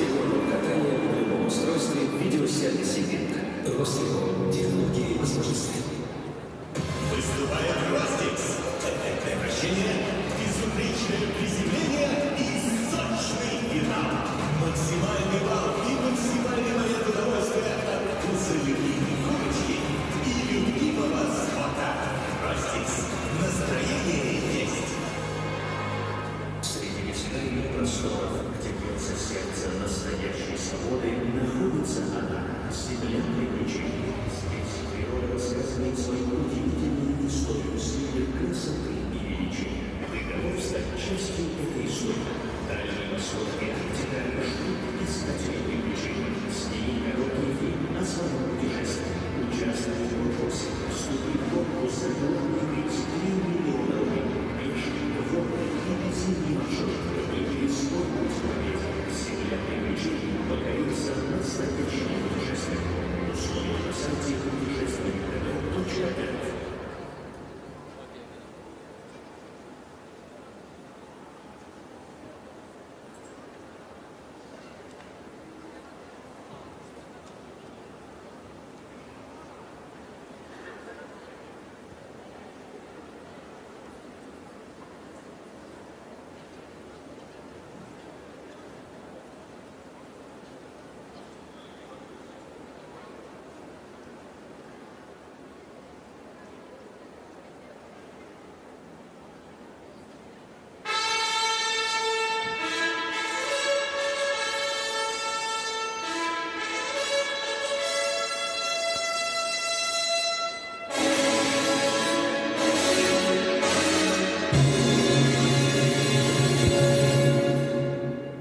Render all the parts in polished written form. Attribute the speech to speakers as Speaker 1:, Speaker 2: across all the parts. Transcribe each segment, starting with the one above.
Speaker 1: фигурного катания на любом устройстве в видеосервисе Винта. Ростелеком. Технологии и возможности.
Speaker 2: Выступает Ростикс. Эффектное вращение, безупречное приземление и сочный финал. Максимальный балл и максимальный момент удовольствия от вкуса любимой курочки и любимого спота. Ростикс. Настроение есть.
Speaker 3: Среди бескрайних просторов, где бьется сердце настоящей свободы, находится она, земля приключений. Здесь природа рассказывает свою удивительную историю силы, красоты и величия. Вы готовы стать частью этой истории? Дальний Восток и Арктика ждут искателей приключений. Сними короткий фильм о своем путешествии. Участвуй в конкурсе. Вступи в конкурс за главный приз 3 миллиона рублей. Пеший, водный и зимний маршрут. Выбери свой путь в победе. Земля приключений покорится настоящему путешествию. Условия на сайте путешествий.рф.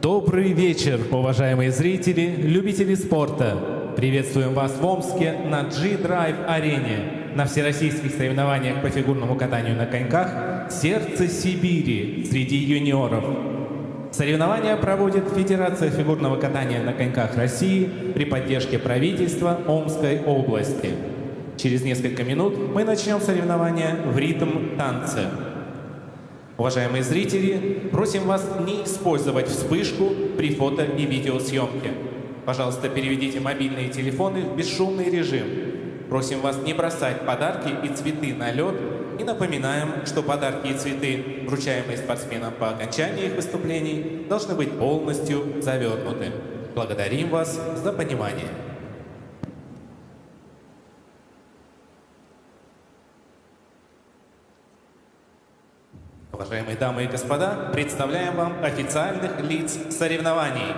Speaker 4: Добрый вечер, уважаемые зрители, любители спорта! Приветствуем вас в Омске на G-Drive арене на всероссийских соревнованиях по фигурному катанию на коньках «Сердце Сибири» среди юниоров. Соревнования проводит Федерация фигурного катания на коньках России при поддержке правительства Омской области. Через несколько минут мы начнем соревнования в ритм-танце. Уважаемые зрители, просим вас не использовать вспышку при фото и видеосъемке. Пожалуйста, переведите мобильные телефоны в бесшумный режим. Просим вас не бросать подарки и цветы на лед и напоминаем, что подарки и цветы, вручаемые спортсменам по окончании их выступлений, должны быть полностью завернуты. Благодарим вас за понимание. Уважаемые дамы и господа, представляем вам официальных лиц соревнований.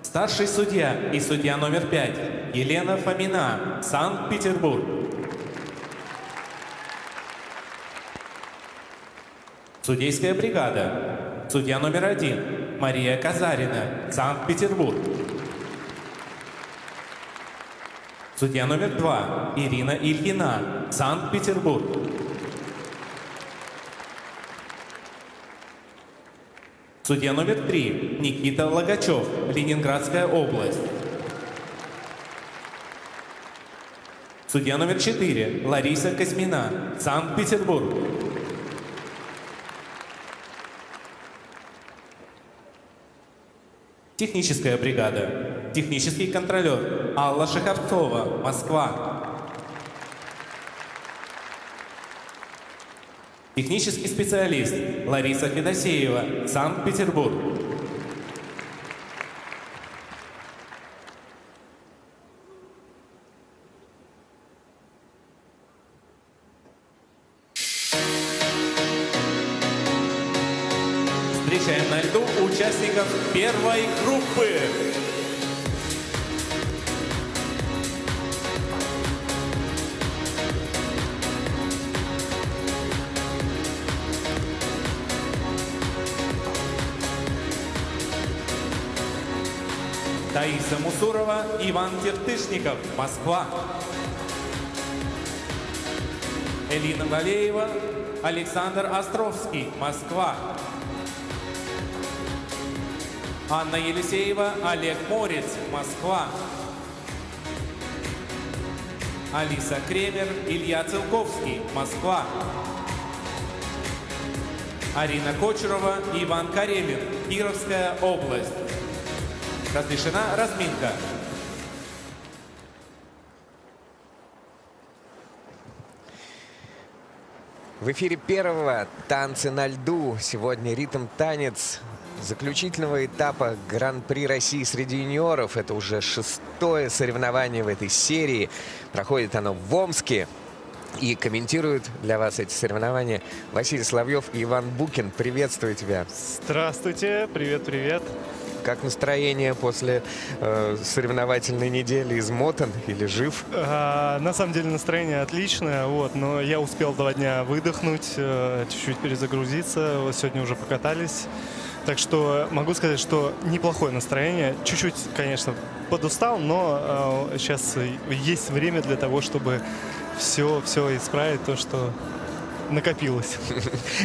Speaker 4: Старший судья и судья номер 5 Елена Фомина, Санкт-Петербург. Судейская бригада. Судья номер 1 Мария Казарина, Санкт-Петербург. Судья номер 2 Ирина Ильина, Санкт-Петербург. Судья номер 3 Никита Логачев, Ленинградская область. Судья номер 4 Лариса Козьмина, Санкт-Петербург. Техническая бригада. Технический контролер Алла Шаховцова, Москва. Технический специалист Лариса Федосеева, Санкт-Петербург. Встречаем на льду участников первой группы. Таиса Мусурова, Иван Тертышников, Москва. Элина Валеева, Александр Островский, Москва. Анна Елисеева, Олег Морец, Москва. Алиса Кремер, Илья Целковский, Москва. Арина Кочерова, Иван Карелин, Кировская область. Разрешена разминка.
Speaker 5: В эфире первого «Танцы на льду». Сегодня ритм-танец заключительного этапа Гран-при России среди юниоров. Это уже 6-е соревнование в этой серии. Проходит оно в Омске. И комментируют для вас эти соревнования Василий Соловьев и Иван Букин. Приветствую тебя.
Speaker 6: Здравствуйте, привет-привет.
Speaker 5: Как настроение после соревновательной недели? Измотан или жив?
Speaker 6: На самом деле настроение отличное, но я успел 2 дня выдохнуть, чуть-чуть перезагрузиться. Сегодня уже покатались. Так что могу сказать, что неплохое настроение. Чуть-чуть, конечно, подустал, но сейчас есть время для того, чтобы все исправить, то, что накопилось.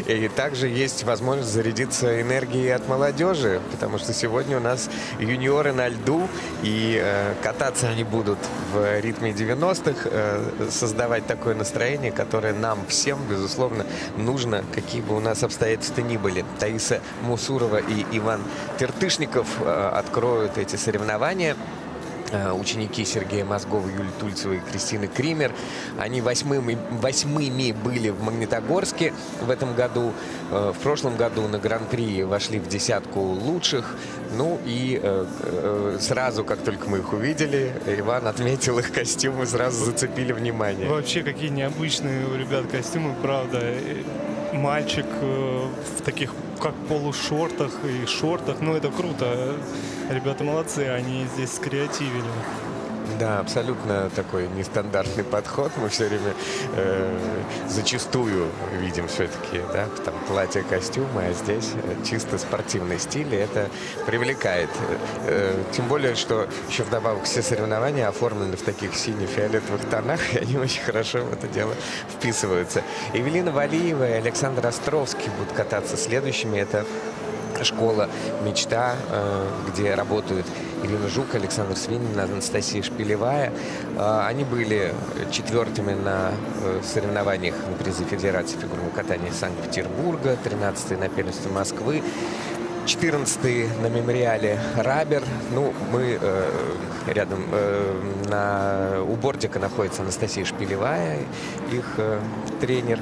Speaker 5: И также есть возможность зарядиться энергией от молодежи, потому что сегодня у нас юниоры на льду, и кататься они будут в ритме 90-х, создавать такое настроение, которое нам всем, безусловно, нужно, какие бы у нас обстоятельства ни были. Таиса Мусурова и Иван Тертышников откроют эти соревнования. Ученики Сергея Мозгова, Юлии Тульцевой и Кристины Кример. Они восьмыми были в Магнитогорске в этом году. В прошлом году на Гран-при вошли в 10 лучших. Ну и сразу, как только мы их увидели, Иван отметил их костюмы, сразу зацепили внимание.
Speaker 6: Вообще, какие необычные у ребят костюмы, правда. Мальчик в таких, как полушортах и шортах. Ну, это круто. Ребята молодцы, они здесь скреативили.
Speaker 5: Да, абсолютно такой нестандартный подход. Мы все время зачастую видим все-таки, да, там платье, костюмы, а здесь чисто спортивный стиль, и это привлекает. Тем более, что еще вдобавок все соревнования оформлены в таких сине-фиолетовых тонах, и они очень хорошо в это дело вписываются. Эвелина Валиева и Александр Островский будут кататься следующими. Это школа «Мечта», где работают Ирина Жук, Александр Свинин, Анастасия Шпилевая. Они были 4-ми на соревнованиях на призы Федерации фигурного катания Санкт-Петербурга, 13-е на первенстве Москвы, 14-е на мемориале Рабер. Ну, мы рядом у бортика находится Анастасия Шпилевая, их тренер,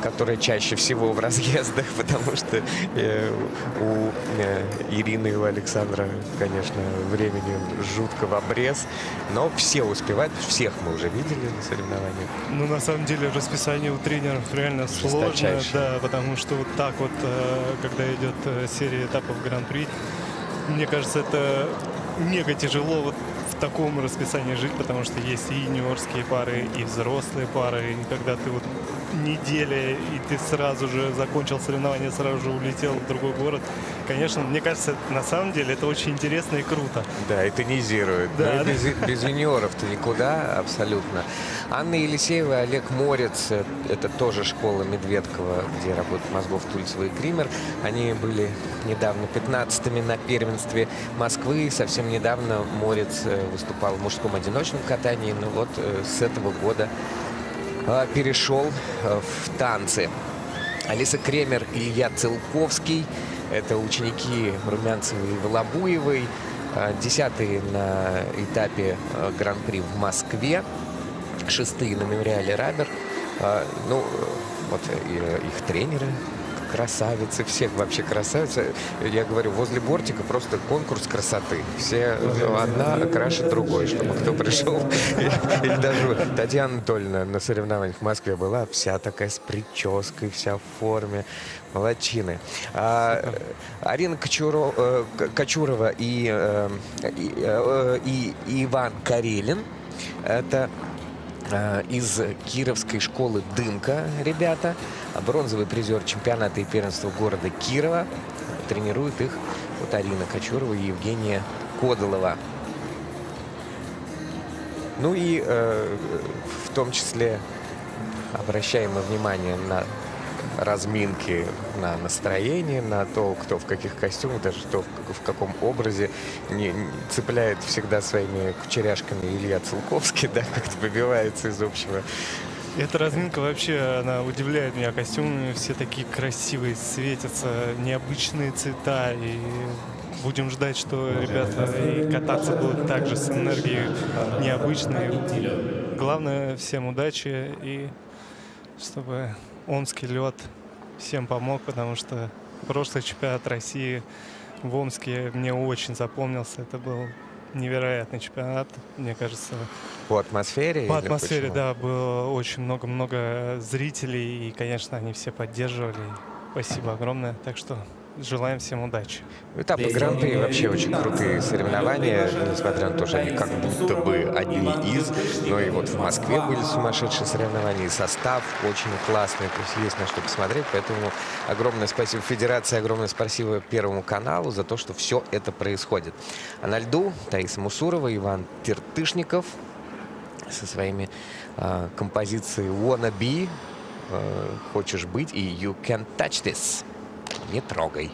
Speaker 5: которая чаще всего в разъездах, потому что у Ирины и у Александра, конечно, времени жутко в обрез. Но все успевают, всех мы уже видели на соревнованиях.
Speaker 6: Ну, на самом деле, расписание у тренеров реально сложное, да, потому что вот так вот, когда идет серия этапов Гран-при, мне кажется, это мега тяжело вот в таком расписании жить, потому что есть и юниорские пары, и взрослые пары, и когда ты вот неделя, и ты сразу же закончил соревнование, сразу же улетел в другой город. Конечно, мне кажется, на самом деле это очень интересно и круто.
Speaker 5: Да, и тонизирует.
Speaker 6: Да,
Speaker 5: но без юниоров-то никуда абсолютно. Анна Елисеева, Олег Морец, это тоже школа Медведкова, где работают Мозгов, Тульцева и Кример. Они были недавно 15-ми на первенстве Москвы. Совсем недавно Морец выступал в мужском одиночном катании. Но вот с этого года перешел в танцы. Алиса Кремер, Илья Целковский. Это ученики Румянцевой и Волобуевой. 10-е на этапе Гран-при в Москве. 6-е на мемориале Рабер. Ну, вот их тренеры красавицы, всех вообще красавицы. Я говорю, возле бортика просто конкурс красоты. Все одна краше другой, чтобы кто пришел. Или даже Татьяна Анатольевна на соревнованиях в Москве была вся такая с прической, вся в форме. Молодчины. Арина Кочурова и Иван Карелин. Это из Кировской школы «Дымка» ребята. Бронзовый призер чемпионата и первенства города Кирова. Тренирует их вот Арина Кочурова и Евгения Кодолова. Ну и в том числе обращаем внимание на разминки, на настроение, на то, кто в каких костюмах, даже кто в каком образе. Не цепляет всегда своими кучеряшками Илья Целковский, да, как-то выбивается из общего.
Speaker 6: Эта разминка вообще, она удивляет меня. Костюмы все такие красивые, светятся, необычные цвета. И будем ждать, что ребята и кататься будут также с энергией необычной. Главное, всем удачи и чтобы омский лед всем помог, потому что прошлый чемпионат России в Омске мне очень запомнился. Это был невероятный чемпионат, мне кажется.
Speaker 5: По атмосфере?
Speaker 6: По
Speaker 5: или
Speaker 6: атмосфере,
Speaker 5: почему?
Speaker 6: да, было очень много-много зрителей, и, конечно, они все поддерживали. Спасибо огромное. Так что желаем всем удачи.
Speaker 5: Этапы Гран-при вообще очень крутые соревнования, несмотря на то, что они как будто бы одни из, но и вот в Москве были сумасшедшие соревнования, и состав очень классный, то есть есть на что посмотреть, поэтому огромное спасибо Федерации, огромное спасибо Первому каналу за то, что все это происходит. А на льду Таиса Мусурова, Иван Тертышников со своими композициями «Wanna Be», «Хочешь быть» и «You Can't Touch This». Не трогай.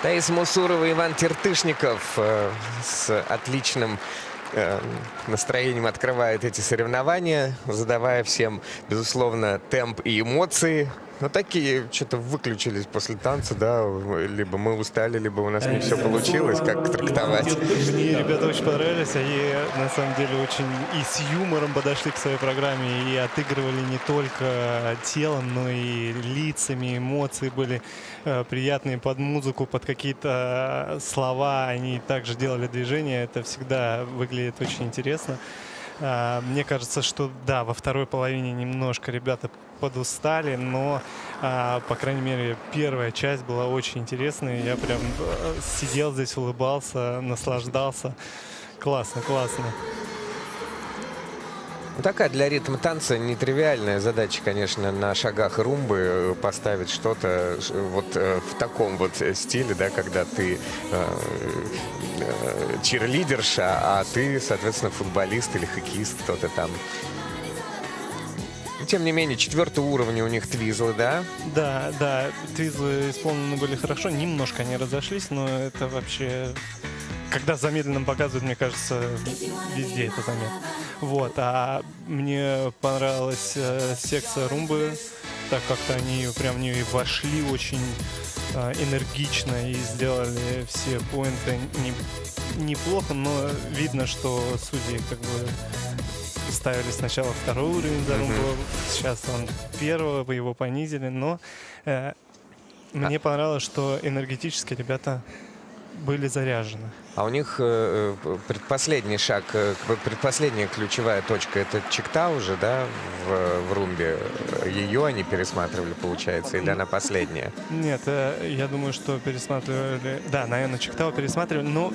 Speaker 5: Таиса Мусурова и Иван Тертышников с отличным настроением открывают эти соревнования, задавая всем, безусловно, темп и эмоции. Но такие что-то выключились после танца, да, либо мы устали, либо у нас не все получилось, как трактовать.
Speaker 6: Мне ребята очень понравились, они на самом деле очень и с юмором подошли к своей программе, и отыгрывали не только телом, но и лицами, эмоции были приятные под музыку, под какие-то слова, они также делали движения, это всегда выглядит очень интересно. Мне кажется, что да, во второй половине немножко ребята подустали, но, по крайней мере, первая часть была очень интересной. Я прям сидел здесь, улыбался, наслаждался. Классно, классно.
Speaker 5: Ну, такая для ритма танца нетривиальная задача, конечно, на шагах румбы поставить что-то вот в таком вот стиле, да, когда ты чирлидерша, а ты, соответственно, футболист или хоккеист, кто-то там. Тем не менее, 4-й уровень у них твизлы, да?
Speaker 6: Да, твизлы исполнены были хорошо, немножко они разошлись, но это вообще... Когда в замедленном показывают, мне кажется, везде это заметно. Вот, а мне понравилась секция румбы, так как-то они прям в нее вошли очень энергично и сделали все поинты неплохо, но видно, что судьи как бы ставили сначала 2-й уровень за румбу, сейчас он 1-го, его понизили, но мне понравилось, что энергетически ребята были заряжены.
Speaker 5: А у них предпоследний шаг, предпоследняя ключевая точка — это чекта уже, да, в румбе? Ее они пересматривали, получается, или она последняя?
Speaker 6: Нет, я думаю, что пересматривали... Да, наверное, чектау пересматривали, но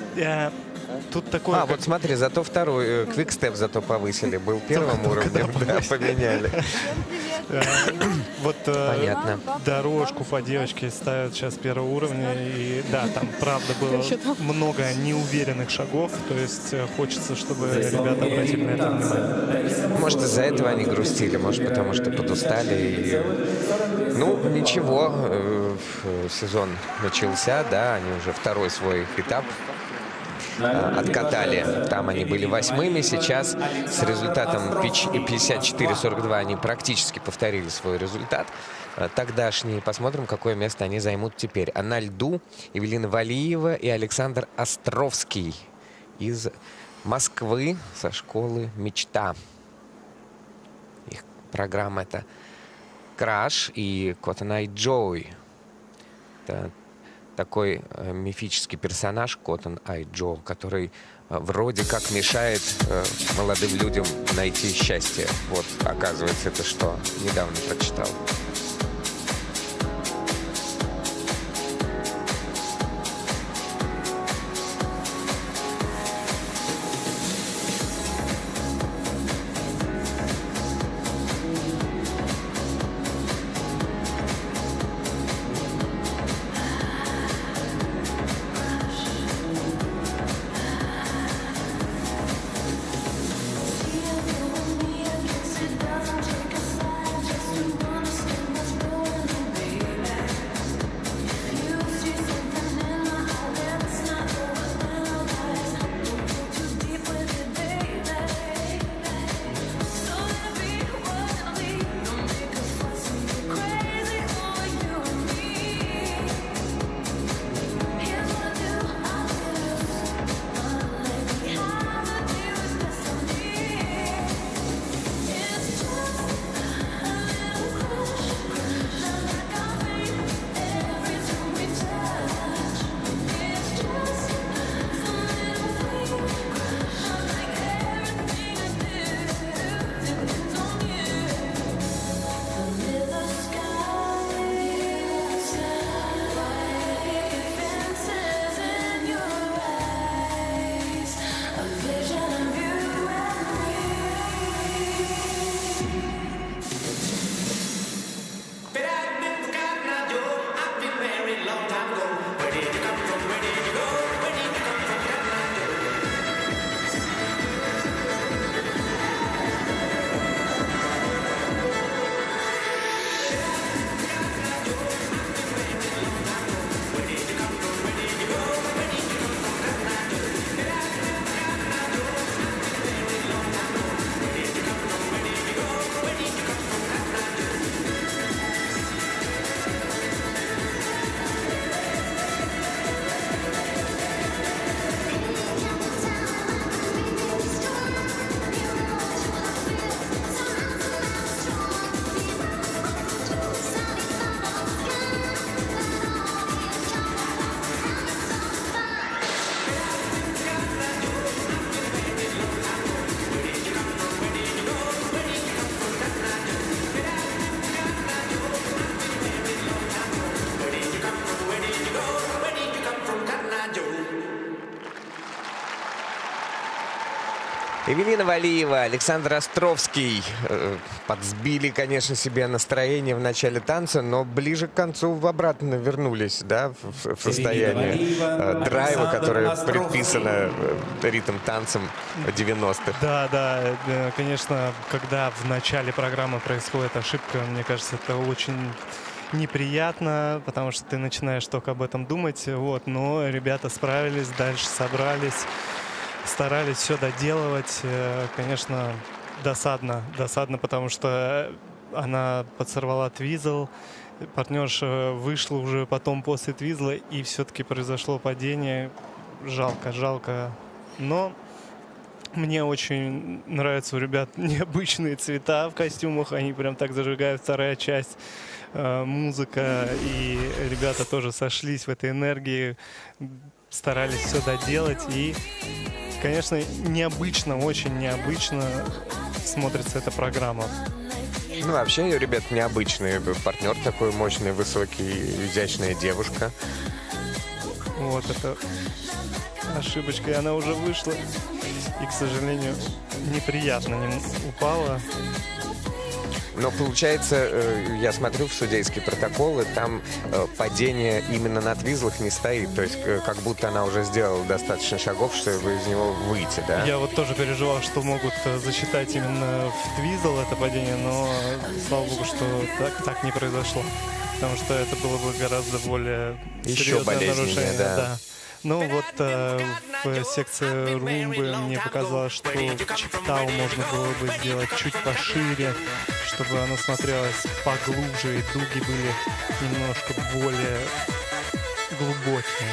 Speaker 6: тут такое...
Speaker 5: Вот смотри, зато 2-й, квикстеп зато повысили, был 1-м уровнем, да, поменяли.
Speaker 6: Вот
Speaker 5: Понятно.
Speaker 6: дорожку по девочке ставят сейчас 1-го уровня, и да, там правда было много неуверенных шагов, то есть хочется, чтобы ребята обратили на это внимание.
Speaker 5: Может, из-за этого они грустили, может, потому что подустали. Ну, ничего, сезон начался, да, они уже 2-й свой этап откатали. Там они были 8-ми, сейчас с результатом 54-42 они практически повторили свой результат тогдашний. Посмотрим, какое место они займут теперь. А на льду Эвелина Валиева и Александр Островский из Москвы со школы «Мечта». Их программа — это «Краш» и «Cotton Eye Joe». Это такой мифический персонаж Cotton Eye Joe, который вроде как мешает молодым людям найти счастье. Вот, оказывается, это что? Недавно прочитал.
Speaker 7: Doesn't take a side, just to understand.
Speaker 5: Эвелина Валиева, Александр Островский подсбили, конечно, себе настроение в начале танца, но ближе к концу обратно вернулись, да, в состояние драйва, которое предписано ритм танцам 90-х.
Speaker 6: Да, конечно, когда в начале программы происходит ошибка, мне кажется, это очень неприятно, потому что ты начинаешь только об этом думать, вот, но ребята справились, дальше собрались, старались все доделывать. Конечно, досадно, потому что она подсорвала твизл, партнерша вышла уже потом после твизла, и все-таки произошло падение. Жалко, но мне очень нравятся у ребят необычные цвета в костюмах, они прям так зажигают. Вторая часть, музыка, и ребята тоже сошлись в этой энергии, старались все доделать, и, конечно, необычно, очень необычно смотрится эта программа.
Speaker 5: Ну, вообще, ребят, необычный партнер такой мощный, высокий, изящная девушка.
Speaker 6: Вот это ошибочка, и она уже вышла. И, к сожалению, неприятно не упала.
Speaker 5: Но получается, я смотрю в судейские протоколы, там падение именно на твизлах не стоит. То есть как будто она уже сделала достаточно шагов, чтобы из него выйти, да?
Speaker 6: Я вот тоже переживал, что могут засчитать именно в твизл это падение, но слава богу, что так не произошло. Потому что это было бы гораздо более серьезное нарушение. Да. Ну вот в секции румбы мне показалось, что чиптау можно было бы сделать чуть пошире, чтобы оно смотрелось поглубже, и дуги были немножко более глубокие.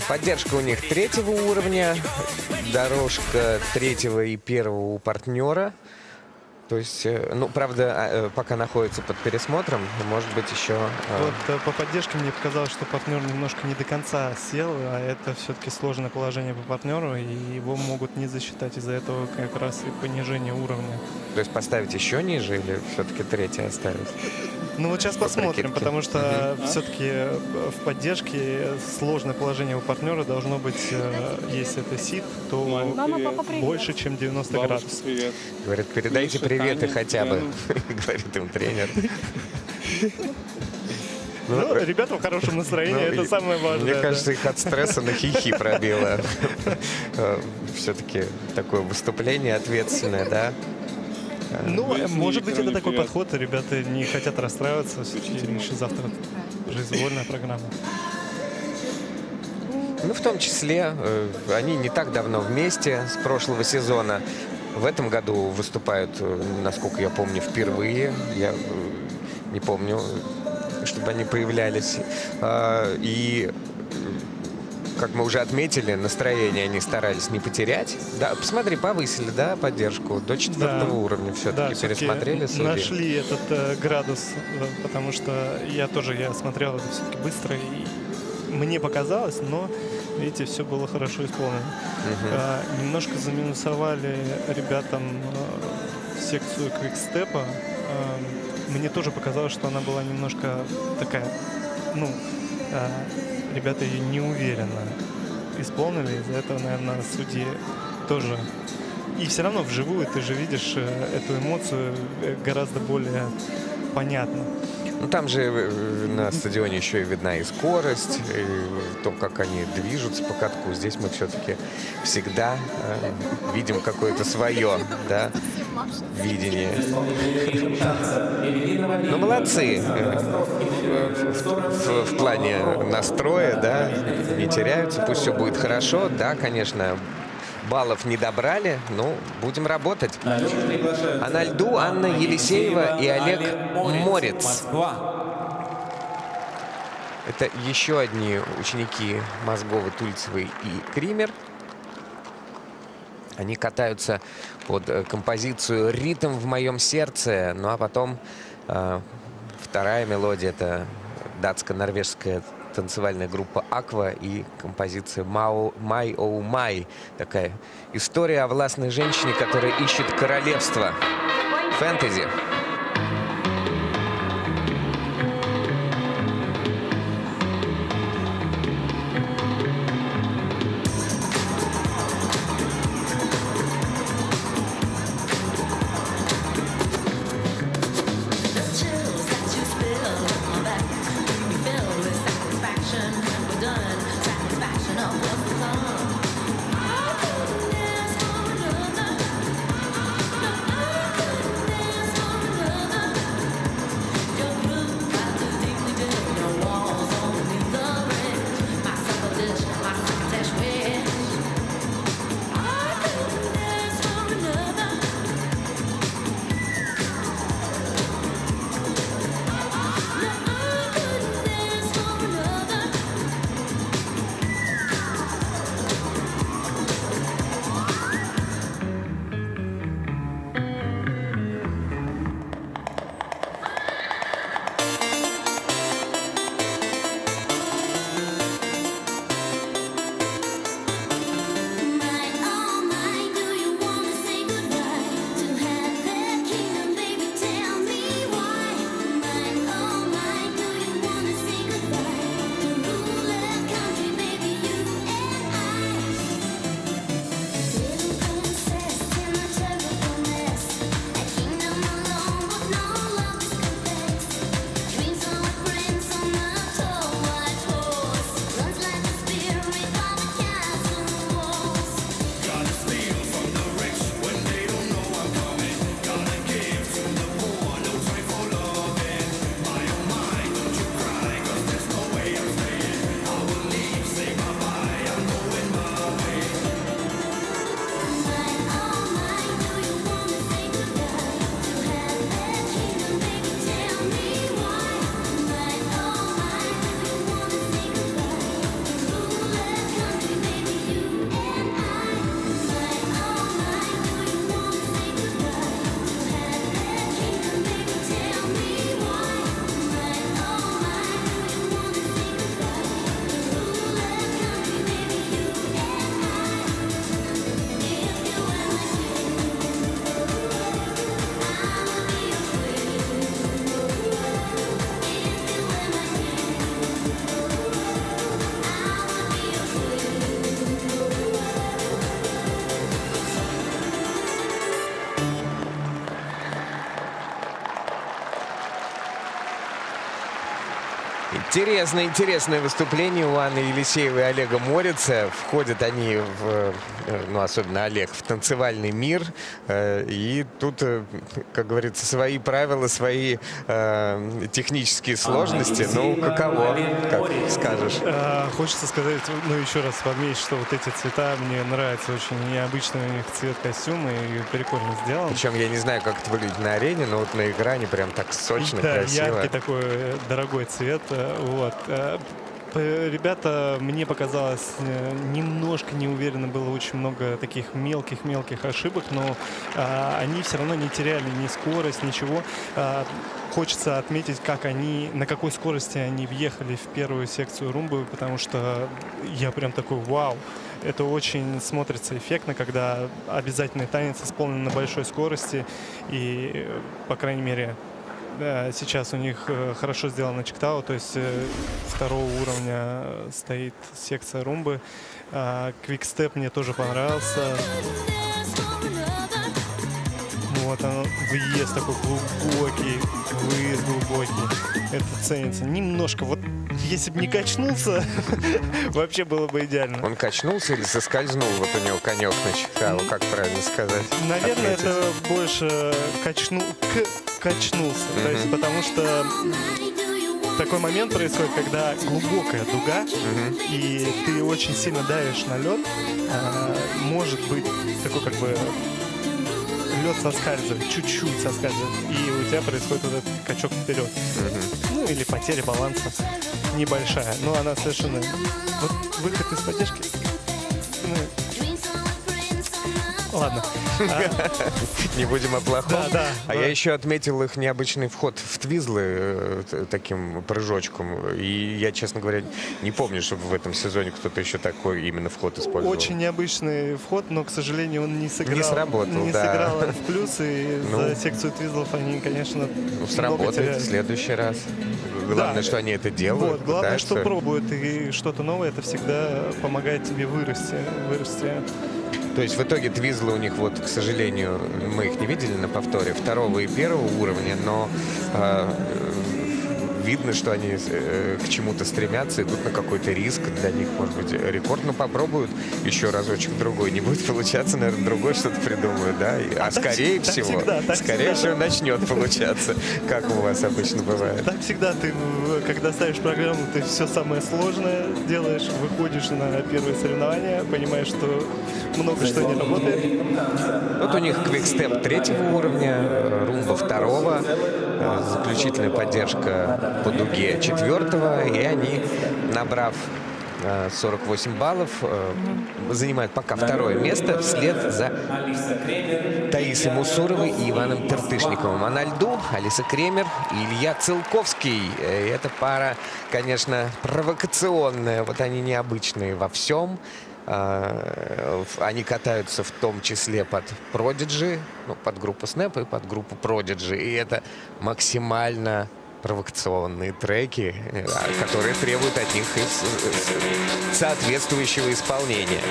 Speaker 5: Поддержка у них 3-го уровня, дорожка 3-го и 1-го у партнера. То есть, ну, правда, пока находится под пересмотром, может быть, еще...
Speaker 6: Вот по поддержке мне показалось, что партнер немножко не до конца сел, а это все-таки сложное положение по партнеру, и его могут не засчитать. Из-за этого как раз и понижение уровня.
Speaker 5: То есть поставить еще ниже или все-таки 3-й оставить?
Speaker 6: Ну вот сейчас посмотрим, потому что все-таки в поддержке сложное положение у партнера должно быть, если это сит, то больше, чем 90 градусов.
Speaker 5: Говорит, передайте приветы хотя бы, говорит им тренер.
Speaker 6: Ну, ребята в хорошем настроении, это самое важное.
Speaker 5: Мне кажется, их от стресса на хихи пробило. Все-таки такое выступление ответственное, да?
Speaker 6: Ну, может быть, это такой подход. Ребята не хотят расстраиваться. Все-таки еще завтра произвольная программа.
Speaker 5: Ну, в том числе, они не так давно вместе с прошлого сезона. В этом году выступают, насколько я помню, впервые. Я не помню, чтобы они появлялись. И, как мы уже отметили, настроение они старались не потерять. Да, посмотри, повысили, да, поддержку до 4-го уровня все-таки, пересмотрели судьи.
Speaker 6: Нашли этот градус, потому что я смотрел это все-таки быстро, и мне показалось, но, видите, все было хорошо исполнено. Немножко заминусовали ребятам секцию квикстепа. Мне тоже показалось, что она была немножко такая, ну, ребята ее неуверенно исполнили, из-за этого, наверное, судьи тоже. И все равно вживую ты же видишь эту эмоцию гораздо более понятно.
Speaker 5: Ну, там же на стадионе еще и видна и скорость, и то, как они движутся по катку. Здесь мы все-таки всегда видим какое-то свое, да, видение. Ну, молодцы в плане настроя, да, не теряются, пусть все будет хорошо. Да, конечно, баллов не добрали, ну, будем работать. А на льду Анна Елисеева и Олег Морец. Это еще одни ученики Мозговой, Тульцевой и Кример. Они катаются под композицию «Ритм в моем сердце». Ну а потом вторая мелодия — это датско-норвежская танцевальная группа «Аква» и композиция «Май оу май». Такая история о властной женщине, которая ищет королевство. Фэнтези. Интересное выступление у Анны Елисеевой и Олега Морица. Входят они, ну, особенно Олег, в танцевальный мир. И тут, как говорится, свои правила, свои технические сложности. Ну, каково, как скажешь?
Speaker 6: Хочется сказать, ну, еще раз подметить, что вот эти цвета мне нравятся. Очень необычный у них цвет костюма и прикольно сделан.
Speaker 5: Причем я не знаю, как это выглядит на арене, но вот на экране прям так сочно,
Speaker 6: да,
Speaker 5: красиво.
Speaker 6: яркий такой дорогой цвет. Вот. Ребята, мне показалось, немножко неуверенно было, очень много таких мелких ошибок, но они все равно не теряли ни скорость, ничего. Хочется отметить, на какой скорости они въехали в первую секцию румбы, потому что я прям такой вау. Это очень смотрится эффектно, когда обязательный танец исполнен на большой скорости. И, по крайней мере, сейчас у них хорошо сделано чектау, то есть второго уровня стоит секция румбы. Квикстеп мне тоже понравился. Вот он, выезд такой глубокий, выезд глубокий. Это ценится. Немножко, вот если бы не качнулся, вообще было бы идеально.
Speaker 5: Он качнулся или соскользнул? Вот у него конек на чектау, как правильно сказать?
Speaker 6: Наверное, это больше качнулся. То есть, потому что такой момент происходит, когда глубокая дуга, и ты очень сильно давишь на лед, может быть такой как бы лед соскальзывает, чуть-чуть соскальзывает, и у тебя происходит вот этот качок вперед. Ну или потеря баланса небольшая, но она совершенно... Вот выход из поддержки... Ладно.
Speaker 5: Не будем о плохом.
Speaker 6: Да.
Speaker 5: Я еще отметил их необычный вход в твизлы таким прыжочком. И я, честно говоря, не помню, чтобы в этом сезоне кто-то еще такой именно вход использовал.
Speaker 6: Очень необычный вход, но, к сожалению, он не сыграл.
Speaker 5: Не сработал,
Speaker 6: сыграл в плюс, и за секцию твизлов они, конечно,
Speaker 5: сработает в следующий раз. Главное, что они это делают.
Speaker 6: Вот, главное, что пробуют, и что-то новое, это всегда помогает тебе вырасти.
Speaker 5: То есть в итоге твизлы у них, вот, к сожалению, мы их не видели на повторе, второго и первого уровня, но видно, что они к чему-то стремятся, идут на какой-то риск для них, может быть, рекорд, но попробуют еще разочек другой. Не будет получаться, наверное, другой что-то придумают, да? Скорее всего, начнет получаться, как у вас обычно бывает.
Speaker 6: Так всегда ты, когда ставишь программу, ты все самое сложное делаешь, выходишь на первые соревнования, понимаешь, что много что не работает.
Speaker 5: Вот у них квикстеп 3-го уровня, румба 2-го, заключительная поддержка по дуге 4-го, и они, набрав 48 баллов, занимают пока 2-е место вслед за Таисой Мусуровой и Иваном Тертышниковым. А на льду Алиса Кремер и Илья Целковский. Эта пара, конечно, провокационная. Вот они необычные во всем. Они катаются в том числе под Prodigy, ну, под группу Snap и под группу Prodigy. И это максимально провокационные треки, которые требуют от них соответствующего исполнения.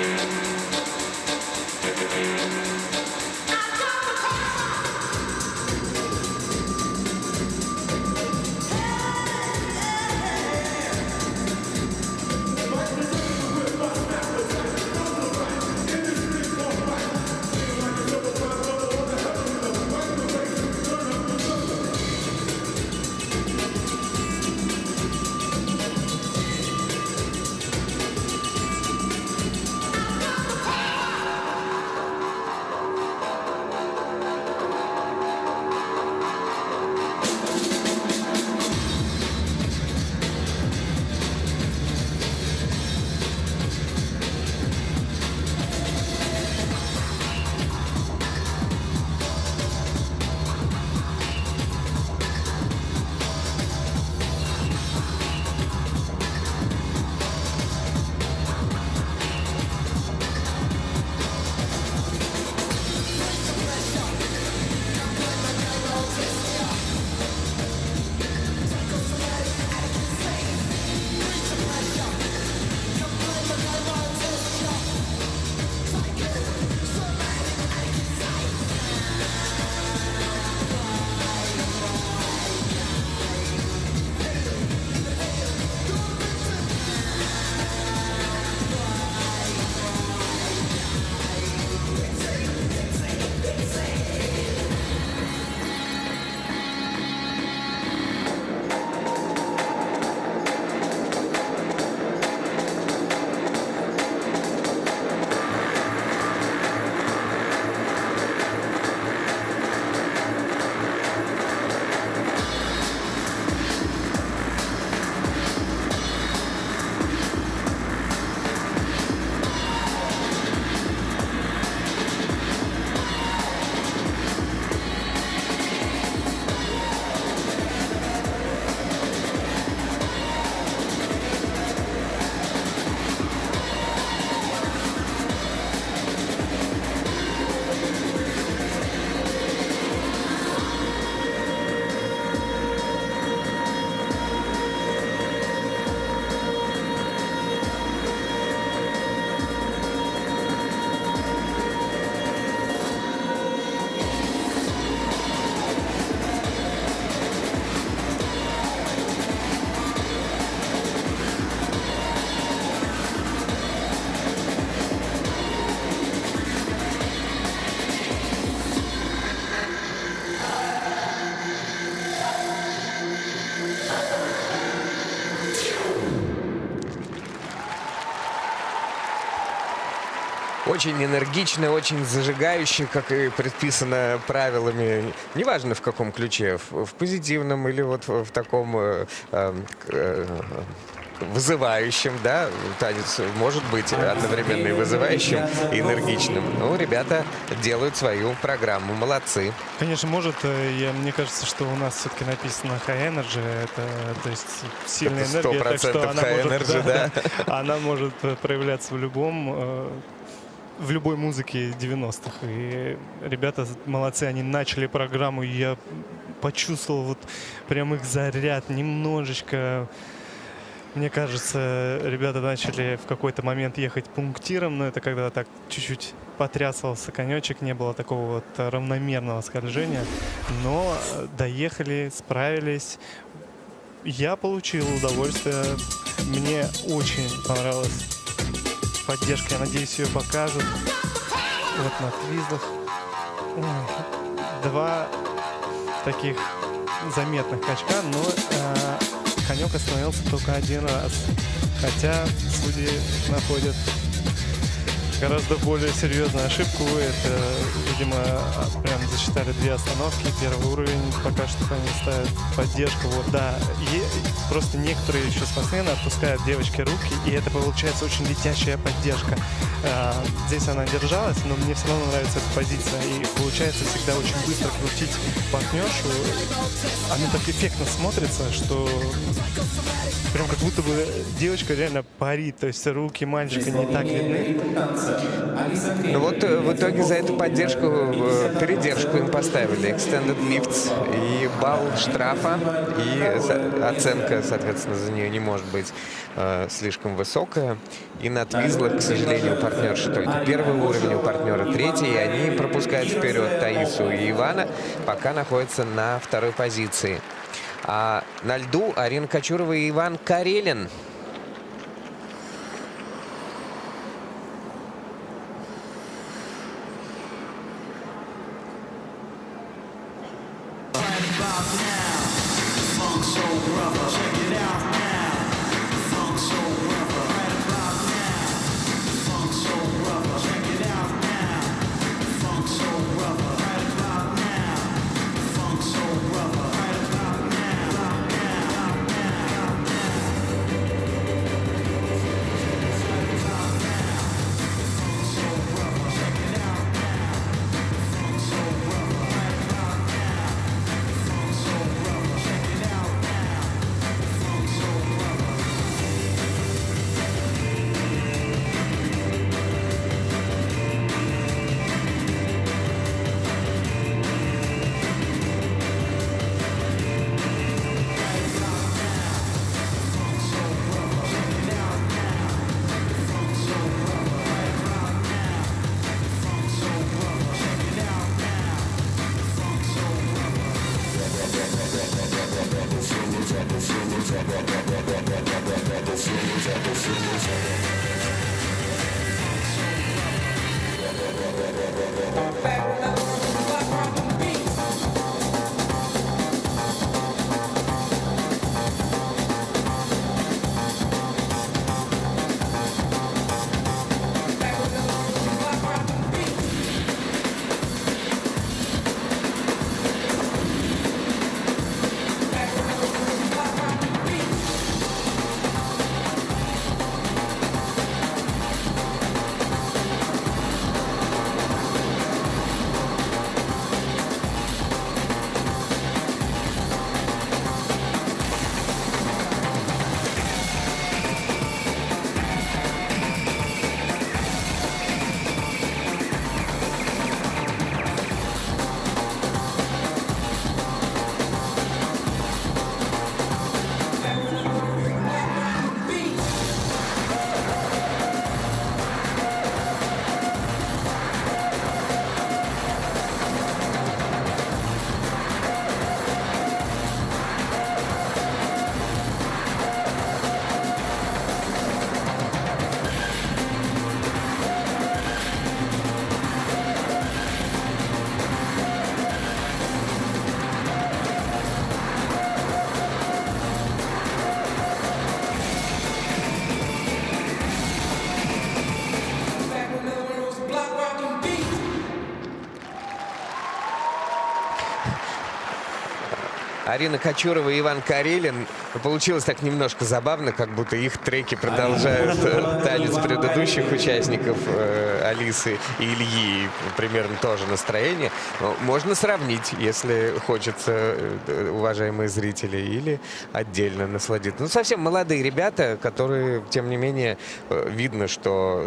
Speaker 5: очень энергичный, очень зажигающий, как и предписано правилами. Неважно в каком ключе, в позитивном или вот в таком вызывающим, да, танец может быть одновременно и вызывающим, и энергичным. Ну, ребята делают свою программу, молодцы.
Speaker 6: Конечно, может, мне кажется, что у нас все-таки написано High Energy, это, то есть сильная
Speaker 5: Это
Speaker 6: энергия, так что
Speaker 5: 100%
Speaker 6: она
Speaker 5: High
Speaker 6: может,
Speaker 5: Energy, да.
Speaker 6: она может проявляться в любой музыке 90-х. И ребята молодцы, они начали программу, и я почувствовал вот прям их заряд немножечко. Мне кажется, ребята начали в какой-то момент ехать пунктиром, но это когда так чуть-чуть потрясывался конечек, не было такого вот равномерного скольжения. Но доехали, справились. Я получил удовольствие. Мне очень понравилась поддержка. Я надеюсь, ее покажут. Вот на твизлах. Два таких заметных качка, но конек остановился только один раз. Хотя судьи находят гораздо более серьезную ошибку. Это, видимо, прям засчитали 2 остановки. Первый уровень, пока что они ставят поддержку. Вот, да. И просто некоторые еще спортсмены отпускают девочке руки, и это получается очень летящая поддержка. Здесь она держалась, но мне все равно нравится эта позиция. И получается всегда очень быстро крутить партнершу. Оно так эффектно смотрится, что прям как будто бы девочка реально парит. То есть руки мальчика не так видны.
Speaker 5: Ну вот в итоге за эту поддержку передержку им поставили. Extended lifts и балл штрафа. И оценка, соответственно, за нее не может быть слишком высокая. И на твизлах, к сожалению, у партнерши только первый уровень, у партнера третий. И они пропускают вперед Таису и Ивана, пока находятся на 2-й позиции. А на льду Арина Кочурова и Иван Карелин. Арина Кочурова и Иван Карелин. Получилось так немножко забавно, как будто их треки продолжают танец предыдущих участников Алисы и Ильи. Примерно тоже настроение. Но можно сравнить, если хочется, уважаемые зрители, или отдельно насладиться. Ну, совсем молодые ребята, которые, тем не менее, видно, что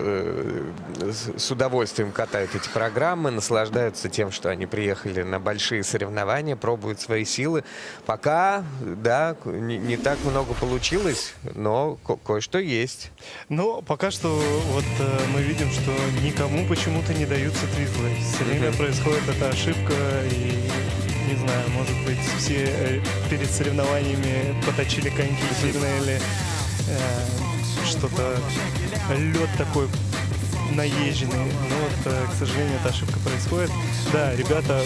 Speaker 5: с удовольствием катают эти программы, наслаждаются тем, что они приехали на большие соревнования, пробуют свои силы. Пока, да, не так много получилось, но кое-что есть.
Speaker 6: Но пока что вот мы видим, что никому почему-то не даются твизлы. Все время происходит эта ошибка, и не знаю, может быть, все перед соревнованиями поточили коньки сильно или что-то, лед такой наезженный. Но вот, к сожалению, эта ошибка происходит. Да, ребята,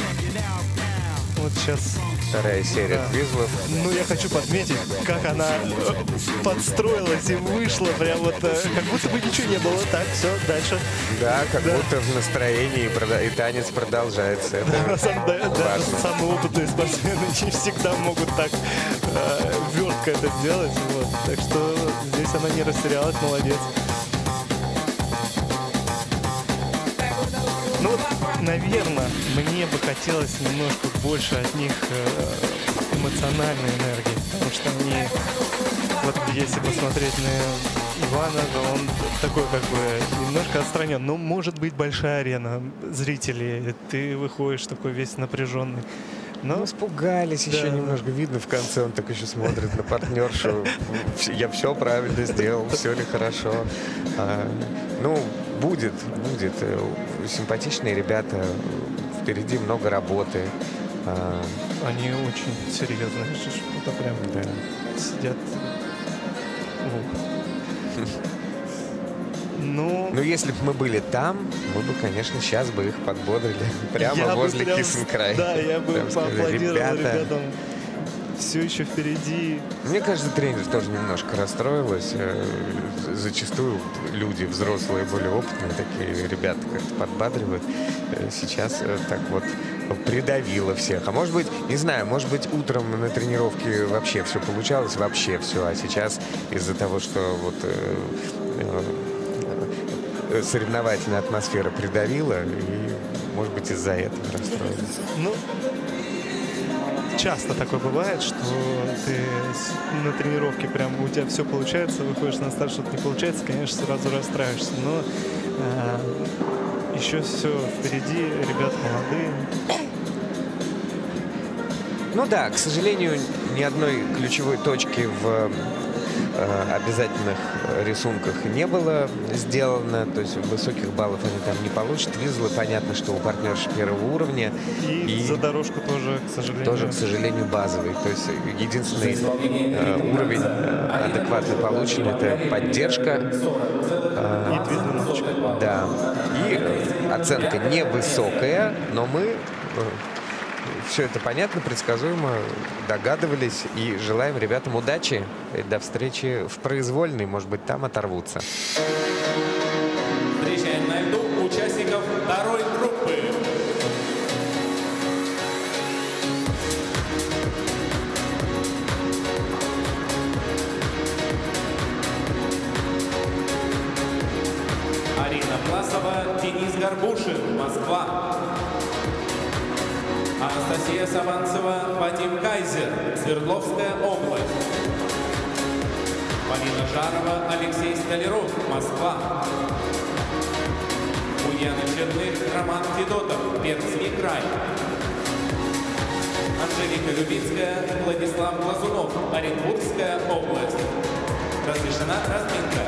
Speaker 6: вот сейчас...
Speaker 5: Вторая серия твизлов.
Speaker 6: Ну, я хочу подметить, как она подстроилась и вышла, прям вот, как будто бы ничего не было. Так, все, дальше.
Speaker 5: Да, как будто в настроении, и танец продолжается. Это
Speaker 6: даже самые опытные спортсмены не всегда могут так вертко это сделать. Вот. Так что здесь она не растерялась, молодец. Ну, наверное, мне бы хотелось немножко больше от них эмоциональной энергии, потому что они, вот если посмотреть на Ивана, то он такой как бы немножко отстранен. Но может быть большая арена зрителей, ты выходишь такой весь напряженный.
Speaker 5: Но испугались еще немножко. Видно в конце, он так еще смотрит на партнершу. Я все правильно сделал, все ли хорошо. Ну, будет. Симпатичные ребята. Впереди много работы.
Speaker 6: Они очень серьезные. Это прям сидят. Ну,
Speaker 5: если бы мы были там, мы бы, конечно, сейчас бы их подбодрили прямо возле Киссинкрай.
Speaker 6: Да, я бы поаплодировал ребятам. Все еще впереди.
Speaker 5: Мне кажется, тренер тоже немножко расстроилась. Зачастую люди взрослые, более опытные, такие ребята как-то подбадривают. Сейчас так вот придавило всех. А может быть, не знаю, может быть, утром на тренировке вообще все получалось, вообще все. А сейчас из-за того, что вот соревновательная атмосфера придавила, и, может быть, из-за этого расстроились.
Speaker 6: Ну, часто такое бывает, что ты на тренировке прям у тебя все получается, выходишь на старт, что-то не получается, конечно, сразу расстраиваешься. Но еще все впереди, ребята молодые.
Speaker 5: Ну да, к сожалению, ни одной ключевой точки в обязательных рисунках не было сделано, то есть высоких баллов они там не получат. Твизлы, понятно, что у партнерши первого уровня.
Speaker 6: И за дорожку тоже, к сожалению.
Speaker 5: Тоже, к сожалению, базовый. То есть единственный уровень адекватно получен — это поддержка.
Speaker 6: И твизлы.
Speaker 5: Да. И оценка невысокая, но мы... Все это понятно, предсказуемо, догадывались. И желаем ребятам удачи. И до встречи в произвольной. Может быть, там оторвутся.
Speaker 4: Встречаем на льду участников второй группы. Арина Власова, Денис Горбушин, Москва. Анастасия Саванцева, Вадим Кайзер, Свердловская область. Полина Жарова, Алексей Столяров, Москва. Ульяна Черных, Роман Федотов, Пермский край. Анжелика Любицкая, Владислав Глазунов, Оренбургская область. Разрешена разминка.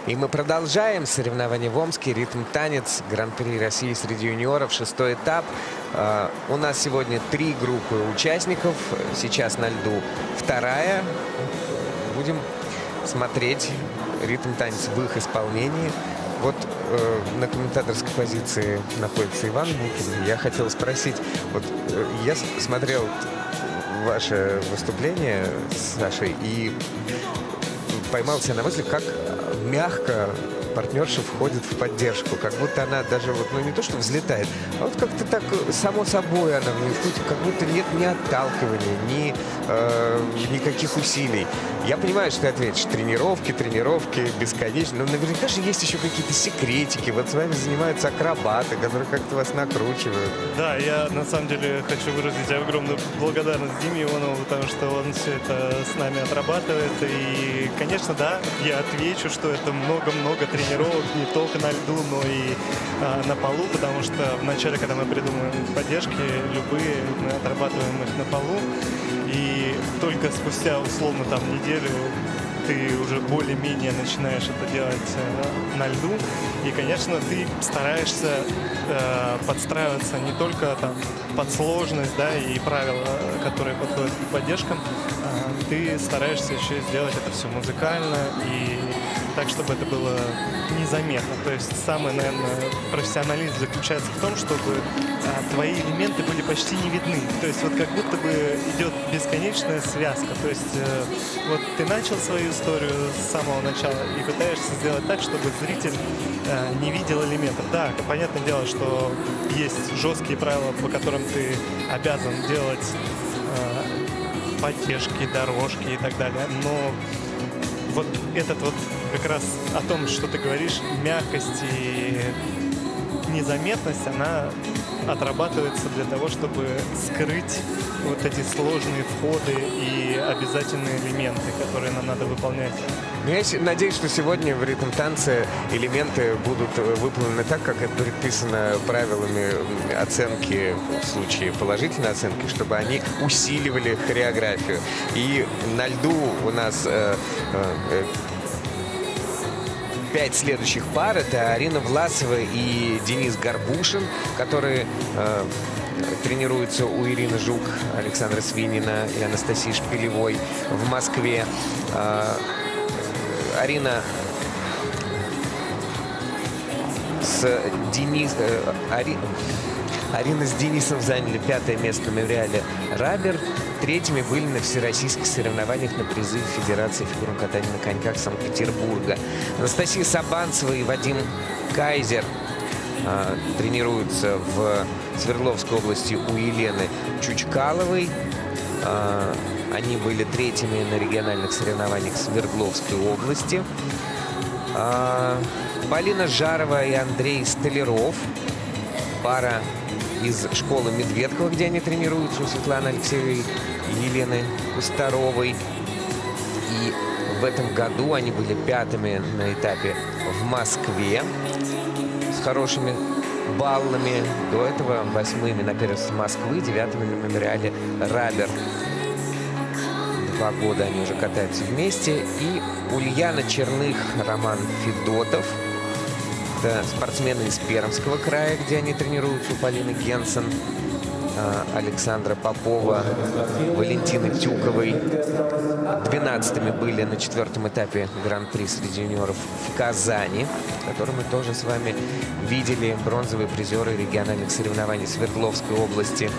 Speaker 5: И мы продолжаем соревнования в Омске. Ритм-танец. Гран-при России среди юниоров. 6-й этап. У нас сегодня 3 группы участников. Сейчас на льду 2-я. Будем смотреть ритм-танец в их исполнении. Вот на комментаторской позиции находится Иван Букин. Я хотел спросить. Вот я смотрел ваше выступление с Сашей и поймал себя на мысли, как мягко партнерша входит в поддержку. Как будто она даже вот, ну не то, что взлетает, а вот как-то так само собой она входит, как будто нет ни отталкивания, ни никаких усилий. Я понимаю, что ты ответишь. Тренировки, бесконечно. Но наверняка же есть еще какие-то секретики. Вот с вами занимаются акробаты, которые как-то вас накручивают.
Speaker 6: Да, я на самом деле хочу выразить огромную благодарность Диме Иванову, потому что он все это с нами отрабатывает. И, конечно, да, я отвечу, что это много-много тренировок, не только на льду, но и на полу, потому что вначале, когда мы придумываем поддержки, любые, мы отрабатываем их на полу. И только спустя, условно, там неделю ты уже более-менее начинаешь это делать на льду. И, конечно, ты стараешься подстраиваться не только там под сложность, да, и правила, которые подходят к поддержкам, ты стараешься еще сделать это все музыкально и так, чтобы это было незаметно. То есть самый, наверное, профессионализм заключается в том, чтобы твои элементы были почти не видны. То есть вот как будто бы идет бесконечная связка. То есть вот ты начал свою историю с самого начала и пытаешься сделать так, чтобы зритель не видел элементов. Да, понятное дело, что есть жесткие правила, по которым ты обязан делать поддержки, дорожки и так далее. Но вот этот вот как раз о том, что ты говоришь, мягкость и незаметность, она отрабатывается для того, чтобы скрыть вот эти сложные входы и обязательные элементы, которые нам надо выполнять.
Speaker 5: Я надеюсь, что сегодня в ритм-танце элементы будут выполнены так, как это предписано правилами оценки, в случае положительной оценки, чтобы они усиливали хореографию. И на льду у нас 5 следующих пар. Это Арина Власова и Денис Горбушин, которые тренируются у Ирины Жук, Александра Свинина и Анастасии Шпилевой в Москве. Арина с Денисом заняли 5-е место на мемориале Рабер. Третьими были на всероссийских соревнованиях на призы Федерации фигурного катания на коньках Санкт-Петербурга. Анастасия Сабанцева и Вадим Кайзер тренируются в Свердловской области у Елены Чучкаловой. Они были третьими на региональных соревнованиях Свердловской области. Полина Жарова и Андрей Столяров. Пара из школы Медведкова, где они тренируются, у Светланы Алексеевой и Елены Кустаровой. И в этом году они были 5-ми на этапе в Москве с хорошими баллами. До этого 8-ми на первенстве Москвы, 9-ми на мемориале Рабер. 2 года они уже катаются вместе. И Ульяна Черных, Роман Федотов. Это спортсмены из Пермского края, где они тренируются у Полины Генсен, Александра Попова, Валентины Тюковой. 12-ми были на 4-м этапе Гран-при среди юниоров в Казани, который мы тоже с вами видели. Бронзовые призеры региональных соревнований Свердловской области.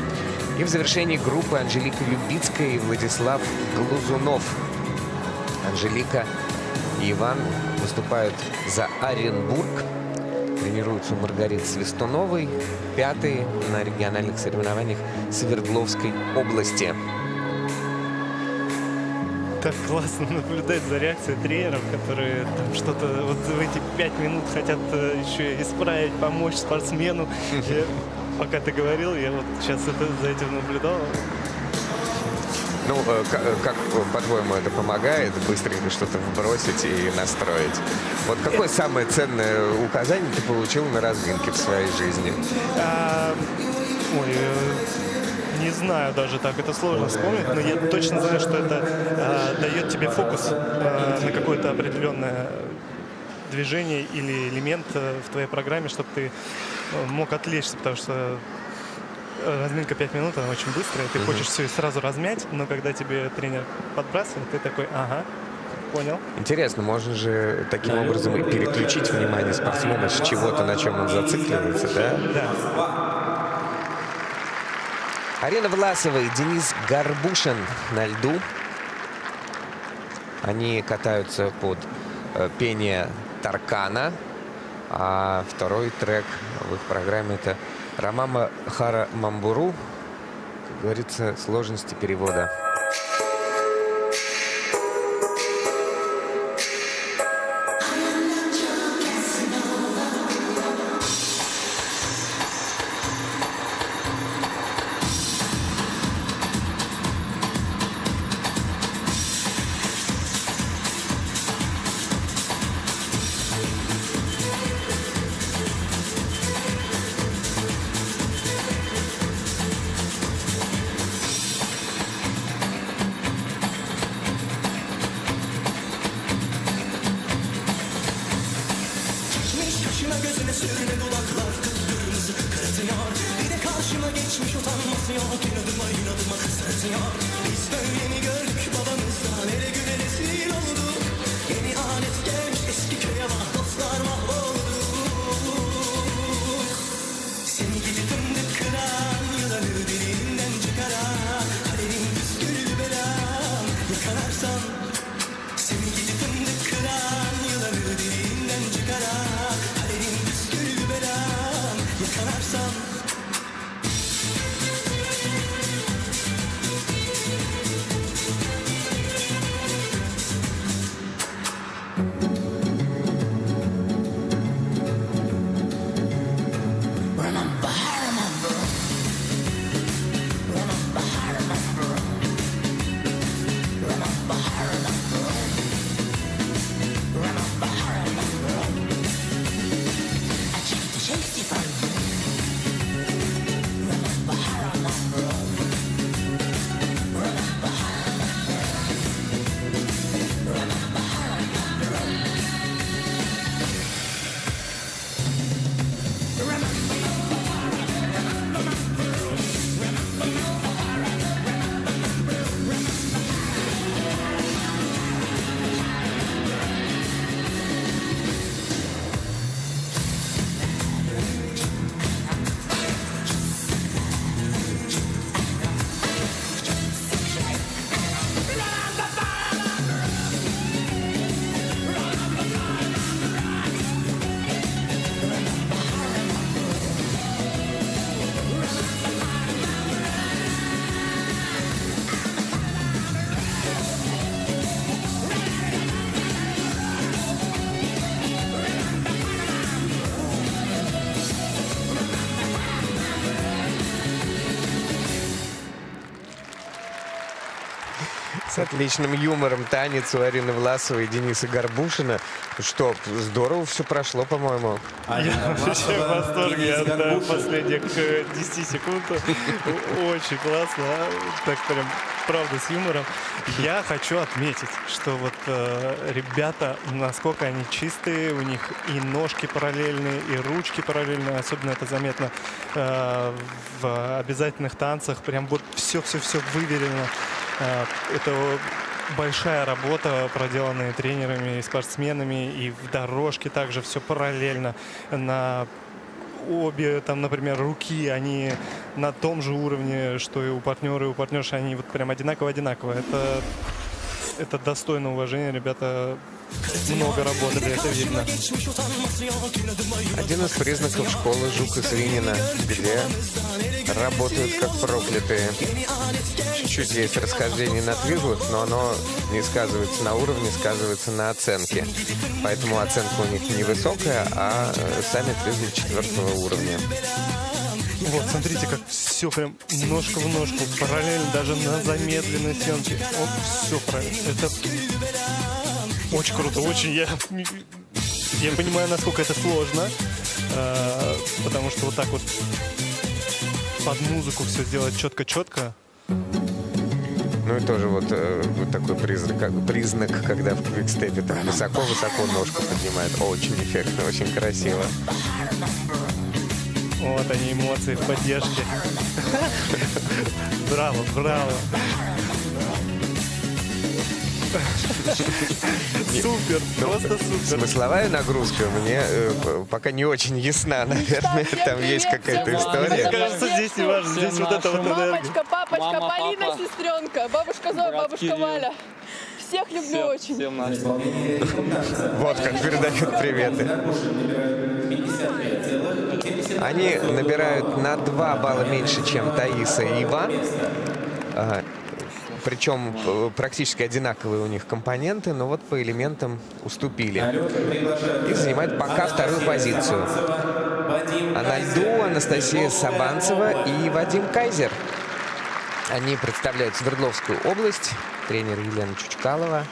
Speaker 5: И в завершении группы Анжелика Любицкая и Владислав Глузунов. Анжелика и Иван выступают за Оренбург. Тренируются у Маргариты Свистуновой, 5-е на региональных соревнованиях Свердловской области.
Speaker 6: Так классно наблюдать за реакцией тренеров, которые там что-то вот в эти 5 минут хотят еще исправить, помочь спортсмену. Пока ты говорил, я вот сейчас за этим наблюдал.
Speaker 5: Ну, как по-твоему, это помогает быстренько что-то вбросить и настроить? Вот какое самое ценное указание ты получил на разминке в своей жизни?
Speaker 6: Не знаю даже так, это сложно вспомнить, но я точно знаю, что это дает тебе фокус на какое-то определенное движение или элемент в твоей программе, чтобы ты мог отвлечься, потому что разминка 5 минут, она очень быстрая, ты хочешь все и сразу размять, но когда тебе тренер подбрасывает, ты такой, ага, понял.
Speaker 5: Интересно, можно же таким образом и переключить внимание спортсмена с чего-то, на чем он зацикливается, да?
Speaker 6: Да.
Speaker 5: Арина Власова и Денис Горбушин на льду. Они катаются под пение Таркана. А второй трек в их программе — это «Рамама Хара Мамбуру». Как говорится, сложности перевода. С отличным юмором танец у Арины Власовой и Дениса Горбушина. Что, здорово все прошло, по-моему.
Speaker 6: Я вообще в восторге от последних 10 секунд. Очень классно. Так прям, правда, с юмором. Я хочу отметить, что вот ребята, насколько они чистые, у них и ножки параллельные, и ручки параллельные. Особенно это заметно в обязательных танцах. Прям вот все-все-все выверено. Это большая работа, проделанная тренерами и спортсменами, и в дорожке также все параллельно. На обе, там, например, руки, они на том же уровне, что и у партнера, и у партнерши, они вот прям одинаково-одинаково. Это достойно уважения, ребята много работали, это видно.
Speaker 5: Один из признаков школы Жука-Свинина, где работают как проклятые. Чуть-чуть есть расхождение на двигу, но оно не сказывается на уровне, сказывается на оценке. Поэтому оценка у них невысокая, а сами двигают 4-го уровня.
Speaker 6: Вот, смотрите, как все прям ножка в ножку, параллельно, даже на замедленной съемке. Вот, все правильно. Это очень круто, очень. Я понимаю, насколько это сложно, потому что вот так вот под музыку все сделать четко-четко.
Speaker 5: Ну и тоже вот такой признак, когда в квикстепе там высоко-высоко ножку поднимает. Очень эффектно, очень красиво.
Speaker 6: Вот они, эмоции в поддержке. Браво, браво. Супер, просто супер.
Speaker 5: Смысловая нагрузка мне пока не очень ясна, наверное. Там есть какая-то история.
Speaker 6: Мне кажется, здесь не важно. Здесь вот это вот энергия.
Speaker 7: Мамочка, папочка,
Speaker 8: Мама,
Speaker 7: Полина,
Speaker 8: папа.
Speaker 7: сестренка, бабушка Зоя,
Speaker 8: Брат
Speaker 7: бабушка
Speaker 8: Кирилл.
Speaker 7: Валя. Всех люблю очень.
Speaker 6: Всем нас.
Speaker 5: Вот как передают приветы. Они набирают на 2 балла меньше, чем Таиса и Иван. Причем практически одинаковые у них компоненты, но вот по элементам уступили. И занимают пока вторую позицию. А на льду Анастасия Сабанцева и Вадим Кайзер. Они представляют Свердловскую область. Тренер Елена Чучкалова.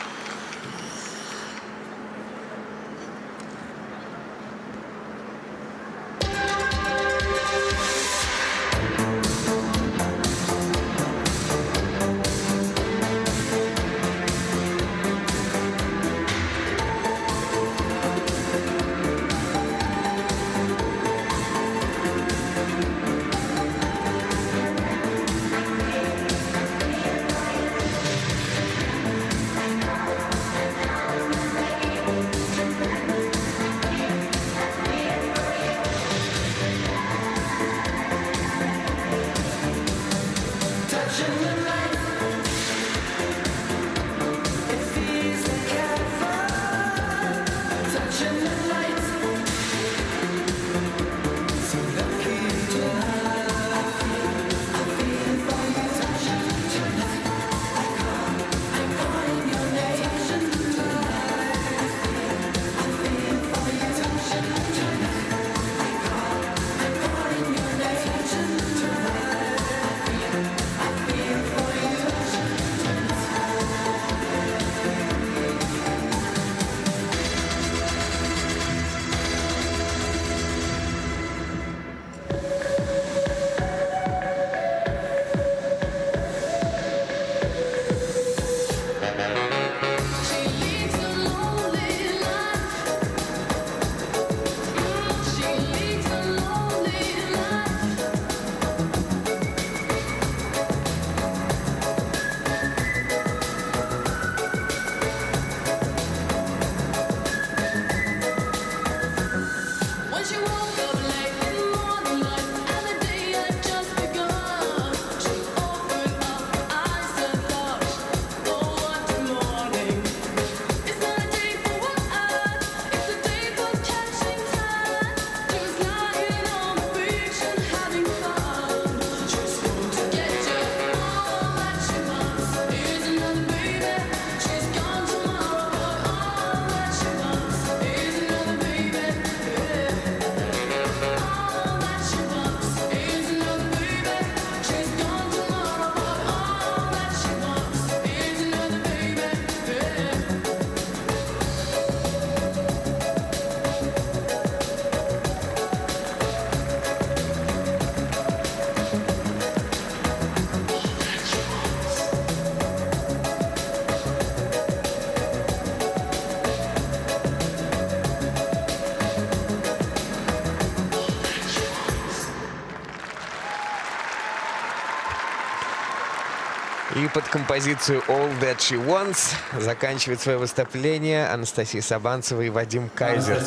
Speaker 5: И под композицию «All That She Wants» заканчивает свое выступление Анастасия Сабанцева и Вадим Кайзер.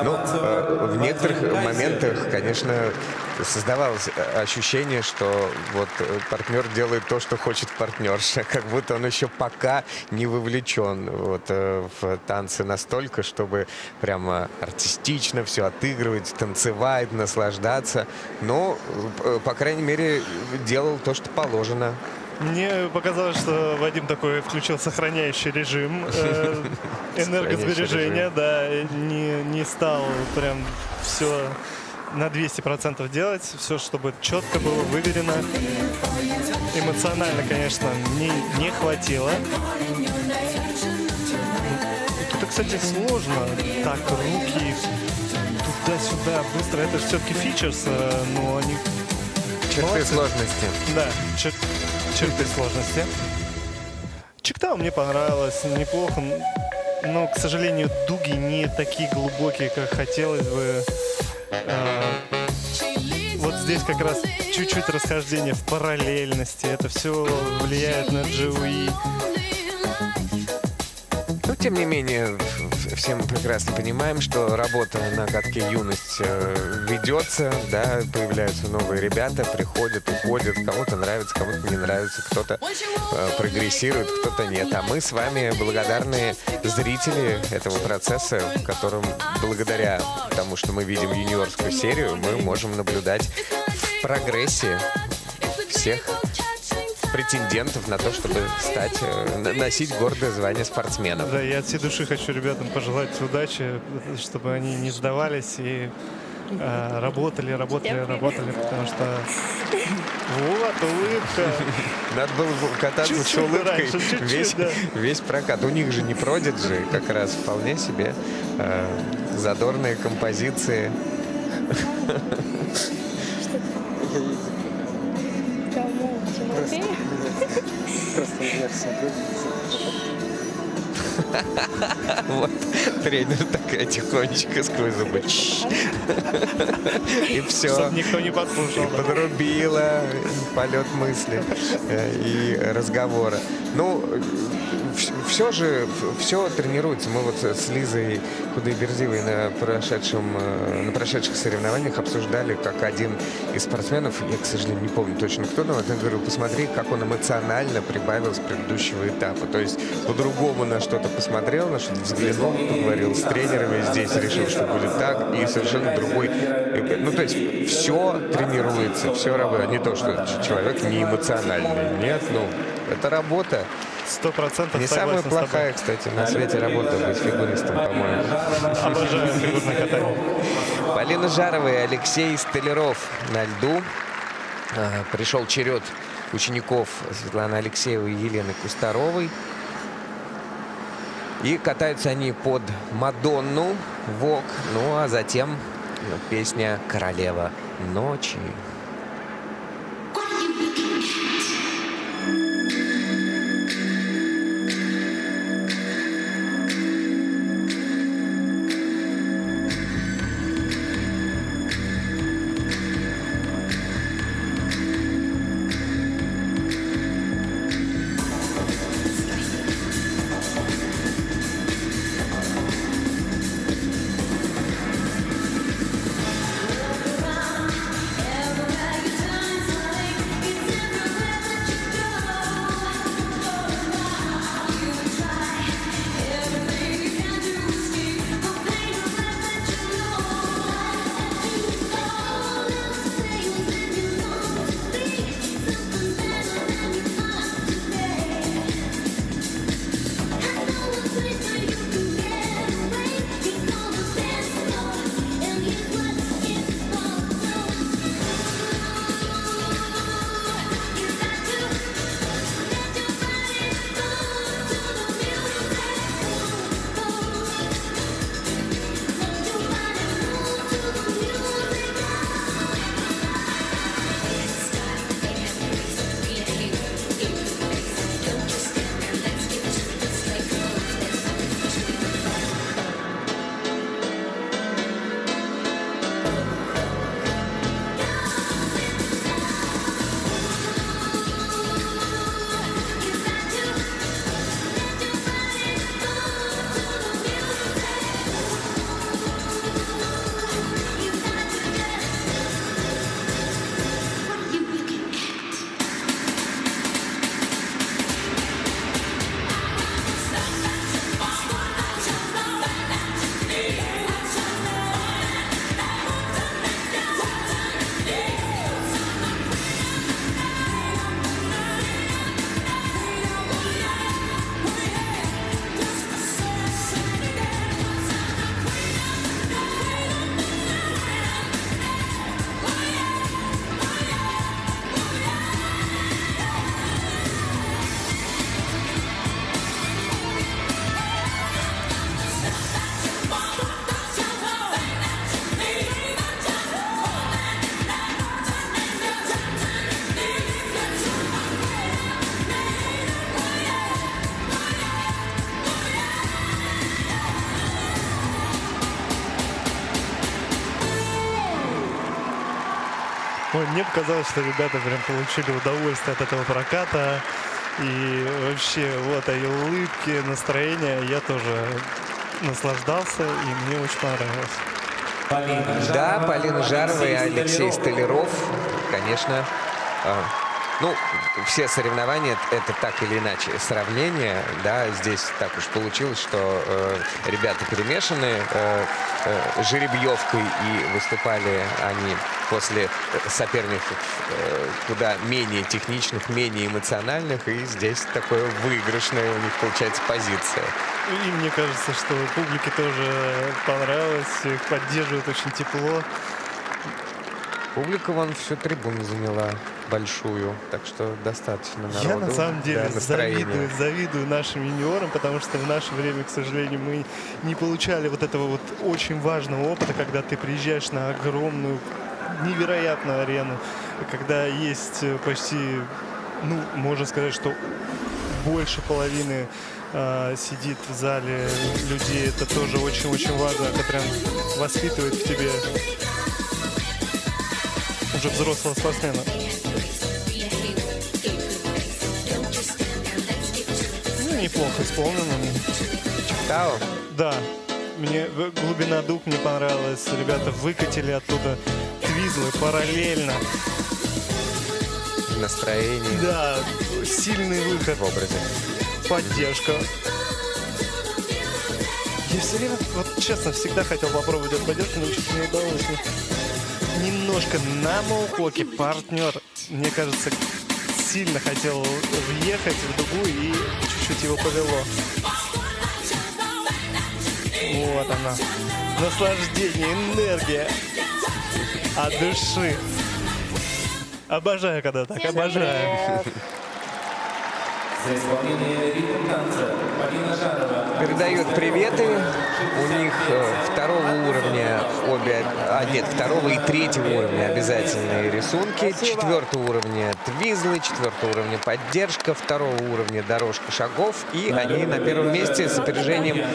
Speaker 5: Ну, в некоторых моментах, конечно, создавалось ощущение, что вот партнер делает то, что хочет партнерша, как будто он еще пока не вовлечен вот, в танцы настолько, чтобы прямо артистично все отыгрывать, танцевать, наслаждаться. Но, по крайней мере, делал то, что положено.
Speaker 6: Мне показалось, что Вадим такой включил сохраняющий режим, энергосбережения, да, не стал прям все на 200% делать, все, чтобы четко было, выверено. Эмоционально, конечно, не хватило. Это, кстати, сложно. Так, руки туда-сюда быстро. Это же все-таки фичерс, но они...
Speaker 5: Черты сложности.
Speaker 6: Да, черты сложности. Чиктау мне понравилось, неплохо. Но, к сожалению, дуги не такие глубокие, как хотелось бы. Вот здесь как раз чуть-чуть расхождение в параллельности. Это все влияет на GUI.
Speaker 5: Ну, Тем не менее, все мы прекрасно понимаем, что работа на катке «Юность» ведется, да, появляются новые ребята, приходят, уходят, кому-то нравится, кому-то не нравится, кто-то прогрессирует, кто-то нет. А мы с вами благодарные зрители этого процесса, которым благодаря тому, что мы видим юниорскую серию, мы можем наблюдать в прогрессе всех претендентов на то, чтобы носить гордое звание спортсменов.
Speaker 6: Да, я от всей души хочу ребятам пожелать удачи, чтобы они не сдавались и работали, потому что вот улыбка.
Speaker 5: Надо было кататься
Speaker 6: Чуть-чуть
Speaker 5: с улыбкой
Speaker 6: раньше,
Speaker 5: весь прокат. У них же не продиджи, как раз вполне себе задорные композиции. Вот тренер такая тихонечко сквозь зубы. И все.
Speaker 6: Чтобы никто не подслушал.
Speaker 5: Подрубила полет мысли и разговора. Ну, все же, все тренируется. Мы вот с Лизой Худайбердиевой на прошедших соревнованиях обсуждали, как один из спортсменов, я, к сожалению, не помню точно кто, но я говорю, посмотри, как он эмоционально прибавил с предыдущего этапа. То есть по-другому на что-то посмотрел, на что-то взглянул, поговорил с тренерами здесь, решил, что будет так, и совершенно другой. Ну, то есть все тренируется, все работает. Не то, что человек не эмоциональный. Нет, ну, это работа.
Speaker 6: 100%
Speaker 5: Не самая плохая, кстати, на свете работа быть фигуристом, по-моему.
Speaker 6: Обожаю фигурное катание.
Speaker 5: Полина Жарова и Алексей Столяров на льду. Пришел черед учеников Светланы Алексеевой и Елены Кустаровой. И катаются они под Мадонну, Вок. Ну, а затем песня «Королева ночи».
Speaker 6: Ой, мне показалось, что ребята прям получили удовольствие от этого проката. И вообще, вот, и улыбки, настроение, я тоже наслаждался, и мне очень понравилось.
Speaker 5: Да, Полина Жарова и Алексей Столяров, конечно. Ну, все соревнования — это так или иначе сравнение. Да, здесь так уж получилось, что ребята перемешаны жеребьевкой, и выступали они после соперников куда менее техничных, менее эмоциональных. И здесь такое выигрышная у них получается позиция.
Speaker 6: И мне кажется, что публике тоже понравилось, их поддерживают очень тепло.
Speaker 5: Публика вон всю трибуну заняла большую, так что достаточно народу.
Speaker 6: Я на самом деле
Speaker 5: для настроения.
Speaker 6: завидую нашим юниорам, потому что в наше время, к сожалению, мы не получали вот этого вот очень важного опыта, когда ты приезжаешь на огромную, невероятную арену, когда есть почти, ну, можно сказать, что больше половины сидит в зале людей. Это тоже очень-очень важно. Это прям воспитывает в тебе уже взрослого спортсмена. Ну, неплохо исполнено.
Speaker 5: Читал?
Speaker 6: Да. Мне глубина дуг мне понравилась. Ребята выкатили оттуда твизлы параллельно.
Speaker 5: Настроение.
Speaker 6: Да, сильный выход.
Speaker 5: В образе.
Speaker 6: Поддержка. Я все время, вот честно, всегда хотел попробовать эту поддержку, но чуть не удалось. Немножко на моукоке партнер, мне кажется, сильно хотел въехать в дугу и чуть-чуть его повело. Вот она. Наслаждение, энергия от души. Обожаю, когда так, обожаю.
Speaker 4: За исполнение ритм танца Полина Жарова.
Speaker 5: Передают приветы. У них второго уровня второго и третьего уровня обязательные рисунки. Четвертого уровня твизлы, четвертого уровня поддержка, второго уровня дорожка шагов. И они на первом месте с опережением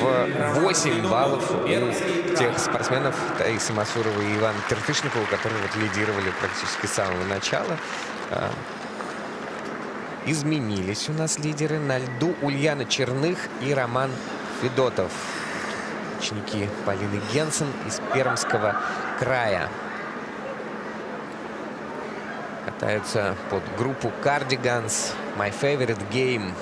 Speaker 5: в 8 баллов у тех спортсменов Таисы Масуровой и Ивана Тертышникова, которые вот лидировали практически с самого начала. Изменились у нас лидеры. На льду Ульяна Черных и Роман Федотов. Ученики Полины Генсен из Пермского края. Катаются под группу Cardigans. My Favorite Game.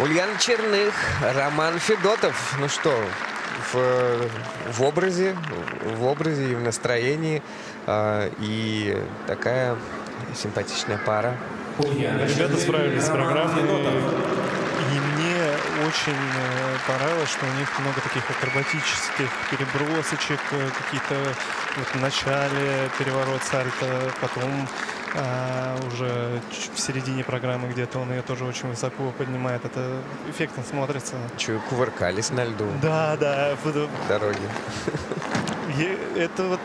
Speaker 5: Ульяна Черных, Роман Федотов. Ну что, в образе и в настроении. И такая симпатичная пара.
Speaker 6: Ребята справились с программой. И мне очень понравилось, что у них много таких акробатических перебросочек, какие-то вот в начале переворот сальто, потом уже в середине программы где-то он ее тоже очень высоко поднимает. Это эффектно смотрится.
Speaker 5: Чую, кувыркались на льду.
Speaker 6: Да.
Speaker 5: В дороге.
Speaker 6: И это вот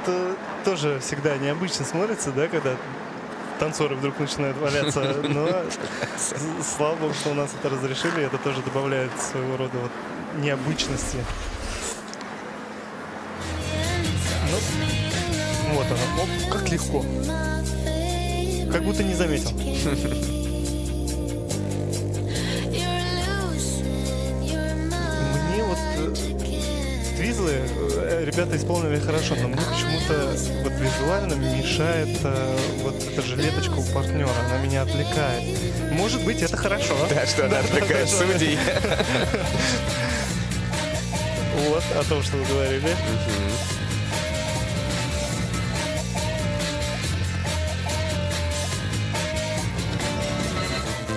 Speaker 6: тоже всегда необычно смотрится, да, когда танцоры вдруг начинают валяться. Но слава богу, что у нас это разрешили. Это тоже добавляет своего рода вот необычности. Ну, вот оно. Оп, как легко. Как будто не заметил. Мне вот твизлы ребята исполнили хорошо, но мне почему-то вот визуально мешает вот эта жилеточка у партнера. Она меня отвлекает. Может быть, это хорошо.
Speaker 5: Да, что она отвлекает судей.
Speaker 6: Вот, о том, что вы говорили.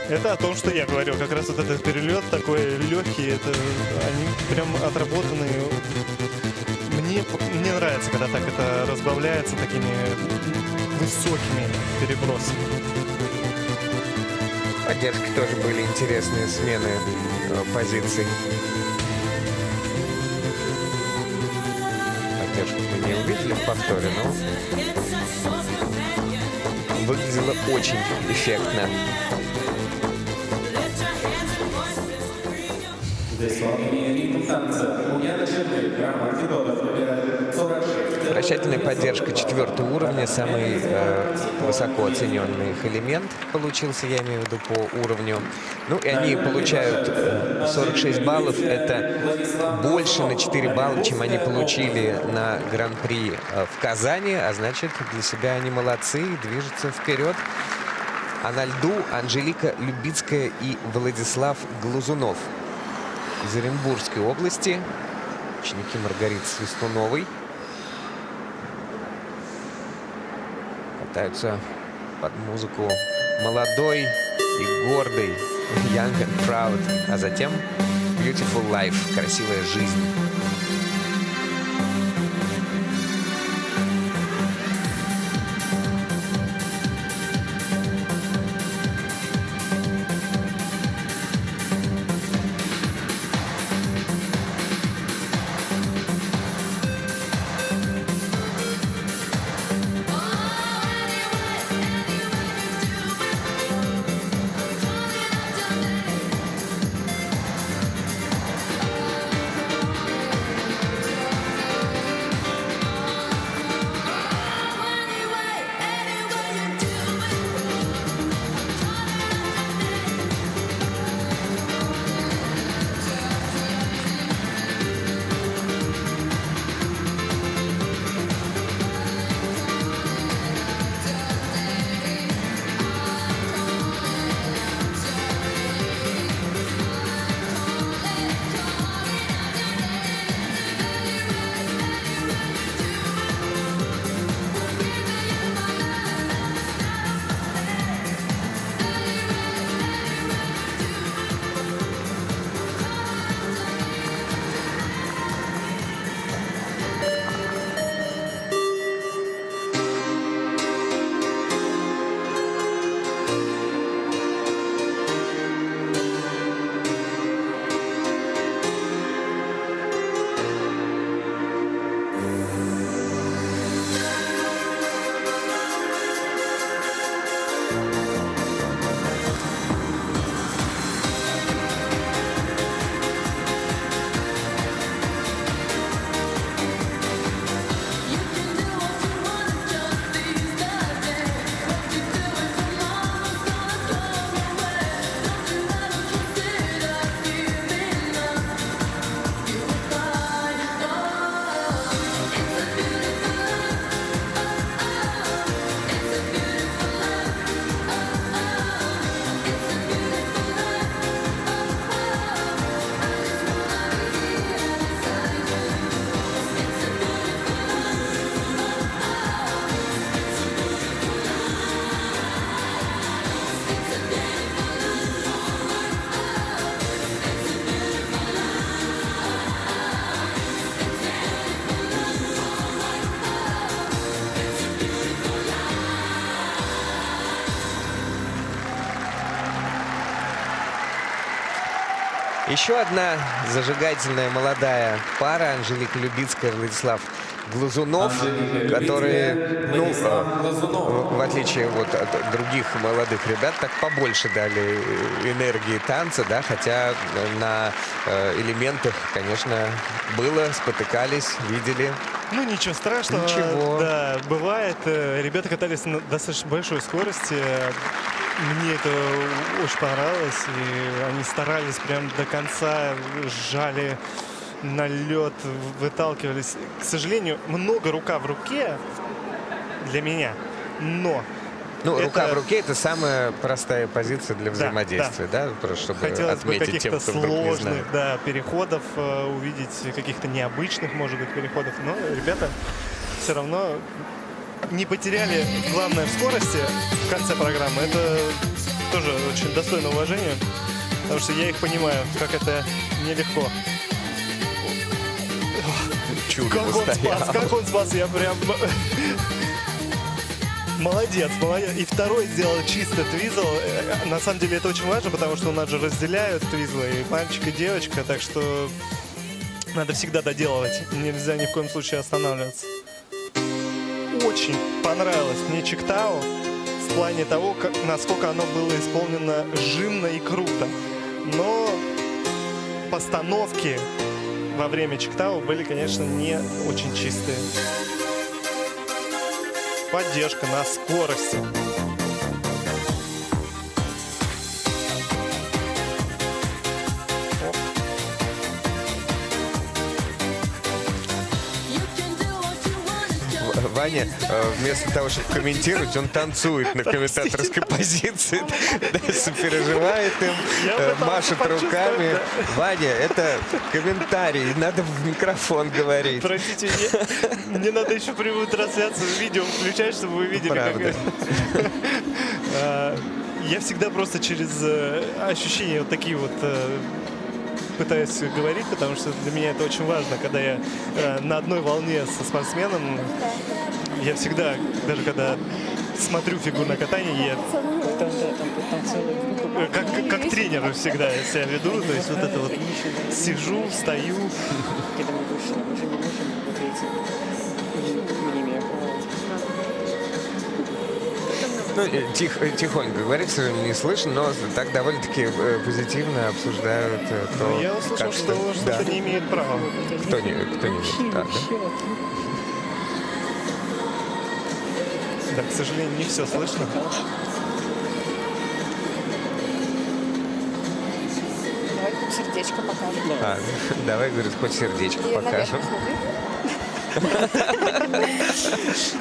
Speaker 6: Это о том, что я говорил. Как раз вот этот перелет такой легкий, это они прям отработанные. Мне нравится, когда так это разбавляется такими высокими перебросами.
Speaker 5: Поддержки тоже были интересные смены позиций. Поддержку мы не увидели в повторе, но выглядело очень эффектно. Вращательная поддержка 4-го уровня, самый высоко оцененный их элемент получился, я имею в виду по уровню. Ну и они получают 46 баллов, это больше на 4 балла, чем они получили на Гран-при в Казани, а значит, для себя они молодцы и движутся вперед. А на льду Анжелика Любицкая и Владислав Глазунов из Оренбургской области, ученики Маргариты Свистуновой, катаются под музыку молодой и гордый Young and Proud, а затем Beautiful Life, красивая жизнь. Еще одна зажигательная молодая пара, Анжелика Любицкая, Владислав Глазунов, которые, ну, в отличие вот от других молодых ребят, так побольше дали энергии танца, да, хотя на элементах, конечно, было, спотыкались, видели.
Speaker 6: Ну, ничего страшного.
Speaker 5: Ничего.
Speaker 6: Да, бывает. Ребята катались на достаточно большой скорости. Мне это очень понравилось. И они старались прям до конца, сжали на лед, выталкивались. К сожалению, много рука в руке для меня. Но
Speaker 5: Ну,
Speaker 6: это...
Speaker 5: рука в руке – это самая простая позиция для взаимодействия, да? Просто чтобы
Speaker 6: хотелось бы
Speaker 5: отметить тем,
Speaker 6: каких-то
Speaker 5: кто вдруг не знает.
Speaker 6: сложных, да, переходов, увидеть каких-то необычных, может быть, переходов. Но ребята все равно не потеряли главное в скорости в конце программы. Это тоже очень достойно уважения, потому что я их понимаю, как это нелегко.
Speaker 5: Чудо
Speaker 6: Как он
Speaker 5: постоянно.
Speaker 6: спас, как он спас, я прям... Молодец, молодец. И второй сделал чисто твизл. На самом деле это очень важно, потому что у нас же разделяют твизлы, и мальчик, и девочка, так что надо всегда доделывать. Нельзя ни в коем случае останавливаться. Очень понравилось мне Чиктау в плане того, насколько оно было исполнено жимно и круто. Но постановки во время Чиктау были, конечно, не очень чистые. Поддержка на скорости.
Speaker 5: Ваня, вместо того, чтобы комментировать, он танцует на комментаторской позиции, да, сопереживает им, машет руками. Ваня, это комментарий, надо в микрофон говорить.
Speaker 6: Простите, мне надо еще прямую трансляцию видео включать, чтобы вы видели,
Speaker 5: Правда.
Speaker 6: Я всегда просто через ощущения вот такие вот пытаюсь говорить, потому что для меня это очень важно, когда я на одной волне со спортсменом. Я всегда, даже когда смотрю фигурное катание, я как тренер всегда себя веду, то есть вот это вот сижу, стою.
Speaker 5: Ну, тихонько говорит, к сожалению, не слышно, но так довольно-таки позитивно обсуждают то,
Speaker 6: Но я услышал,
Speaker 5: как
Speaker 6: что
Speaker 5: да.
Speaker 6: не имеет права.
Speaker 5: Кто не имеет? Да?
Speaker 6: Да, к сожалению, не все слышно.
Speaker 7: Давай сердечко покажем.
Speaker 5: Давай, говорит, хоть сердечко покажем.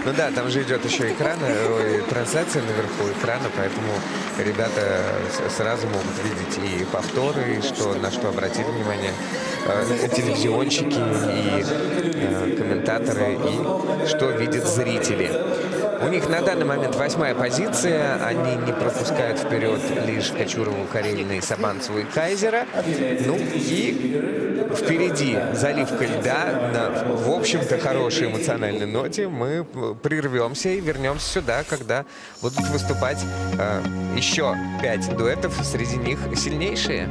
Speaker 5: Ну да, там же идет еще экран, трансляция наверху экрана, поэтому ребята сразу могут видеть и повторы, и что, на что обратили внимание телевизионщики и комментаторы, и что видят зрители. У них на данный момент 8-я позиция. Они не пропускают вперед лишь Кочурову, Карелина и Сабанцеву и Кайзера. Ну и впереди заливка льда на, в общем-то, хорошей эмоциональной ноте. Мы прервемся и вернемся сюда, когда будут выступать еще 5 дуэтов, среди них сильнейшие.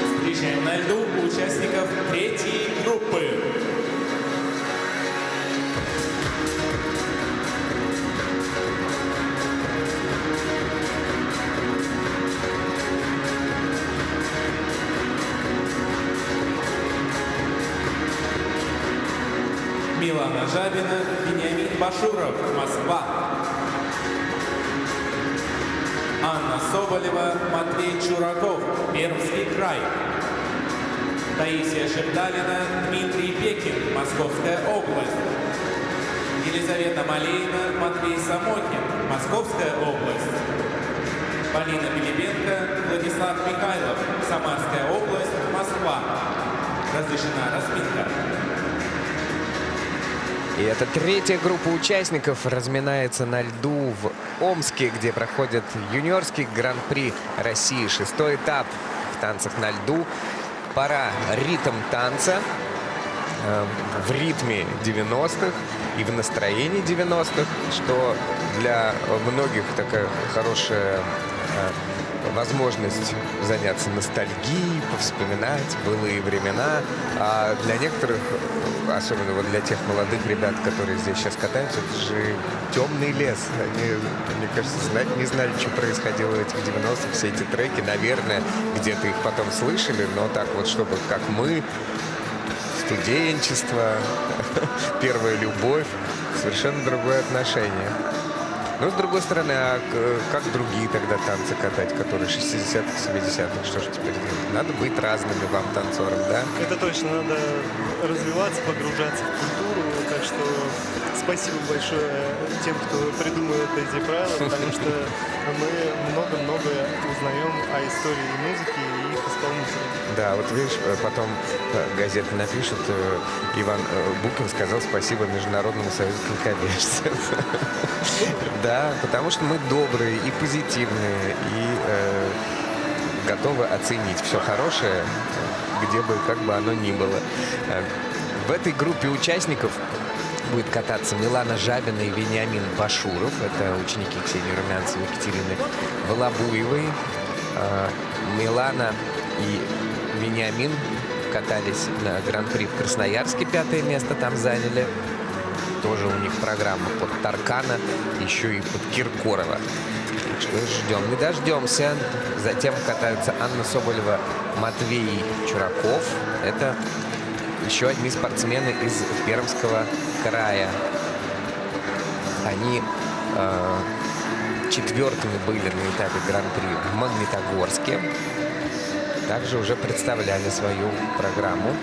Speaker 4: Встречаем на льду участников третьей группы. Милана Жабина, Вениамин Башуров, Москва. Анна Соболева, Матвей Чураков, Пермский край. Таисия Шепталина, Дмитрий Пекин, Московская область. Елизавета Малеева, Матвей Самохин, Московская область. Полина Пилипенко, Владислав Михайлов, Самарская область, Москва. Разрешена разминка.
Speaker 5: И это третья группа участников разминается на льду в Омске, где проходит юниорский гран-при России. 6-й этап в танцах на льду. Пора ритм танца в ритме 90-х и в настроении 90-х, что для многих такая хорошая возможность заняться ностальгией, повспоминать былые времена. А для некоторых, особенно вот для тех молодых ребят, которые здесь сейчас катаются, это же темный лес. Они, мне кажется, не знали, что происходило в этих 90-х. Все эти треки, наверное, где-то их потом слышали, но так вот, чтобы как мы, студенчество, первая любовь, совершенно другое отношение. Но, с другой стороны, а как другие тогда танцы катать, которые 60-х, 70-х? Что же теперь делать? Надо быть разными вам, танцорам, да?
Speaker 6: Это точно, надо развиваться, погружаться в культуру. Так что спасибо большое тем, кто придумывает эти правила, потому что мы много-много узнаем о истории музыки и их исполнителей.
Speaker 5: Да, вот видишь, потом газеты напишут, Иван Букин сказал спасибо Международному союзу конькобежцев. Да, потому что мы добрые и позитивные, и готовы оценить все хорошее, где бы, как бы оно ни было. В этой группе участников будет кататься Милана Жабина и Вениамин Башуров. Это ученики Ксении Румянцевой, Екатерины Волобуевой. Милана и Вениамин катались на гран-при в Красноярске, 5-е место там заняли. Тоже у них программа под Таркана, еще и под Киркорова. Так что ждем, не дождемся. Затем катаются Анна Соболева, Матвей Чураков. Это еще одни спортсмены из Пермского края. Они четвертыми были на этапе гран-при в Магнитогорске. Также уже представляли свою программу.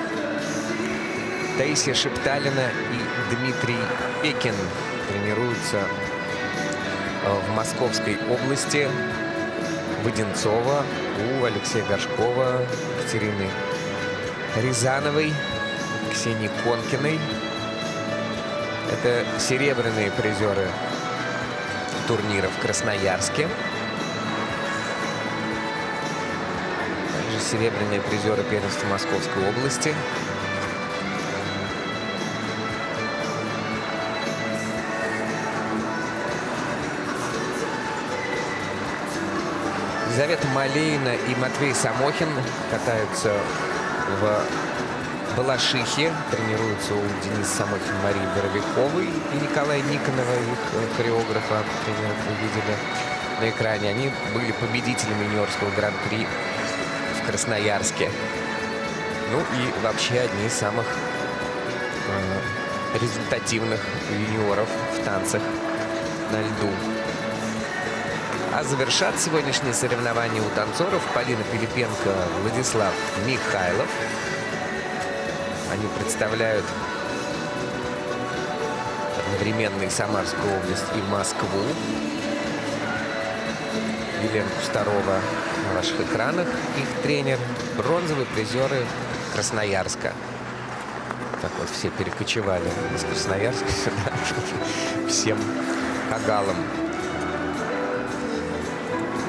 Speaker 5: Таисия Шепталина и Дмитрий Пекин тренируются в Московской области, в Одинцово, у Алексея Горшкова, Екатерины Рязановой, Ксении Конкиной. Это серебряные призеры турнира в Красноярске. Также серебряные призеры первенства Московской области. Елизавета Малеина и Матвей Самохин катаются в Балашихе. Тренируются у Дениса Самохина, Марии Боровиковой и Николая Никонова, их хореографа. Тренеров вы видели на экране. Они были победителями юниорского гран-при в Красноярске. Ну и вообще одни из самых результативных юниоров в танцах на льду. А завершат сегодняшние соревнования у танцоров Полина Пилипенко, Владислав Михайлов. Они представляют одновременно и Самарскую область, и Москву. Елена Кустарова на ваших экранах. Их тренер. Бронзовые призеры Красноярска. Так вот, все перекочевали из Красноярска сюда. Всем кагалам.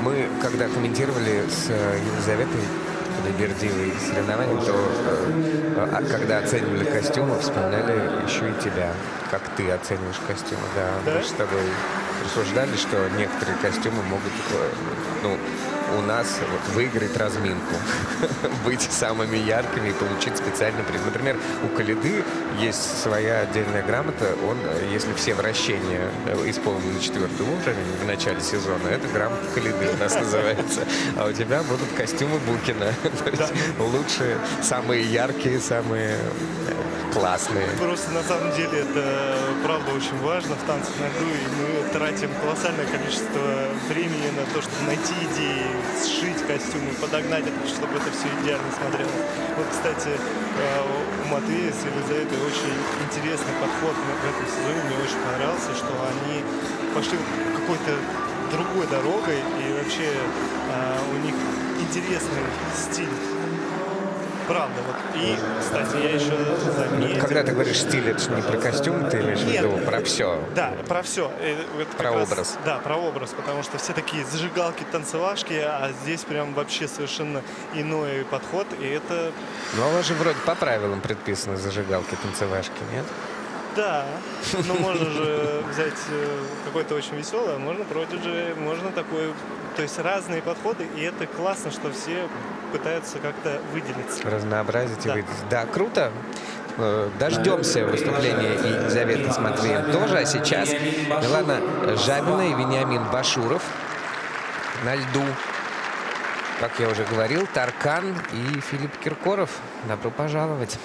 Speaker 5: Мы, когда комментировали с Елизаветой Бердиевой соревнования, то когда оценивали костюмы, вспоминали еще и тебя. Как ты оцениваешь костюмы. Да, мы же с тобой рассуждали, что некоторые костюмы могут у нас вот выиграть разминку, быть самыми яркими и получить специальный приз. Например, у Калиды есть своя отдельная грамота. Он, если все вращения исполнены 4-й уровень в начале сезона, это грамота Калиды у нас называется. А у тебя будут костюмы Букина. То есть лучшие, самые яркие, самые классные.
Speaker 6: Просто на самом деле это правда очень важно в танцах на льду, и мы тратим колоссальное количество времени на то, чтобы найти идеи, сшить костюмы, подогнать это, чтобы это все идеально смотрелось. Вот, кстати, у Матвея с Елизаветой очень интересный подход в этом сезоне. Мне очень понравился, что они пошли какой-то другой дорогой, и вообще у них интересный стиль. Правда. Вот. И, кстати, я еще заметил...
Speaker 5: Когда ты говоришь стиль, это же не про костюм, ты имеешь в виду про все.
Speaker 6: Да, про все. Это
Speaker 5: про образ.
Speaker 6: Да, про образ, потому что все такие зажигалки, танцевашки, а здесь прям вообще совершенно иной подход, и это...
Speaker 5: Ну, а у вас же вроде по правилам предписаны зажигалки, танцевашки, нет?
Speaker 6: Да, но можно же взять какое-то очень веселое, можно продиджи, можно такое, то есть разные подходы, и это классно, что все пытаются как-то выделиться.
Speaker 5: Разнообразить и выделить. Да, круто. Дождемся выступления Елизаветы с Матвеем тоже, а сейчас Милана Жабина и Вениамин Башуров на льду. Как я уже говорил, Таркан и Филипп Киркоров. Добро пожаловать.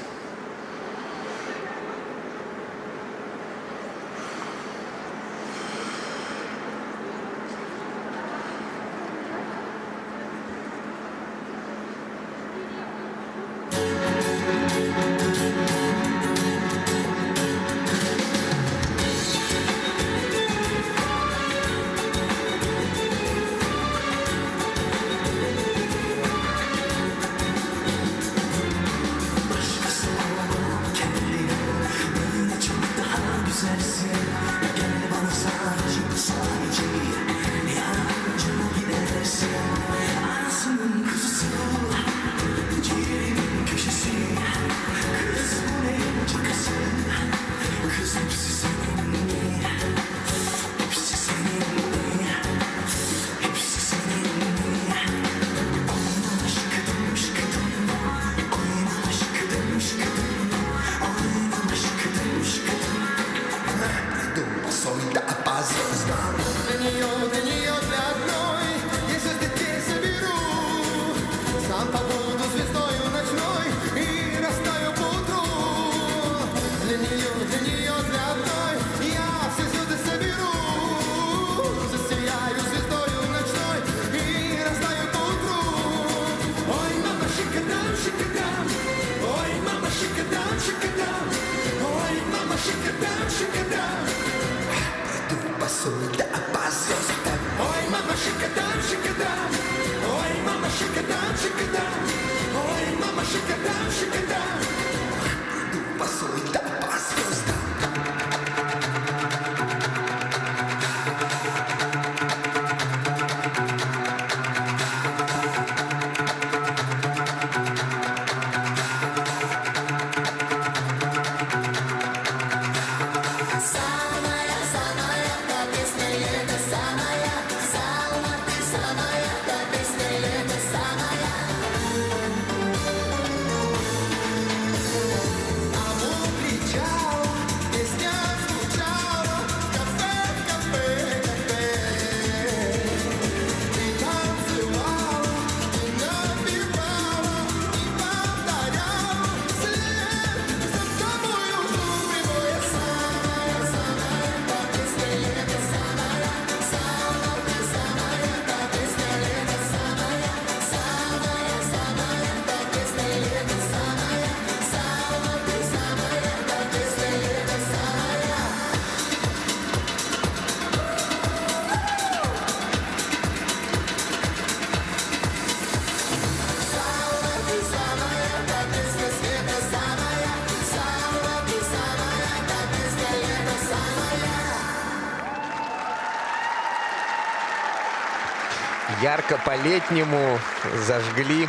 Speaker 5: Ярко по-летнему зажгли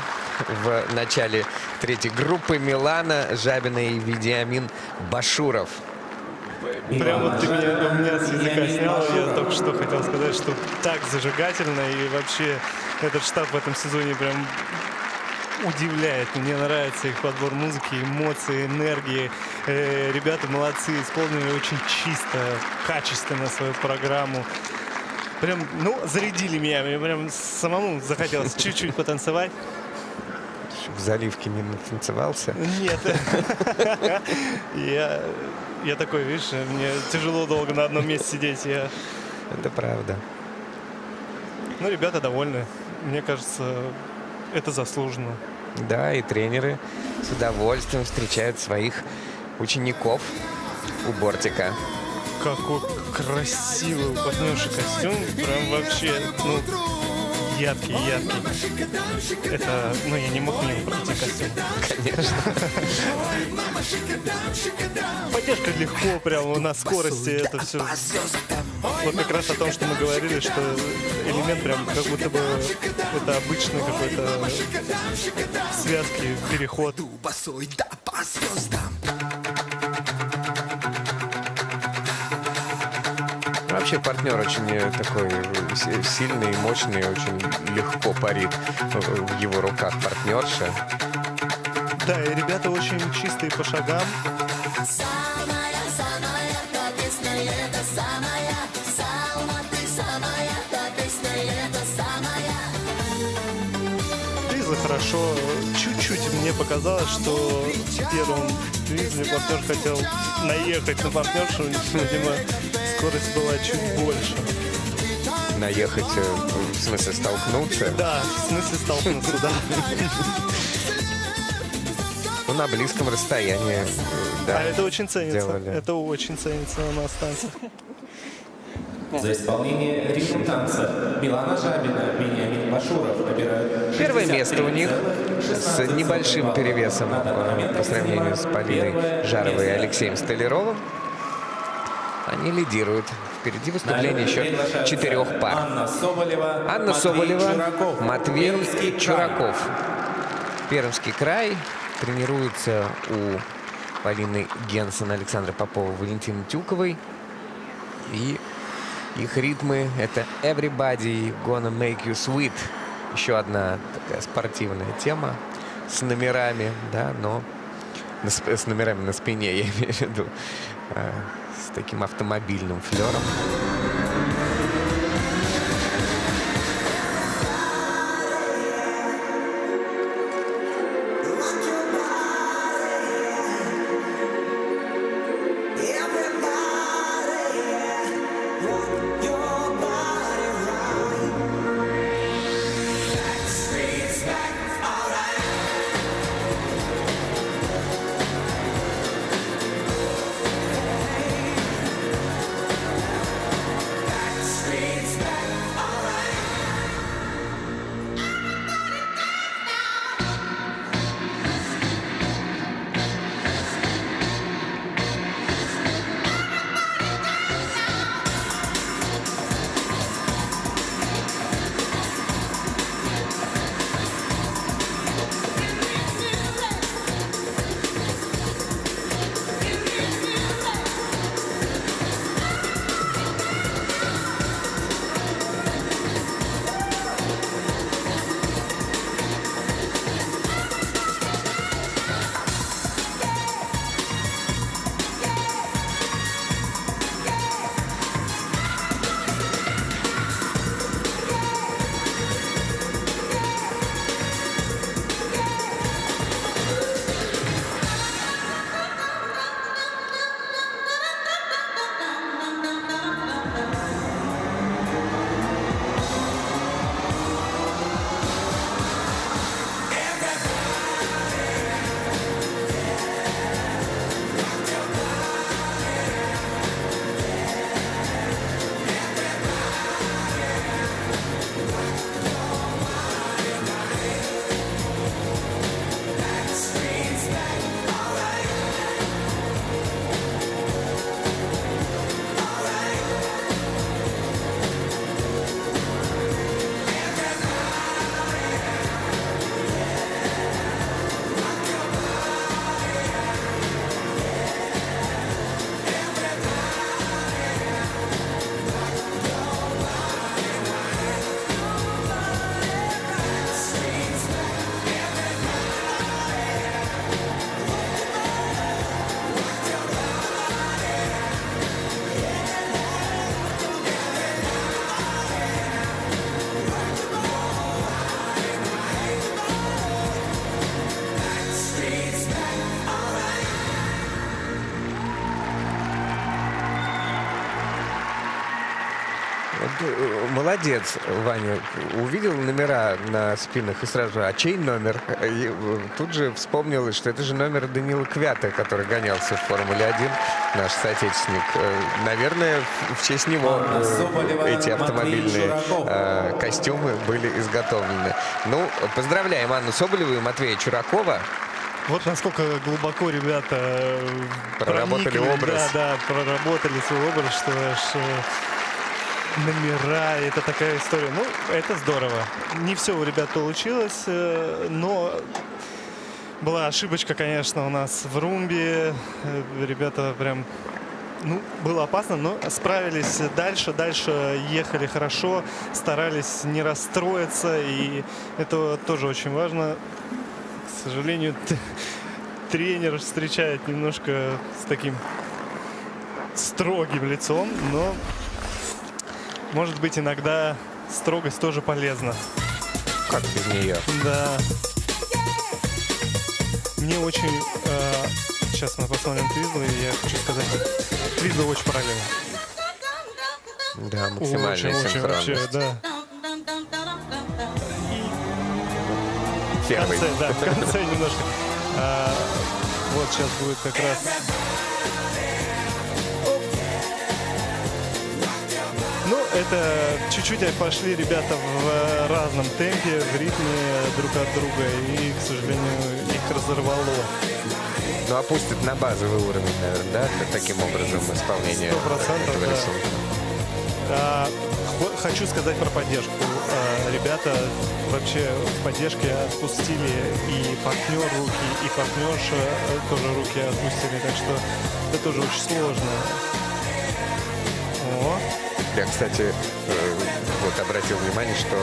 Speaker 5: в начале третьей группы Милана Жабина и Вениамин Башуров.
Speaker 6: Прям вот ты меня с языка снял. Я только что хотел сказать, что так зажигательно и вообще этот штаб в этом сезоне прям удивляет. Мне нравится их подбор музыки, эмоций, энергии. Ребята молодцы, исполнили очень чисто, качественно свою программу. Прям, ну, зарядили меня. Мне прям самому захотелось чуть-чуть потанцевать.
Speaker 5: В заливке не натанцевался.
Speaker 6: Нет. Я такой, видишь, мне тяжело долго на одном месте сидеть.
Speaker 5: Это правда.
Speaker 6: Ну, ребята довольны. Мне кажется, это заслуженно.
Speaker 5: Да, и тренеры с удовольствием встречают своих учеников у бортика.
Speaker 6: Какой красивый у партнерши костюм. Прям вообще, ну, яркий. Это, ну, я не мог мимо пройти костюм.
Speaker 5: Конечно.
Speaker 6: Поддержка легко, прямо на скорости это все. Вот как раз о том, что мы говорили, что элемент прям как будто бы это обычный какой-то связки, переход.
Speaker 5: Вообще партнер очень такой сильный, мощный, очень легко парит в его руках партнерша.
Speaker 6: Да, и ребята очень чистые по шагам. Лиза хорошо. Чуть-чуть мне показалось, что в первом квизе партнер хотел наехать на партнершу. Видимо, скорость была чуть больше.
Speaker 5: Наехать, в смысле столкнуться?
Speaker 6: Да, в смысле столкнуться, да.
Speaker 5: Ну, на близком расстоянии. Да,
Speaker 6: А это очень ценится.
Speaker 5: делали.
Speaker 6: Это очень ценится на нас танцах.
Speaker 4: За исполнение ритм танца Милана Жабина, Вениамин Башуров набирают
Speaker 5: Первое место у них с небольшим перевесом по сравнению с Полиной Жаровой и Алексеем Столяровым. Они лидируют. Впереди выступление еще 4 пар. Анна Соболева, Матвей Чураков. Пермский край. Тренируются у Полины Генсон, Александра Попова, Валентины Тюковой. И их ритмы — это Everybody Gonna Make You Sweet. Еще одна такая спортивная тема с номерами, да, но с номерами на спине, я имею в виду, с таким автомобильным флером. Молодец, Ваня. Увидел номера на спинах и сразу, а чей номер? И тут же вспомнилось, что это же номер Данила Квята, который гонялся в Формуле-1, наш соотечественник. Наверное, в честь него эти автомобильные костюмы были изготовлены. Ну, поздравляем Анну Соболеву и Матвея Чуракова.
Speaker 6: Вот насколько глубоко ребята
Speaker 5: проработали
Speaker 6: проникли,
Speaker 5: образ.
Speaker 6: Да, проработали свой образ, что аж номера, это такая история. Ну, это здорово. Не все у ребят получилось, но была ошибочка, конечно, у нас в румбе. Ребята прям, ну, было опасно, но справились дальше. Дальше ехали хорошо, старались не расстроиться, и это тоже очень важно. К сожалению, тренер встречает немножко с таким строгим лицом, но, может быть, иногда строгость тоже полезна.
Speaker 5: Как без нее?
Speaker 6: Да. Мне очень... сейчас мы посмотрим Твизла, и я хочу сказать, Твизла очень правильно.
Speaker 5: Да, максимальная синхронность.
Speaker 6: Вообще, да.
Speaker 5: Первый.
Speaker 6: В конце немножко. Вот сейчас будет как раз... Ну, это чуть-чуть пошли ребята в разном темпе, в ритме друг от друга, и, к сожалению, их разорвало.
Speaker 5: Ну, опустит на базовый уровень, наверное, да? Таким образом исполнение
Speaker 6: 100%,
Speaker 5: этого
Speaker 6: да.
Speaker 5: рисунка.
Speaker 6: Хочу сказать про поддержку. Ребята вообще в поддержке отпустили и партнер руки, и партнерша тоже руки отпустили. Так что это тоже очень сложно. О.
Speaker 5: Я, кстати, вот обратил внимание, что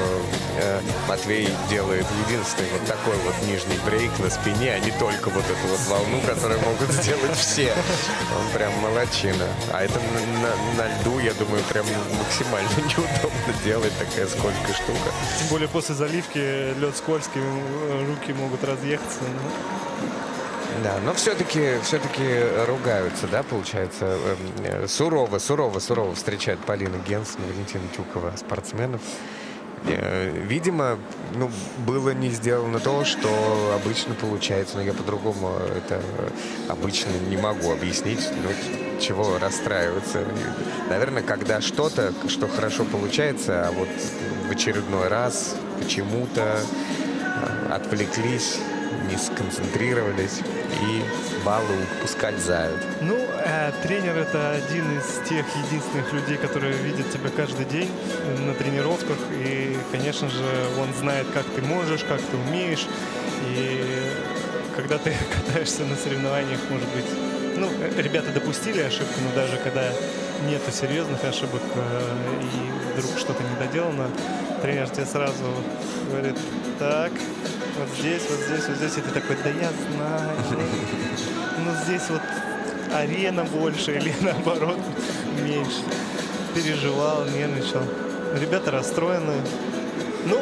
Speaker 5: Матвей делает единственный вот такой вот нижний брейк на спине, а не только вот эту вот волну, которую могут сделать все. Он прям молодчина. А это на льду, я думаю, прям максимально неудобно делать, такая скользкая штука.
Speaker 6: Тем более после заливки лед скользкий, руки могут разъехаться.
Speaker 5: Да, но все-таки ругаются, да, получается. Сурово встречают Полина Генс, Валентина Тюкова, спортсменов. Видимо, ну, было не сделано то, что обычно получается. Но я по-другому это обычно не могу объяснить. Ну, чего расстраиваться. Наверное, когда что-то, что хорошо получается, а вот в очередной раз почему-то отвлеклись, не сконцентрировались, и баллы ускользают.
Speaker 6: Ну, тренер — это один из тех единственных людей, которые видят тебя каждый день на тренировках. И, конечно же, он знает, как ты можешь, как ты умеешь. И когда ты катаешься на соревнованиях, может быть... Ну, ребята допустили ошибку, но даже когда нету серьезных ошибок и вдруг что-то недоделано, тренер тебе сразу говорит: так, вот здесь, вот здесь, вот здесь. И ты такой: да я знаю. Ну, здесь вот арена больше или наоборот меньше. Переживал, нервничал. Ребята расстроены. Ну,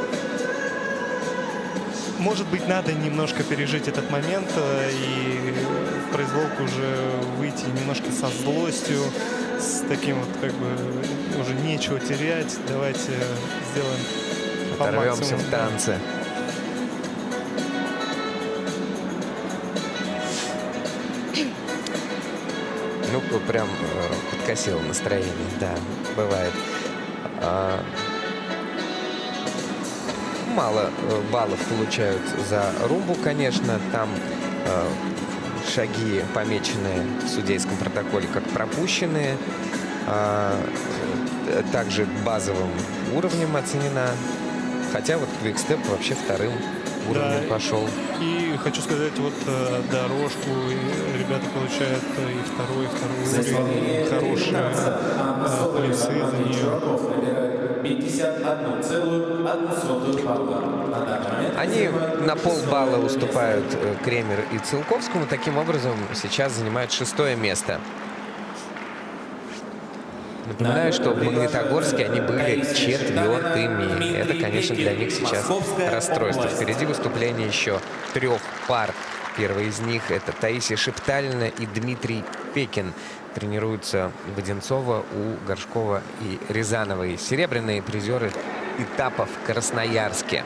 Speaker 6: может быть, надо немножко пережить этот момент и в произволку уже выйти немножко со злостью, с таким вот, как бы, уже нечего терять. Давайте сделаем по
Speaker 5: Оторвемся
Speaker 6: максимуму.
Speaker 5: в танце. Ну, прям подкосило настроение, да, бывает. Мало баллов получают за румбу, конечно. Там шаги помечены в судейском протоколе как пропущенные. Также базовым уровнем оценена. Хотя вот квикстеп вообще вторым уровнем пошел.
Speaker 6: И хочу сказать, вот дорожку ребята получают и второй уровень. Хорошие плюсы за нее.
Speaker 1: 51,1 балла.
Speaker 5: Они на полбалла уступают Кремер и Целковскому. Таким образом, сейчас занимают 6-е место. Напоминаю, что в Магнитогорске они были 4-ми. Это, конечно, для них сейчас расстройство. Впереди выступление еще 3 пар. Первый из них — это Таисия Шепталина и Дмитрий Пекин. тренируются Воденцова, Горшкова и Рязановой. Серебряные призеры этапа в Красноярске.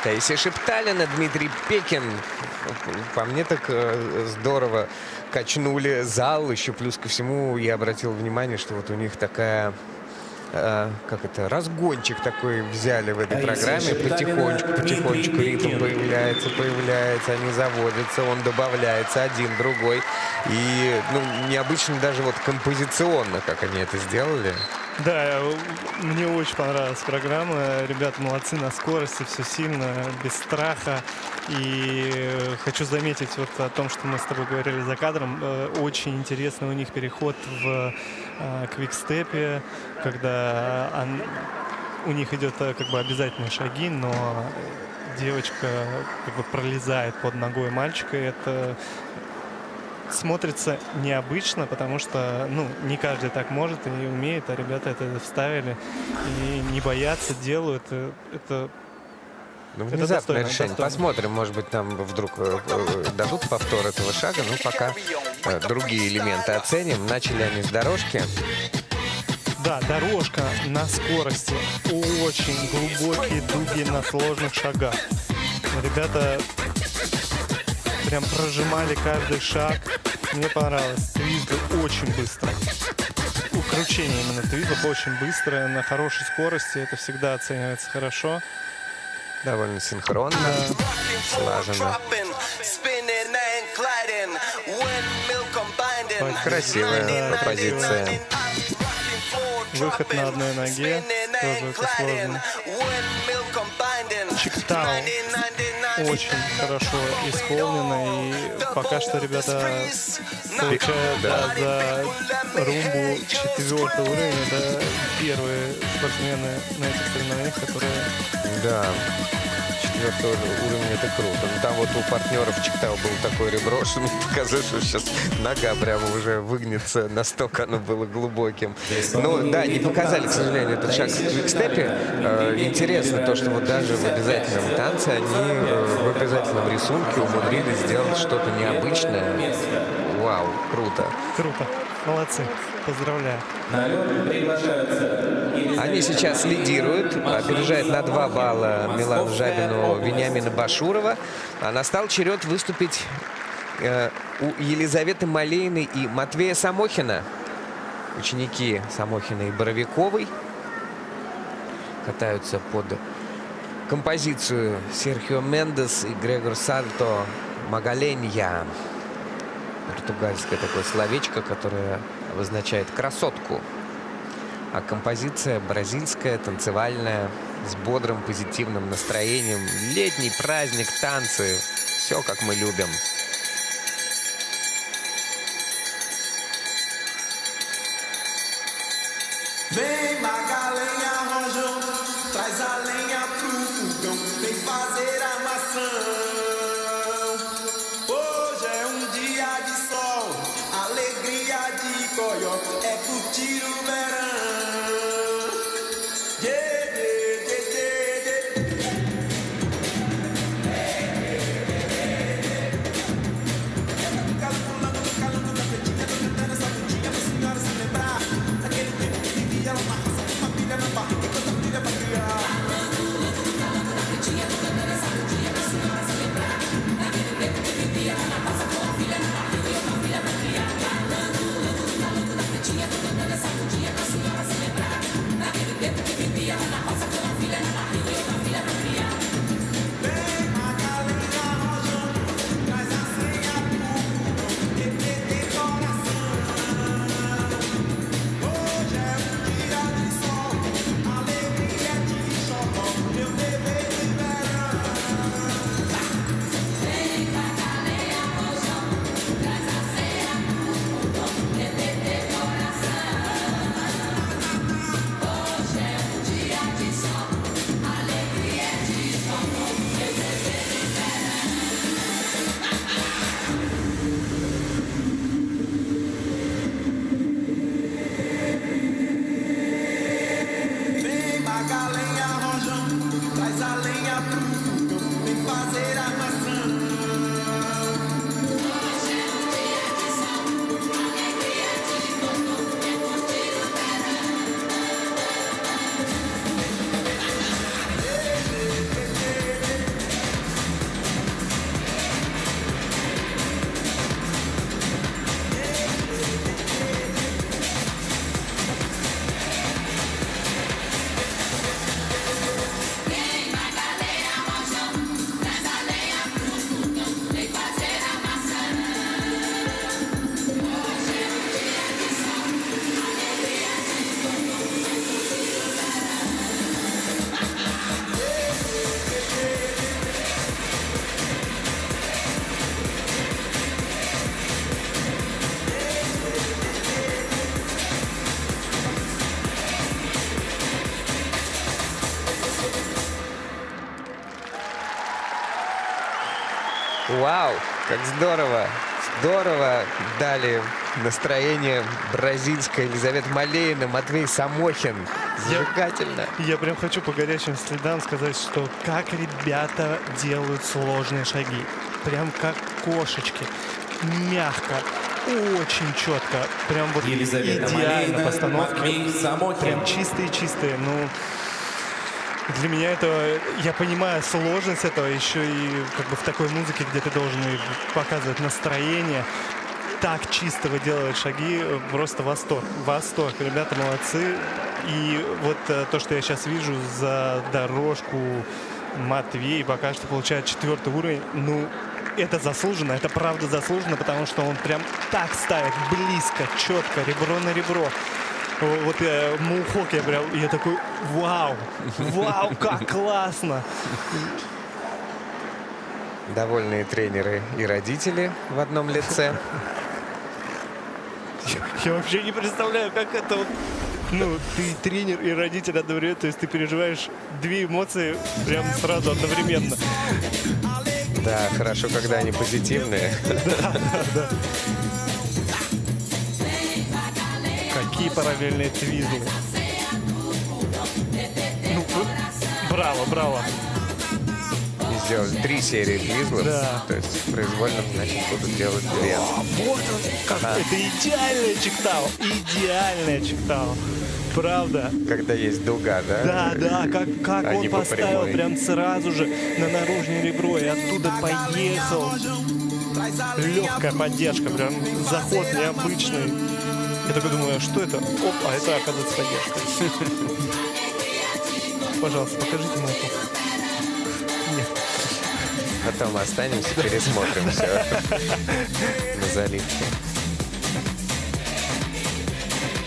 Speaker 5: Таисия Шепталина, Дмитрий Пекин. По мне так здорово качнули зал. Еще плюс ко всему я обратил внимание, что вот у них такая... как это, разгончик такой взяли в этой программе. Потихонечку ритм появляется, они заводятся, он добавляется, один, другой. И, необычно даже вот композиционно, как они это сделали.
Speaker 6: Да, мне очень понравилась программа. Ребята молодцы на скорости, все сильно, без страха. И хочу заметить вот о том, что мы с тобой говорили за кадром. Очень интересный у них переход в квикстепе, когда у них идет как бы обязательные шаги, но девочка как бы пролезает под ногой мальчика. Это смотрится необычно, потому что, не каждый так может и не умеет, а ребята это вставили и не боятся, делают. Это
Speaker 5: внезапное решение. Посмотрим, может быть, там вдруг дадут повтор этого шага. Пока другие элементы оценим. Начали они с дорожки.
Speaker 6: Да, дорожка на скорости. Очень глубокие дуги на сложных шагах. Ребята прям прожимали каждый шаг. Мне понравилось. Твизлы очень быстро. Кручение именно твизлов очень быстрое, на хорошей скорости. Это всегда оценивается хорошо.
Speaker 5: Довольно синхронно, слаженно. Красивая позиция.
Speaker 6: Выход на одной ноге. Тоже это сложно. Чиктау. очень хорошо исполнено. И пока что ребята получают за румбу 4-й уровень. Это первые спортсмены на этих соревнованиях, которые...
Speaker 5: Да. 4-й уровень, это круто. Ну, там вот у партнеров Чиктау было такое ребро, что мне показалось, что сейчас нога прямо уже выгнется, настолько оно было глубоким. Ну да, не показали, к сожалению, этот шаг в квикстепе. Интересно то, что вот даже в обязательном танце они в обязательном рисунке умудрились сделать что-то необычное. Вау, круто.
Speaker 6: Круто. Молодцы. Поздравляю.
Speaker 5: Они сейчас лидируют, опережает на 2 балла Милану Жабину Вениамина Башурова. А настал черед выступить у Елизаветы Малеиной и Матвея Самохина. Ученики Самохина и Боровиковой катаются под композицию Серхио Мендес и Грегор Сальто Магаленья. Португальское такое словечко, которое обозначает красотку. А композиция бразильская, танцевальная, с бодрым позитивным настроением. Летний праздник, танцы. Все, как мы любим.
Speaker 8: Vem Magalenha Rojão, traz a lenha pro fogão, vem fazer armação. Hoje é dia de sol, alegria de coió, é curtir o verão. Yeah, yeah, yeah, yeah, yeah. Calculando no calango da pretinha, tô cantando essa mundinha pra senhora se lembrar daquele tempo que vivia uma raça, uma filha na barriga e tanta filha pra criar. Calando da pretinha, tô cantando essa mundinha pra senhora se lembrar daquele tempo que vivia uma raça, uma filha na barriga e outra filha pra criar. Calando da pretinha, tô cantando essa mundinha pra senhora se lembrar daquele tempo que vivia uma raça, uma filha na barriga e outra filha pra criar. Vem Magalenha Rojão, traz a senha pro fogão, TTT coração. Hoje é dia de sol, alegria de xodó, meu bebê de verão. Vem Magalenha Rojão, traz a senha pro fogão, TTT coração. Hoje é dia de sol, alegria de xodó, meu bebê de Vem Magalenha Rojão, traz a lenha pro fogão, vem fazer armação. Hoje é dia de sol, alegria de xodó, é curtir o Vem Magalenha Rojão, traz a lenha pro fogão, vem fazer armação. Hoje é dia de sol, alegria de xodó, é curtir o
Speaker 5: Вау, как здорово! Здорово дали настроение бразильская Елизавета Малеина, Матвей Самохин. Зажигательно.
Speaker 6: Я прям хочу по горячим следам сказать, что как ребята делают сложные шаги. Прям как кошечки. Мягко, очень четко. Прям вот
Speaker 4: Елизавета
Speaker 6: идеально
Speaker 4: Малеина,
Speaker 6: постановки.
Speaker 4: Матвей Самохин.
Speaker 6: Прям чистые-чистые. Ну, для меня это, я понимаю сложность этого, еще и как бы в такой музыке, где ты должен и показывать настроение. Так чисто выделывать шаги, просто восторг. Восторг. Ребята молодцы. И вот то, что я сейчас вижу за дорожку, Матвей пока что получает 4-й уровень. Ну, это заслуженно, это правда заслуженно, потому что он прям так ставит, близко, четко, ребро на ребро. Вот мухок я такой, вау, как классно.
Speaker 5: довольные тренеры и родители в одном лице.
Speaker 6: Я вообще не представляю, как это вот... Ну, ты тренер и родитель одновременно, то есть ты переживаешь две эмоции прям сразу одновременно.
Speaker 5: Да, хорошо, когда они позитивные.
Speaker 6: Да. Какие параллельные твизлы. Ну, браво, браво.
Speaker 5: И сделали 3 серии твизлов.
Speaker 6: Да.
Speaker 5: То есть в произвольном, значит, будут делать 2.
Speaker 6: Вот он, как это идеальная чиктау. Идеальная чиктау. Правда.
Speaker 5: Когда есть дуга, да?
Speaker 6: Да, как
Speaker 5: Они
Speaker 6: он
Speaker 5: по
Speaker 6: поставил
Speaker 5: прямой.
Speaker 6: прям сразу же на наружное ребро и оттуда поехал. Легкая поддержка, прям заход необычный. Я такой думаю, а что это? Оп, а это, оказывается, поддержка. Пожалуйста, покажите мне это. Нет.
Speaker 5: Потом останемся, пересмотрим все на заливке.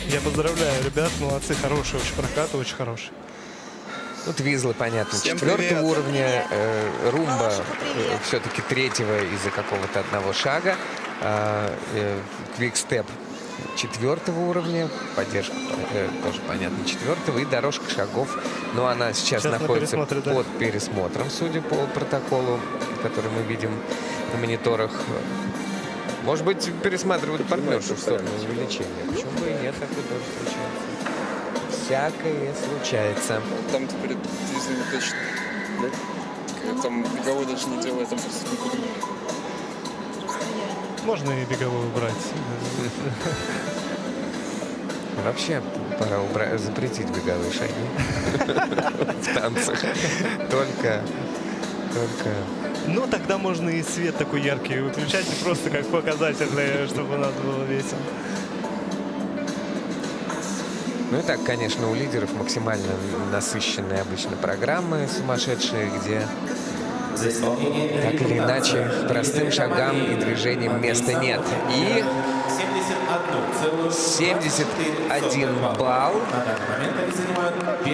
Speaker 6: Я поздравляю, ребят, молодцы, хорошие, очень прокаты, очень хорошие.
Speaker 5: Ну, твизлы, понятно,
Speaker 9: Всем
Speaker 5: 4-го
Speaker 9: привет.
Speaker 5: уровня. Румба
Speaker 7: привет.
Speaker 5: все-таки 3-го из-за какого-то одного шага. Квикстеп 4-го уровня. Поддержка тоже, понятно, 4-го. И дорожка шагов. Но она сейчас
Speaker 6: Сейчас на
Speaker 5: находится
Speaker 6: пересмотре, да.
Speaker 5: под пересмотром, судя по протоколу, который мы видим на мониторах. Может быть, пересматривают партнершу в сторону увеличения. Почему бы и нет, такое тоже случается. Всякое случается.
Speaker 9: Там теперь движение точно. Да? Там беговой даже не делает, там просто никуда.
Speaker 6: Можно и беговую убрать.
Speaker 5: Вообще, пора запретить беговые шаги в танцах. Только...
Speaker 6: Ну, тогда можно и свет такой яркий выключать, и просто как показатель, чтобы у нас было весело.
Speaker 5: Ну и так, конечно, у лидеров максимально насыщенные обычно программы сумасшедшие, где так или иначе простым шагам и движениям места нет. И 71 балл.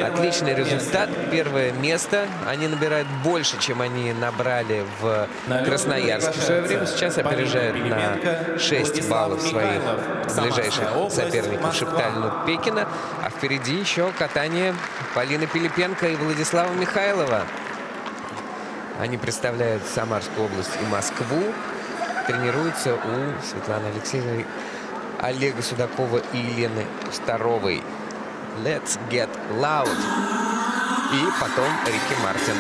Speaker 5: Отличный результат. Первое место. Они набирают больше, чем они набрали в Красноярске в свое время. Сейчас опережают на 6 баллов своих ближайших соперников Шепталину Пекина. А впереди еще катание Полины Пилипенко и Владислава Михайлова. Они представляют Самарскую область и Москву. Тренируются у Светланы Алексеевой, Олега Судакова и Елены Старовой. Let's get loud. И потом Рики Мартин.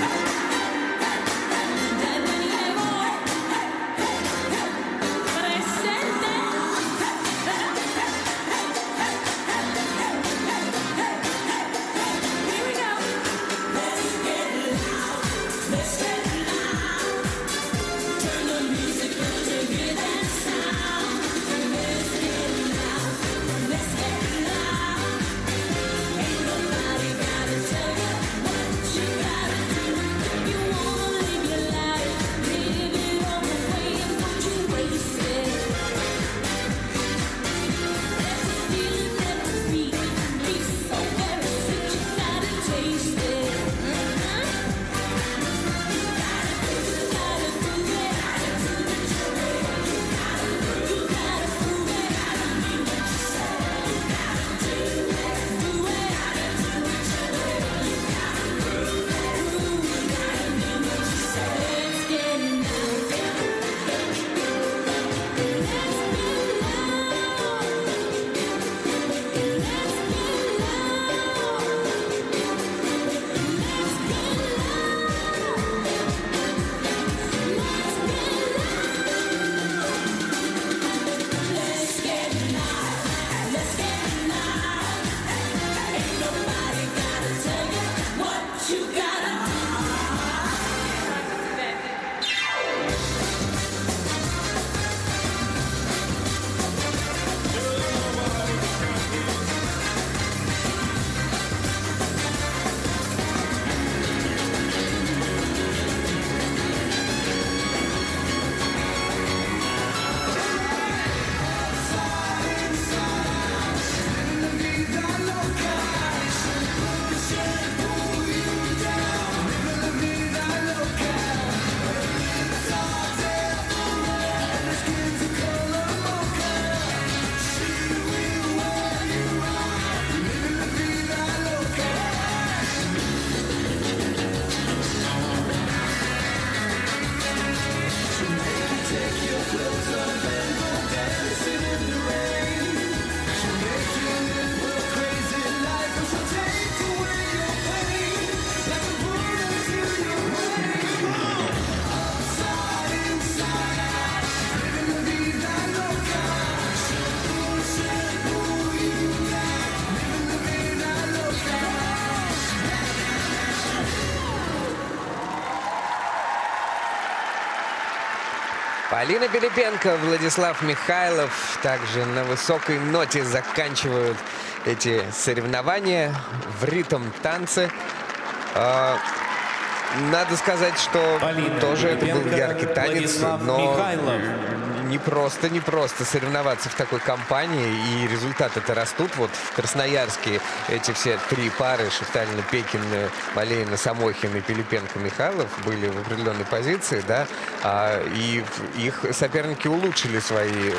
Speaker 5: Полина Пилипенко, Владислав Михайлов также на высокой ноте заканчивают эти соревнования в ритм-танце. Надо сказать, что
Speaker 4: Полина
Speaker 5: тоже это был
Speaker 4: Пилипенко,
Speaker 5: яркий танец,
Speaker 4: Владислав
Speaker 5: но
Speaker 4: Михайлов.
Speaker 5: не просто соревноваться в такой компании, и результаты-то растут. Вот в Красноярске эти все три пары Шепталина, Пекин, Малеина, Самохин и Пилипенко, Михайлов были в определенной позиции, да, и их соперники улучшили свои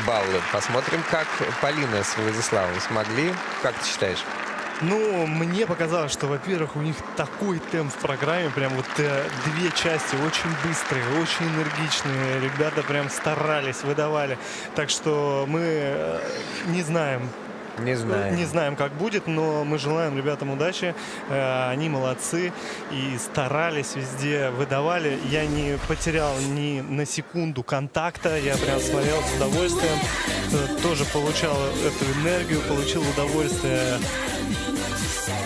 Speaker 5: баллы. Посмотрим, как Полина с Владиславом смогли. Как ты считаешь?
Speaker 6: Ну, мне показалось, что, во-первых, у них такой темп в программе, прям вот две части очень быстрые, очень энергичные. Ребята прям старались, выдавали. Так что мы не знаем.
Speaker 5: Не знаю.
Speaker 6: Не знаем, как будет, но мы желаем ребятам удачи. Они молодцы и старались везде, выдавали. Я не потерял ни на секунду контакта. Я прям смотрел с удовольствием. Тоже получал эту энергию, получил удовольствие.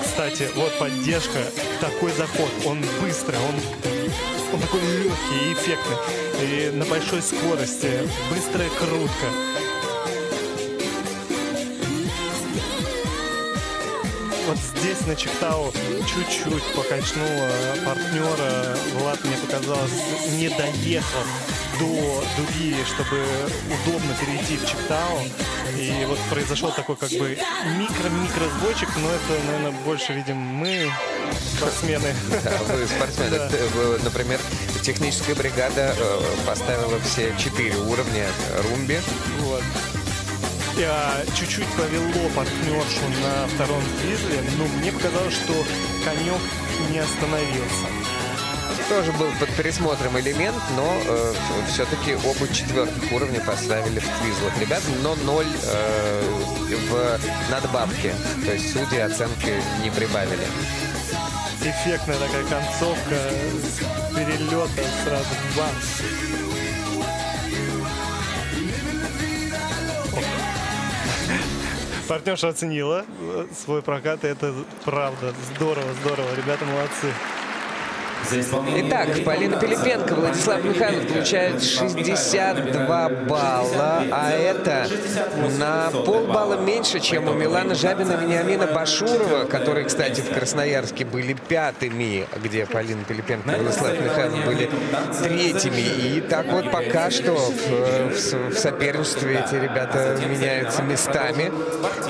Speaker 6: Кстати, вот поддержка, такой заход, он быстрый, он такой легкий и эффектный. И на большой скорости, быстрая крутка. Вот здесь на Чиктау чуть-чуть покачнула партнера. Влад, мне показалось, не доехал до дуги, чтобы удобно перейти в Чиктау. И вот произошел такой как бы микро сбойчик, но это, наверное, больше видим мы, спортсмены.
Speaker 5: Да, вы спортсмены.
Speaker 6: Да.
Speaker 5: Например, техническая бригада поставила все 4 уровня румби.
Speaker 6: Вот. Чуть-чуть повело партнершу на втором фризле, но мне показалось, что конек не остановился.
Speaker 5: Тоже был под пересмотром элемент, но все-таки оба 4-х уровня поставили в твизлах ребят, но 0 в надбавке. То есть судьи оценки не прибавили.
Speaker 6: Эффектная такая концовка с перелета сразу бам. Партнерша оценила свой прокат, и это правда. Здорово. Ребята молодцы.
Speaker 5: Итак, Полина Пилипенко, Владислав Михайлов получают 62 балла, а это на полбалла меньше, чем у Милана Жабина и Вениамина Башурова, которые, кстати, в Красноярске были 5-ми, где Полина Пилипенко и Владислав Михайлов были 3-ми. И так вот пока что в соперничестве эти ребята меняются местами.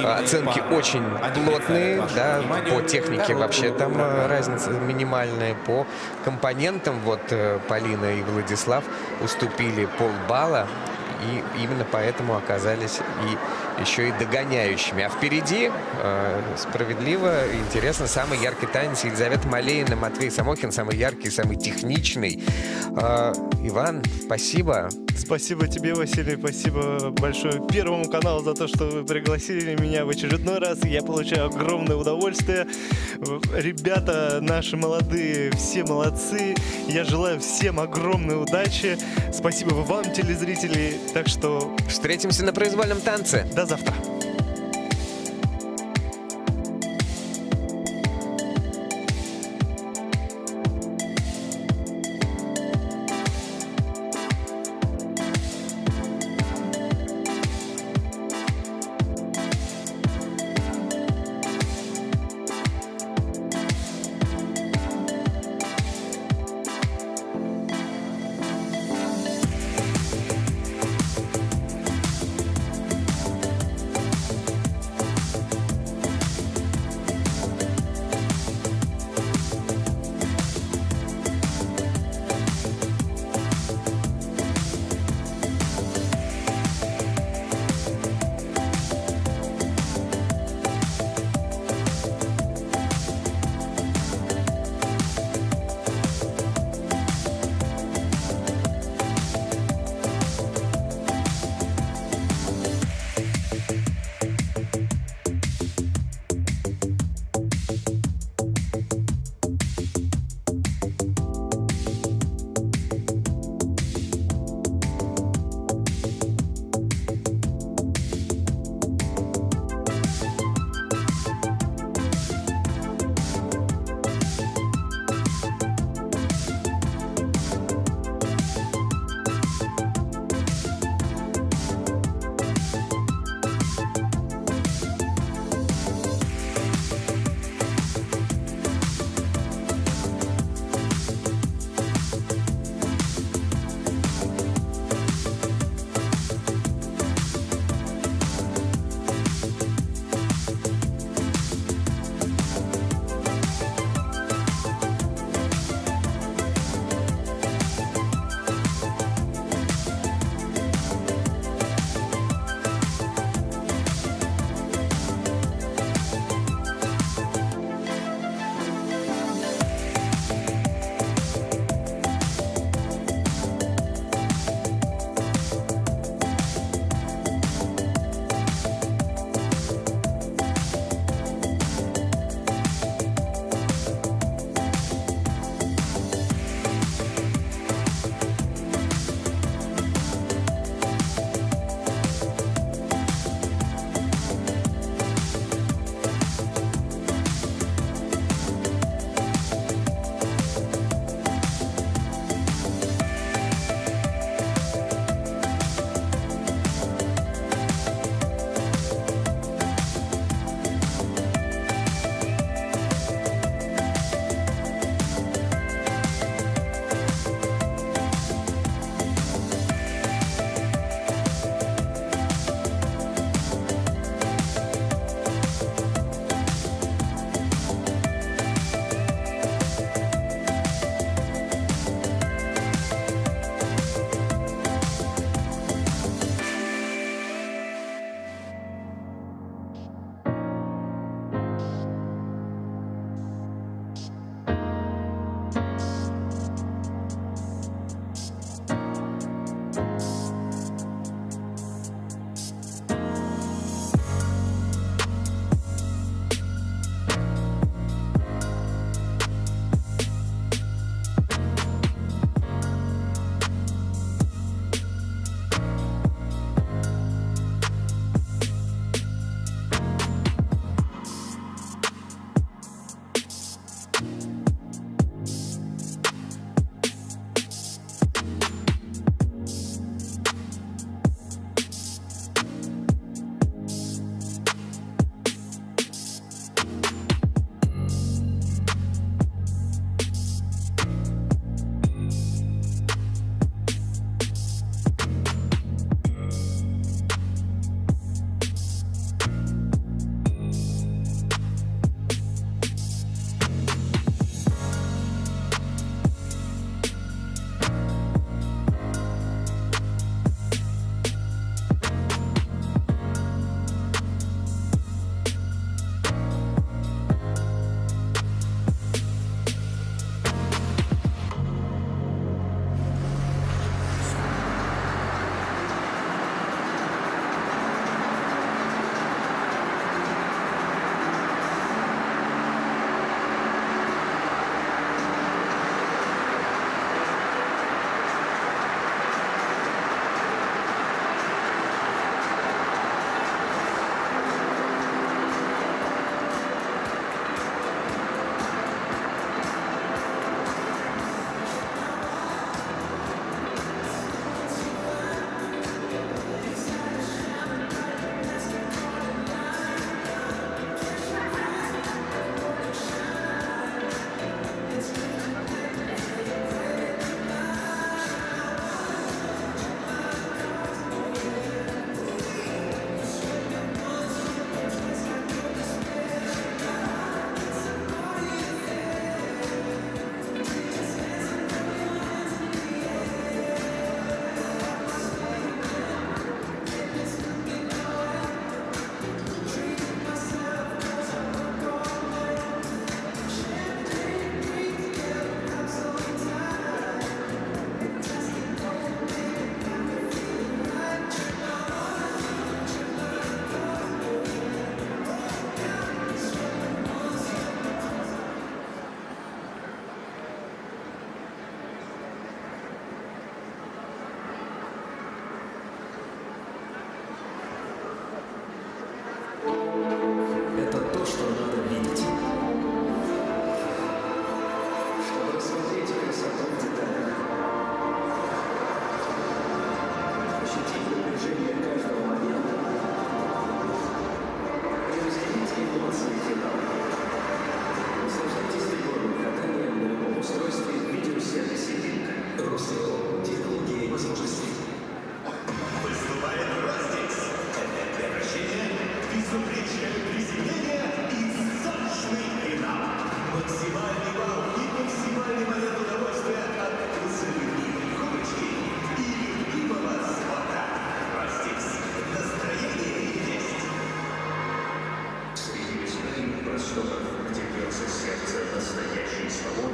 Speaker 5: Оценки очень плотные, да, по технике вообще там разница минимальная, по компонентам вот Полина и Владислав уступили полбалла, и именно поэтому оказались и еще и догоняющими. А впереди справедливо и интересно самый яркий танец Елизавета Малеина, Матвей Самохин, самый яркий, самый техничный. Иван, спасибо.
Speaker 6: Спасибо тебе, Василий, спасибо большое Первому каналу за то, что вы пригласили меня в очередной раз. Я получаю огромное удовольствие. Ребята наши молодые, все молодцы. Я желаю всем огромной удачи. Спасибо вам, телезрители. Так что...
Speaker 5: Встретимся на произвольном танце.
Speaker 6: До завтра.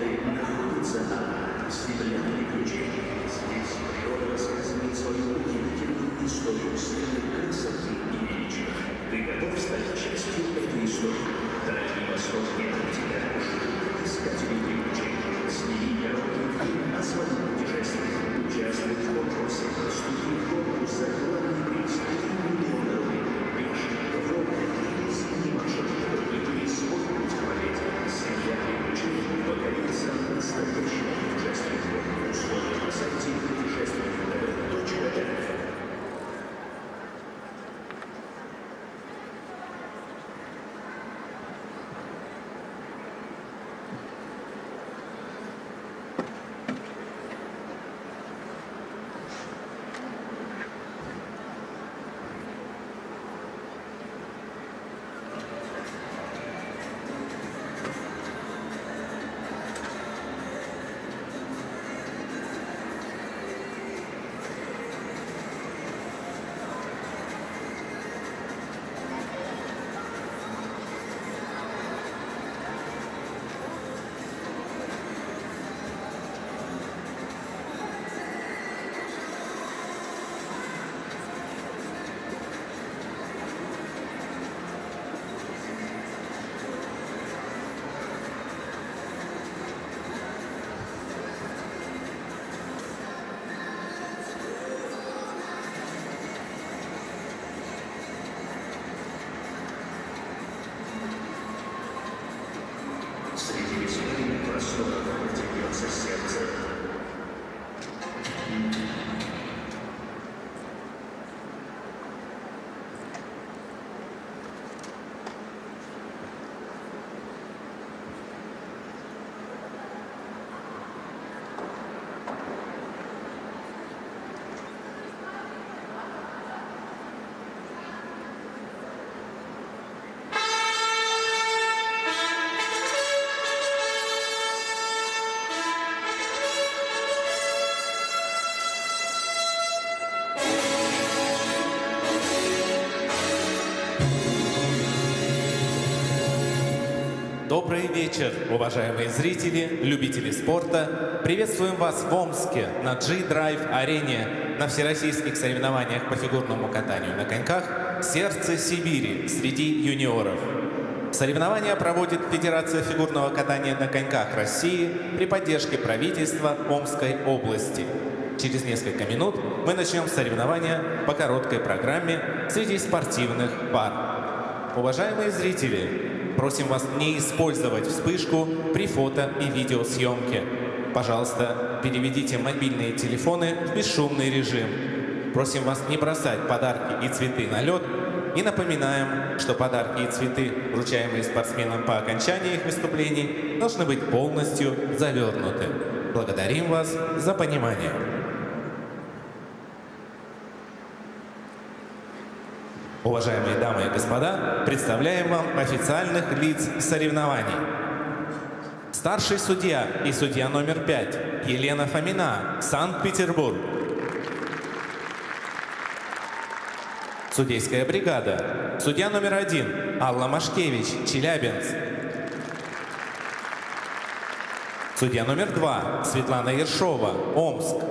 Speaker 3: свободы находится она, стеклянный ключик. Здесь природа рассказывает свою удивительную историю силы, красоты и величия. Ты готов стать частью этой истории? Дальний Восток не от тебя ждут искатели приключений. Сними короткий фильм о своем путешествии. Участвуй в конкурсе, вступи в конкурс за главный приз — 3 миллиона рублей. Пиши вовремя и маршрут, и ты свой путь пройдет. Семья приключений покорится настоящему путешествию. Условия на сайте путешествия.рф. Среди бескрайних просторов, где бьется сердце.
Speaker 4: Добрый вечер, уважаемые зрители, любители спорта. Приветствуем вас в Омске на G-Drive арене на всероссийских соревнованиях по фигурному катанию на коньках «Сердце Сибири» среди юниоров. Соревнования проводит Федерация фигурного катания на коньках России при поддержке правительства Омской области. Через несколько минут мы начнем соревнования по короткой программе среди спортивных пар. Уважаемые зрители, просим вас не использовать вспышку при фото и видеосъемке. Пожалуйста, переведите мобильные телефоны в бесшумный режим. Просим вас не бросать подарки и цветы на лед. И напоминаем, что подарки и цветы, вручаемые спортсменам по окончании их выступлений, должны быть полностью завернуты. Благодарим вас за понимание. Уважаемые дамы и господа, представляем вам официальных лиц соревнований. Старший судья и судья номер 5 Елена Фомина, Санкт-Петербург. Судейская бригада. Судья номер 1 Алла Машкевич, Челябинск. Судья номер 2 Светлана Ершова, Омск.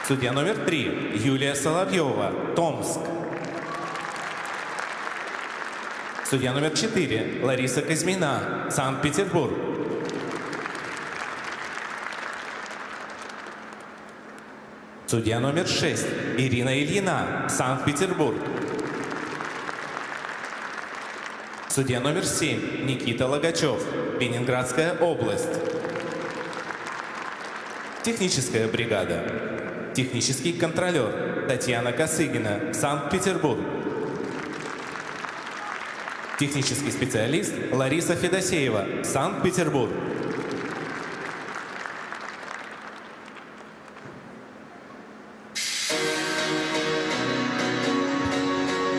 Speaker 4: Судья номер 3 Юлия Соловьева, Томск. Судья номер 4 Лариса Казьмина, Санкт-Петербург. Судья номер 6 Ирина Ильина, Санкт-Петербург. Судья номер 7 Никита Логачев, Ленинградская область. Техническая бригада. Технический контролер Татьяна Косыгина, Санкт-Петербург. Технический специалист Лариса Федосеева, Санкт-Петербург.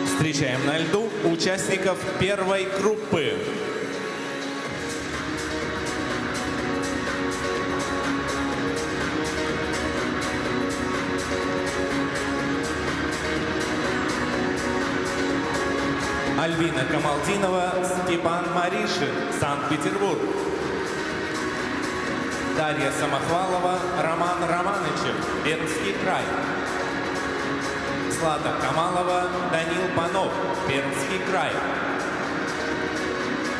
Speaker 4: Встречаем на льду участников первой группы. Альбина Камалдинова, Степан Маришин, Санкт-Петербург. Дарья Самохвалова, Роман Романычев, Пермский край. Злата Камалова, Данил Панов, Пермский край.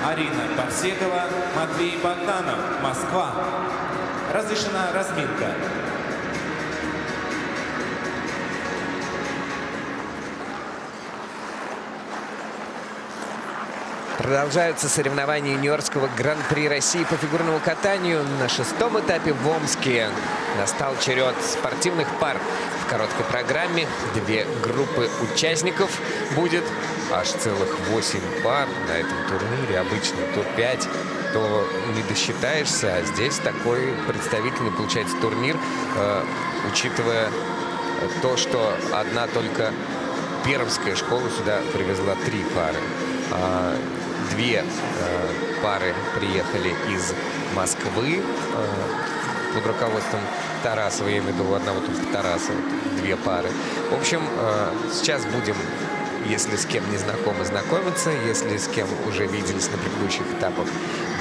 Speaker 4: Арина Парсекова, Матвей Богданов, Москва. Разрешена разминка.
Speaker 5: Продолжаются соревнования юниорского гран-при России по фигурному катанию. На 6-м этапе в Омске настал черед спортивных пар. В короткой программе 2 группы участников будет. Аж целых 8 пар на этом турнире. Обычно тур 5, то не досчитаешься. А здесь такой представительный получается турнир, учитывая то, что одна только пермская школа сюда привезла 3 пары. 2 пары приехали из Москвы под руководством Тарасова. Я имею в виду одного только Тарасова. 2 пары. В общем, сейчас будем, если с кем не знакомы, знакомиться. Если с кем уже виделись на предыдущих этапах,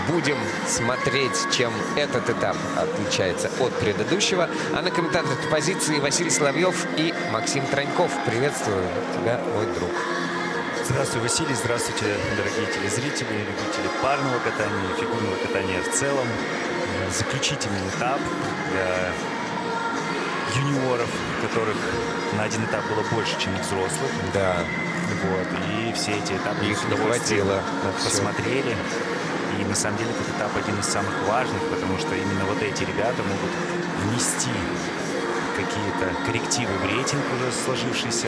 Speaker 5: будем смотреть, чем этот этап отличается от предыдущего. А на комментаторской позиции Василий Соловьев и Максим Троньков. Приветствую тебя, мой друг.
Speaker 10: Здравствуй, Василий. Здравствуйте, дорогие телезрители, любители парного катания, фигурного катания в целом. Заключительный этап для юниоров, которых на один этап было больше, чем взрослых.
Speaker 5: Да.
Speaker 10: Вот. И все эти этапы
Speaker 5: их не хватило.
Speaker 10: Посмотрели. И на самом деле этот этап один из самых важных, потому что именно вот эти ребята могут внести какие-то коррективы в рейтинг уже сложившийся.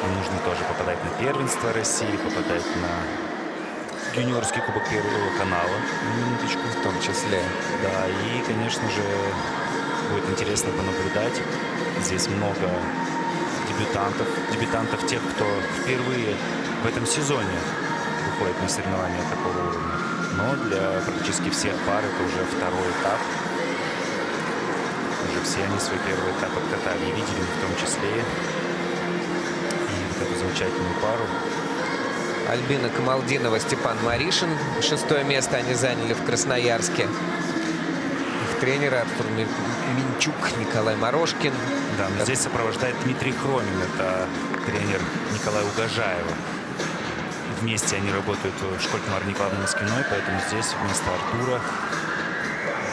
Speaker 10: Нужно тоже попадать на первенство России, попадать на юниорский кубок Первого канала, на минуточку.
Speaker 5: В том числе.
Speaker 10: Да, и, конечно же, будет интересно понаблюдать. Здесь много дебютантов тех, кто впервые в этом сезоне выходит на соревнования такого уровня. Но для практически всех пар это уже 2-й этап. Уже все они свой первый этап откатали. И видели в том числе эту замечательную пару.
Speaker 5: Альбина Камалдинова, Степан Маришин. 6-е место они заняли в Красноярске. Их тренер Артур Минчук, Николай Морошкин.
Speaker 10: Да, но здесь сопровождает Дмитрий Хромин. Это тренер Николая Угожаева. Вместе они работают в школе Тамары Николаевны Москвиной, поэтому здесь вместо Артура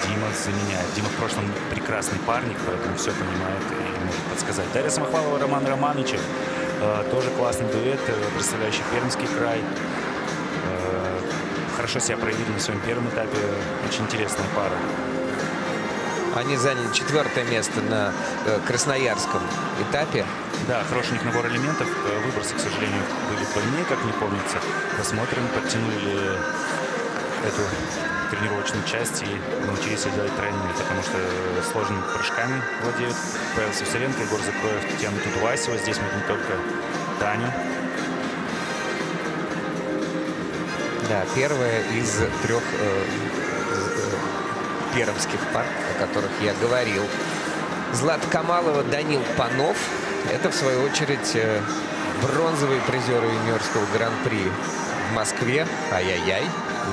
Speaker 10: Дима заменяет. Дима в прошлом прекрасный парник, поэтому все понимает и может подсказать. Дарья Самохвалова, Роман Романычев. Тоже классный дуэт, представляющий Пермский край. Хорошо себя проявили на своем первом этапе. Очень интересная пара.
Speaker 5: Они заняли 4-е место на красноярском этапе.
Speaker 10: Да, хороший у них набор элементов. Выбросы, к сожалению, были больнее, как мне помнится. Посмотрим, подтянули эту тренировочную часть и научились делать тройные, потому что сложными прыжками владеют Павел Севсеренко, Егор Закроев, Татьяна Тутвасева. Здесь мы видим только Таню.
Speaker 5: Да, первая из 3 пермских пар, о которых я говорил. Злата Камалова, Данил Панов. Это, в свою очередь, бронзовые призеры юниорского гран-при в Москве. Ай-яй-яй.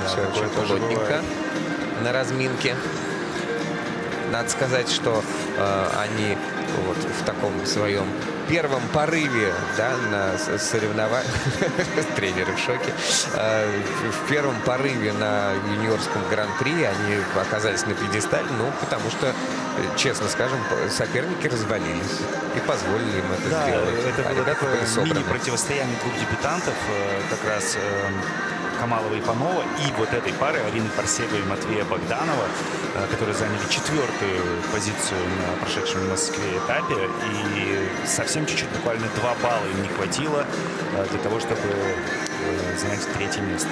Speaker 10: Да,
Speaker 5: все очень плотненько на разминке. Надо сказать, что они вот в таком своем первом порыве, да, на соревновании, тренеры в шоке, в первом порыве на юниорском гран-при они оказались на пьедестале, ну, потому что, честно скажем, соперники развалились и позволили им это сделать.
Speaker 10: Это было такое мини-противостояние 2 дебютантов, как раз Камалова и Панова, и вот этой пары Арины Парсеговой и Матвея Богданова, которые заняли 4-ю позицию на прошедшем в Москве этапе. И совсем чуть-чуть, буквально 2 балла им не хватило для того, чтобы занять 3-е место.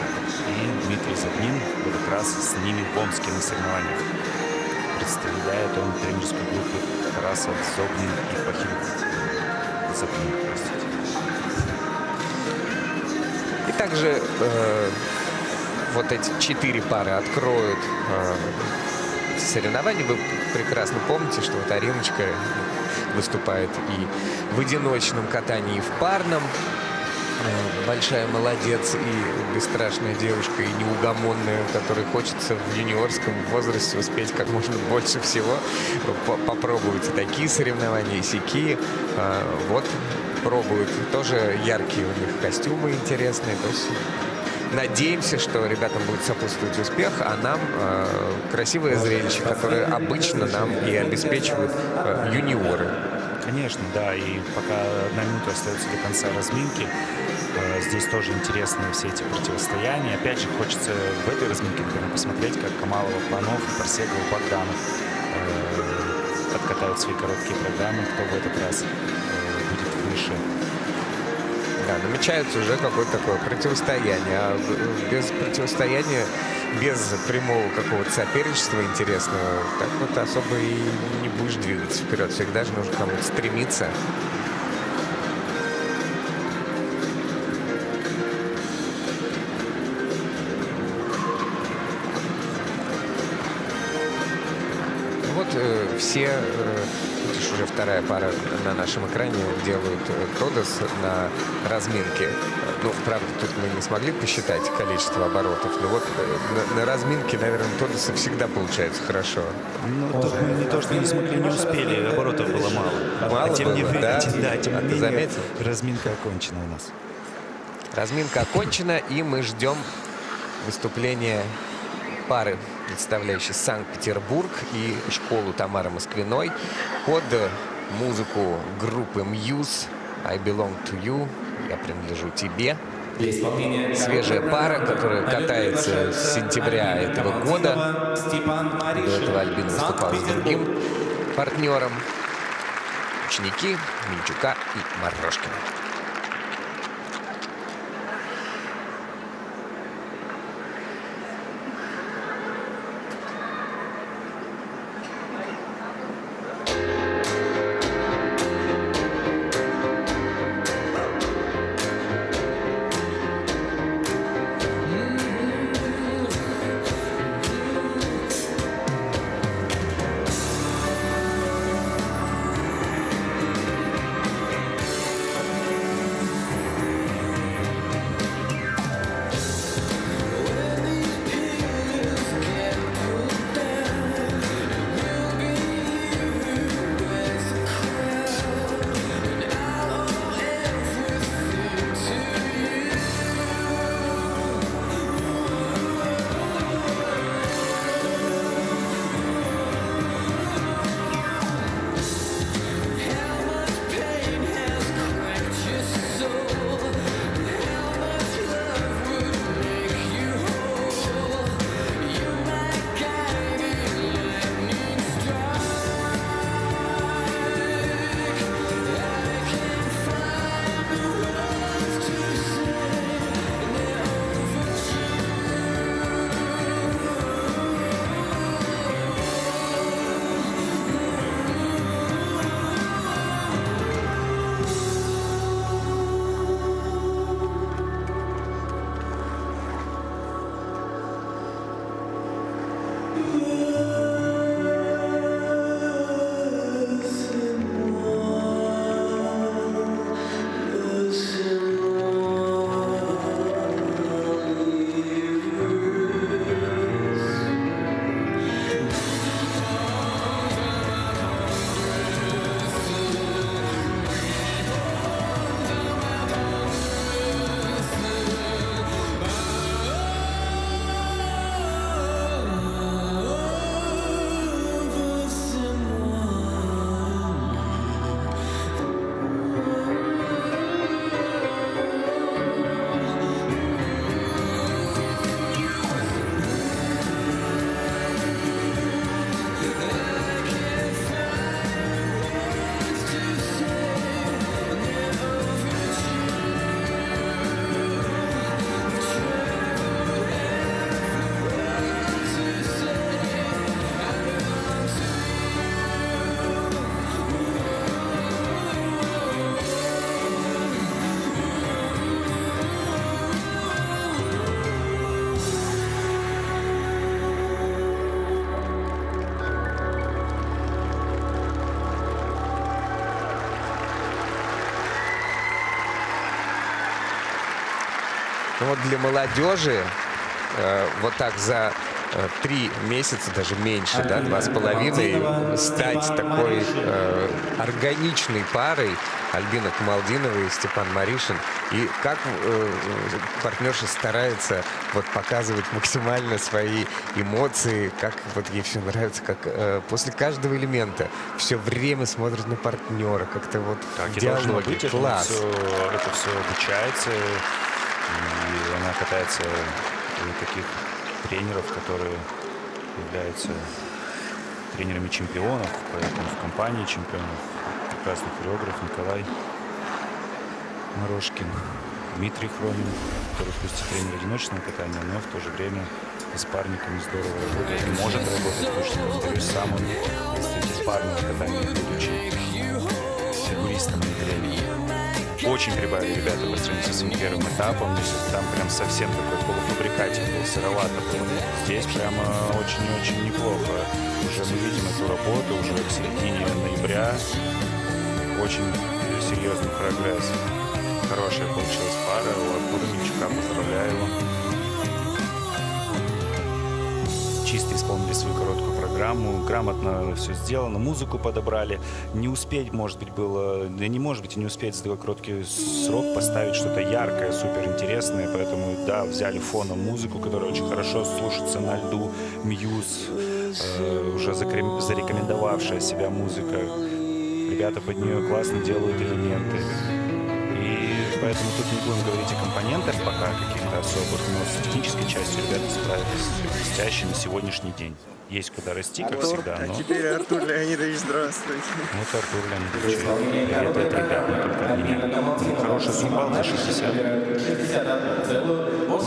Speaker 10: И Дмитрий Зобнин в этот раз с ними в Омске на соревнованиях. Представляет он тренерскую группу Тарасов, Зобнин и Пахил. Зобнин, простите.
Speaker 5: И также вот эти 4 пары откроют соревнования. Вы прекрасно помните, что вот Ариночка выступает и в одиночном катании, и в парном. большая молодец и бесстрашная девушка, и неугомонная, которой хочется в юниорском возрасте успеть как можно больше всего. Попробуйте такие соревнования, и сякие. Вот пробуют. Тоже яркие у них костюмы интересные. То есть надеемся, что ребятам будет сопутствовать успех, а нам красивое зрелище, которое обычно нам и обеспечивают юниоры.
Speaker 10: Конечно, да, и пока 1 минута остается до конца разминки, здесь тоже интересные все эти противостояния. Опять же, хочется в этой разминке, наверное, посмотреть, как Камалова, Панов, Парсегов, Богданов подкатают свои короткие программы, кто в этот раз будет выше.
Speaker 5: Да, намечается уже какое-то такое противостояние. А без противостояния, без прямого какого-то соперничества интересного, так вот особо и не будешь двигаться вперед. Всегда же нужно кому-то стремиться. Вот все, видишь, уже вторая пара на нашем экране делают Тодос на разминке. Ну, правда, тут мы не смогли посчитать количество оборотов, но вот на разминке, наверное, Тодоса всегда получается хорошо.
Speaker 10: Ну, тут мы не то, что не смогли, не успели, оборотов было мало.
Speaker 5: Мало
Speaker 10: тем
Speaker 5: было,
Speaker 10: не менее,
Speaker 5: да?
Speaker 10: Да, тем не
Speaker 5: Ты
Speaker 10: менее,
Speaker 5: заметил?
Speaker 10: разминка окончена у нас.
Speaker 5: Разминка окончена, и мы ждем выступления пары, представляющей Санкт-Петербург и школу Тамары Москвиной под музыку группы Muse «I belong to you», «Я принадлежу тебе». Свежая пара, которая катается с сентября этого года. До этого Альбин выступал с другим партнером. Ученики Минчука и Морошкина. Ну вот для молодежи вот так за 3 месяца, даже меньше, да, 2,5, стать такой органичной парой Альбина Камалдинова и Степан Маришин. И как партнерша старается вот показывать максимально свои эмоции, как вот ей все нравится, как после каждого элемента все время смотрит на партнера, как-то вот в диалоге. Класс.
Speaker 10: Это все обучается, и она катается у таких тренеров, которые являются тренерами чемпионов, поэтому в компании чемпионов. Прекрасный хореограф Николай Морошкин, Дмитрий Хромин, который пусть и тренер одиночного катания, но в то же время с парниками здорово работает, может работать, потому что, повторюсь, сам он из парного катания, будучи фигуристом и тренером. Очень прибавили ребята по сравнению со своим первым этапом. Там прям совсем такой полуфабрикатик был, сыровато был. Здесь прямо очень-очень неплохо. Уже мы видим эту работу уже к середине ноября. Очень серьезный прогресс. Хорошая получилась пара. У Артура Минчука, поздравляю его. Чисто исполнили свою короткую программу, грамотно все сделано, музыку подобрали. Не успеть, может быть, было, да не может быть, и не успеть за такой короткий срок поставить что-то яркое, суперинтересное, поэтому, да, взяли фоном музыку, которая очень хорошо слушается на льду, Мьюз, уже зарекомендовавшая себя музыка. Ребята под нее классно делают элементы. И поэтому тут не будем говорить о компонентах пока каких-то особых, но с технической частью ребята справились блестяще на сегодняшний день. Есть куда расти, как всегда, но...
Speaker 9: А теперь Артур Леонидович, здравствуйте.
Speaker 10: Вот Артур Леонидович. Привет от ребят, не только от меня. Хороший сумбал на 60.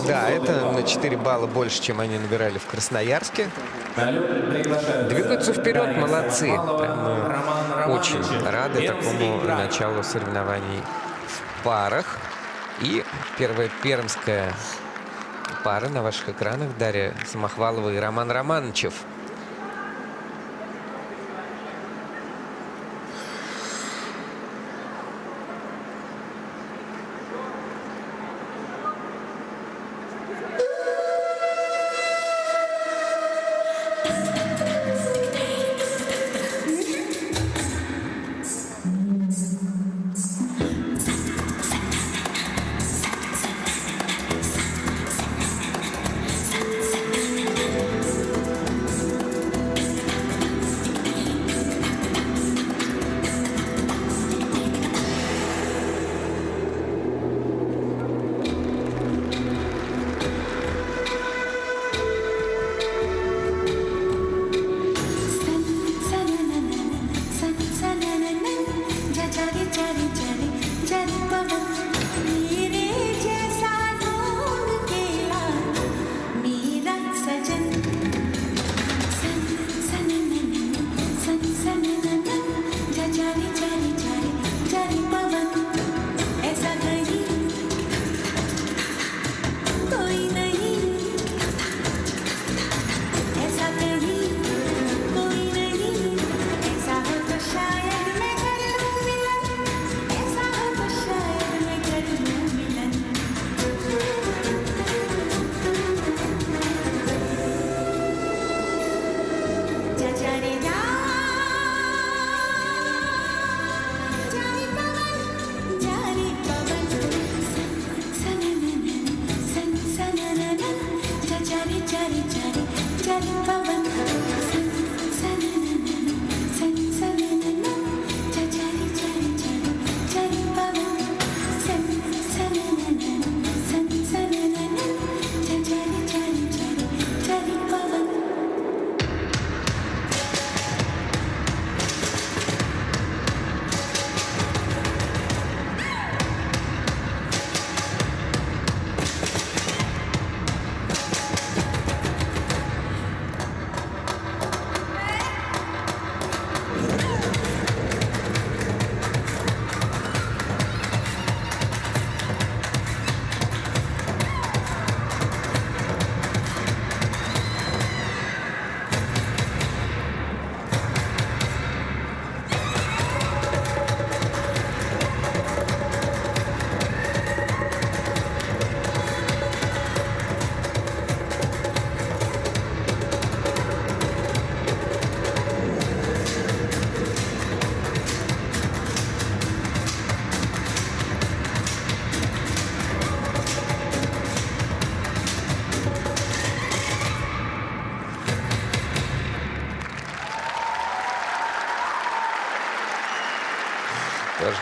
Speaker 5: Да, это на 4 балла больше, чем они набирали в Красноярске. Двигаются вперед, молодцы. Мы очень рады такому началу соревнований в парах. И первая пермская пара на ваших экранах. Дарья Самохвалова и Роман Романчев.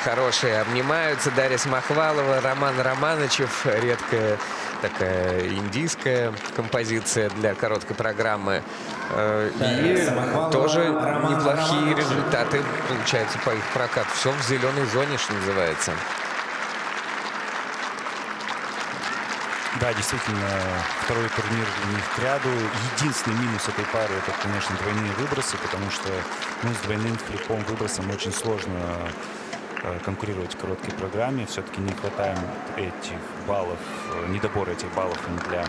Speaker 5: хорошие обнимаются. Дарья Смахвалова, Роман Романычев. Редкая такая индийская композиция для короткой программы. И тоже неплохие результаты получаются по их прокату. Все в зеленой зоне, что называется.
Speaker 10: Да, действительно, второй турнир не к ряду. Единственный минус этой пары — это, конечно, двойные выбросы, потому что с двойным флипом выбросом очень сложно конкурировать в короткой программе. Все-таки не хватает этих баллов, недобора этих баллов для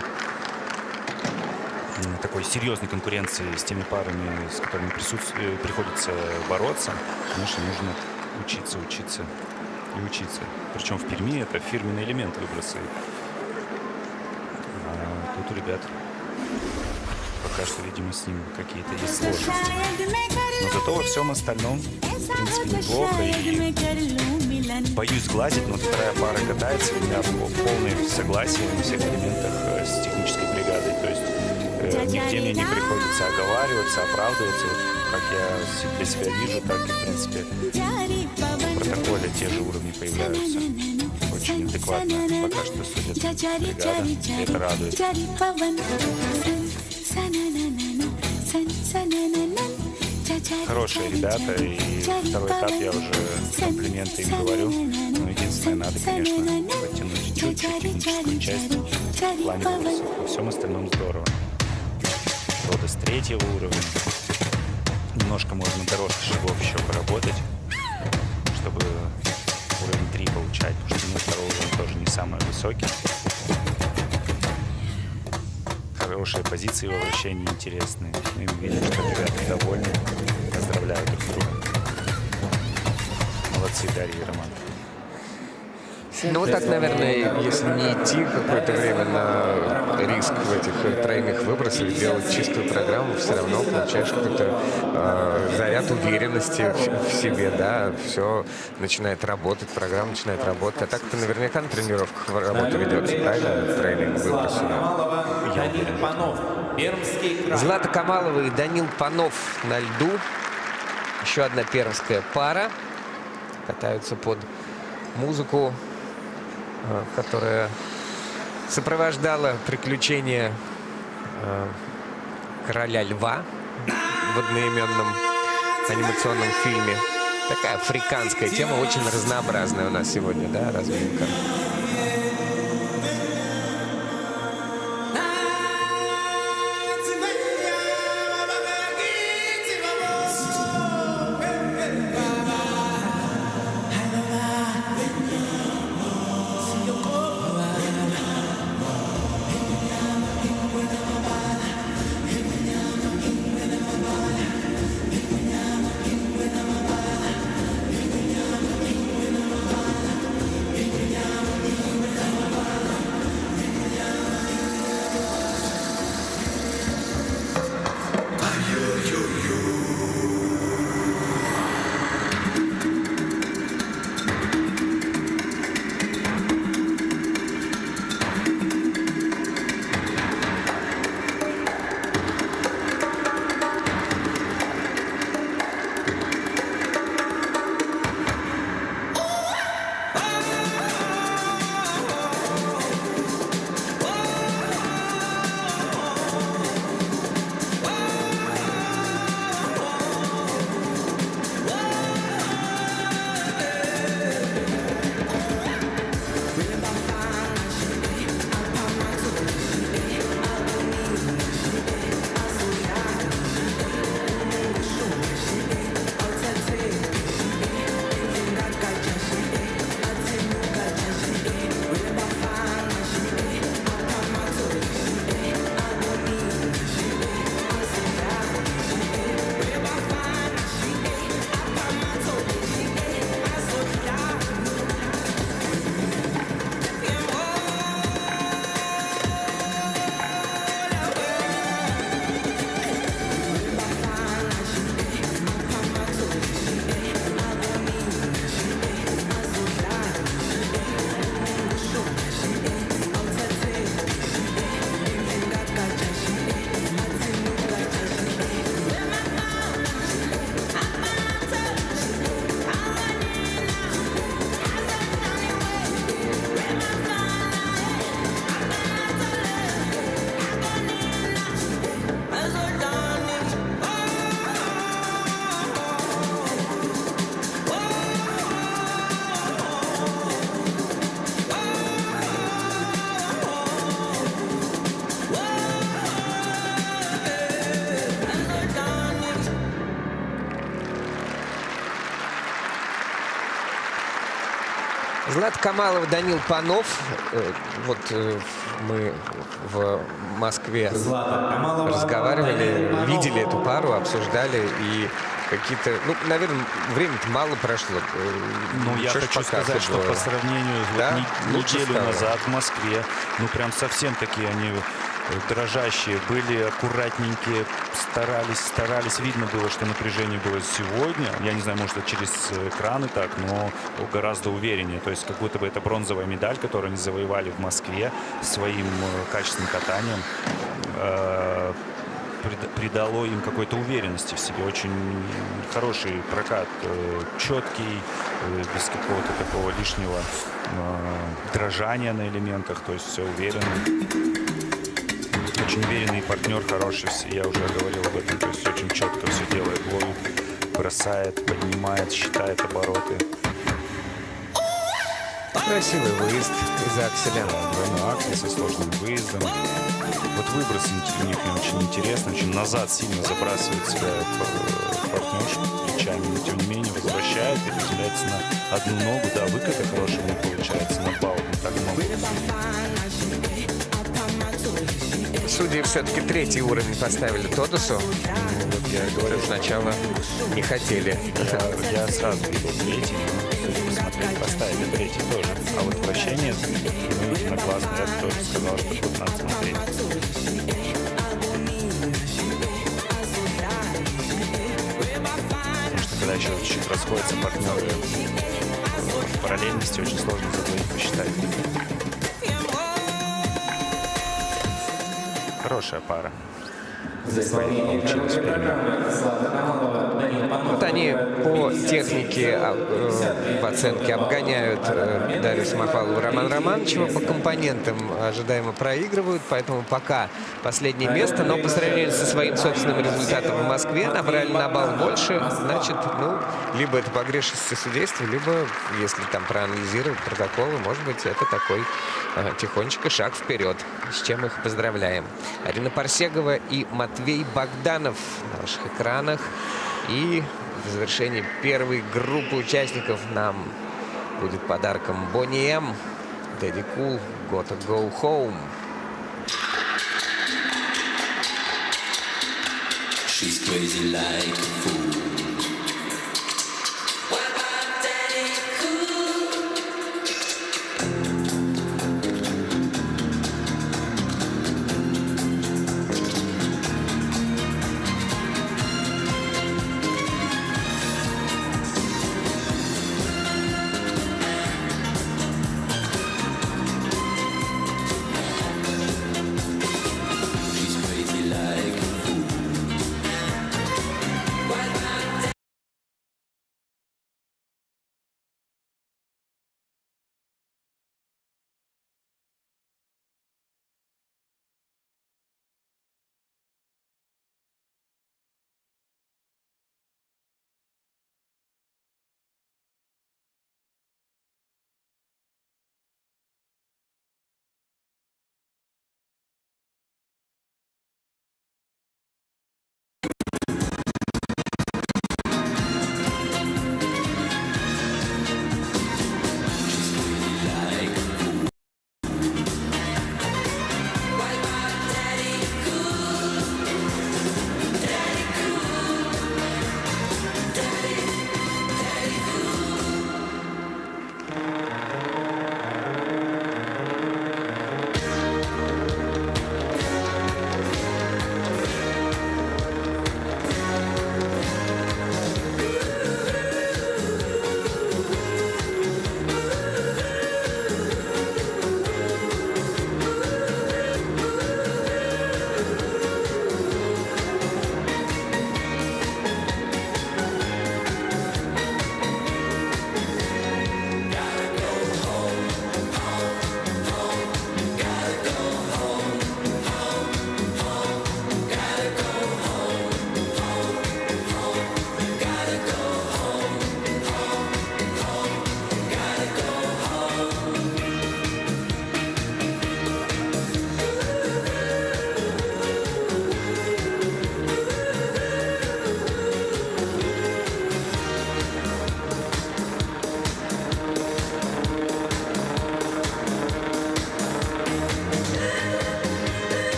Speaker 10: такой серьезной конкуренции с теми парами, с которыми приходится бороться. Конечно, нужно учиться и учиться. Причем в Перми это фирменный элемент выброса. Тут у ребят пока что, видимо, с ним какие-то есть сложности. Но зато во всем остальном, в принципе, неплохо. И боюсь сглазить, но вторая пара катается. У меня полное согласие на всех элементах с технической бригадой. То есть нигде мне не приходится оговариваться, оправдываться. Как я для себя вижу, так и, в принципе, в протоколе те же уровни появляются. Очень адекватно пока что судят бригада, и это радует. Хорошие ребята, и второй этап я уже комплименты им говорю. Но единственное, надо, конечно, подтянуть чуть-чуть техническую часть в плане выбросов. Во всем остальном здорово. Рода с третьего уровня. Немножко можно дорожки шагов еще поработать, чтобы уровень 3 получать, потому что второй уровень тоже не самый высокий. Хорошие позиции во вращении интересные. Мы видим, что ребята довольны, поздравляют друг друга. Молодцы, Дарья и Роман.
Speaker 5: Ну вот так, наверное, если не идти какое-то время на риск в этих тройных выбросах, делать чистую программу, все равно получаешь какой-то заряд уверенности в себе, да, все начинает работать, программа начинает работать. А так-то наверняка на тренировках работа ведется, правильно, тройными выбросами. Злата Камалова и Данил Панов на льду. Еще одна пермская пара. Катаются под музыку, которая сопровождала приключения короля льва в одноименном анимационном фильме. Такая африканская тема, очень разнообразная у нас сегодня, да, разминка. Злата Камалова, Данил Панов. Вот мы в Москве разговаривали, видели эту пару, обсуждали и какие-то... Ну, наверное, времени-то мало прошло.
Speaker 10: Ну, я хочу сказать, что по сравнению
Speaker 5: да?
Speaker 10: вот неделю назад в Москве, ну, прям совсем такие они дрожащие, были аккуратненькие, старались. Видно было, что напряжение было сегодня. Я не знаю, может, это через экраны так, но гораздо увереннее. То есть как будто бы это бронзовая медаль, которую они завоевали в Москве своим качественным катанием, придало им какой-то уверенности в себе. Очень хороший прокат, четкий, без какого-то такого лишнего дрожания на элементах. То есть все уверенно. Очень уверенный партнер, хороший, я уже говорил об этом. То есть очень четко все делает, ловит, бросает, поднимает, считает обороты.
Speaker 5: Красивый выезд из акселя.
Speaker 10: Двойной аксель со сложным выездом. Вот выбросы у них мне очень интересно. Очень назад сильно забрасывает себя партнерша плечами, но тем не менее возвращает и приземляется на одну ногу. Да, выкаты хорошие у них получается на палубу. Так много.
Speaker 5: Судьи все-таки третий уровень поставили Тодосу. Вот я говорю, сначала не хотели.
Speaker 10: Я сразу видел третий, но посмотреть, поставили третий тоже. А вот вращение, ну, единогласно, я тоже сказал, что тут надо смотреть. Потому что когда еще чуть расходятся партнеры в параллельности, очень сложно за двоих посчитать. Хорошая пара.
Speaker 5: Вот они по технике в оценке обгоняют Дарью Самохвалову и Романа Романовичева. По компонентам ожидаемо проигрывают, поэтому пока последнее место. Но по сравнению со своим собственным результатом в Москве набрали на балл больше. Значит, ну, либо это погрешности судейства, либо, если там проанализировать протоколы, может быть, это такой тихонечко шаг вперед. С чем их поздравляем. Арина Парсегова и Матвей Богданов на ваших экранах. И в завершении первой группы участников нам будет подарком Boney M. Daddy Cool, Gotta Go Home.
Speaker 1: She's crazy like a fool. She's crazy like a fool.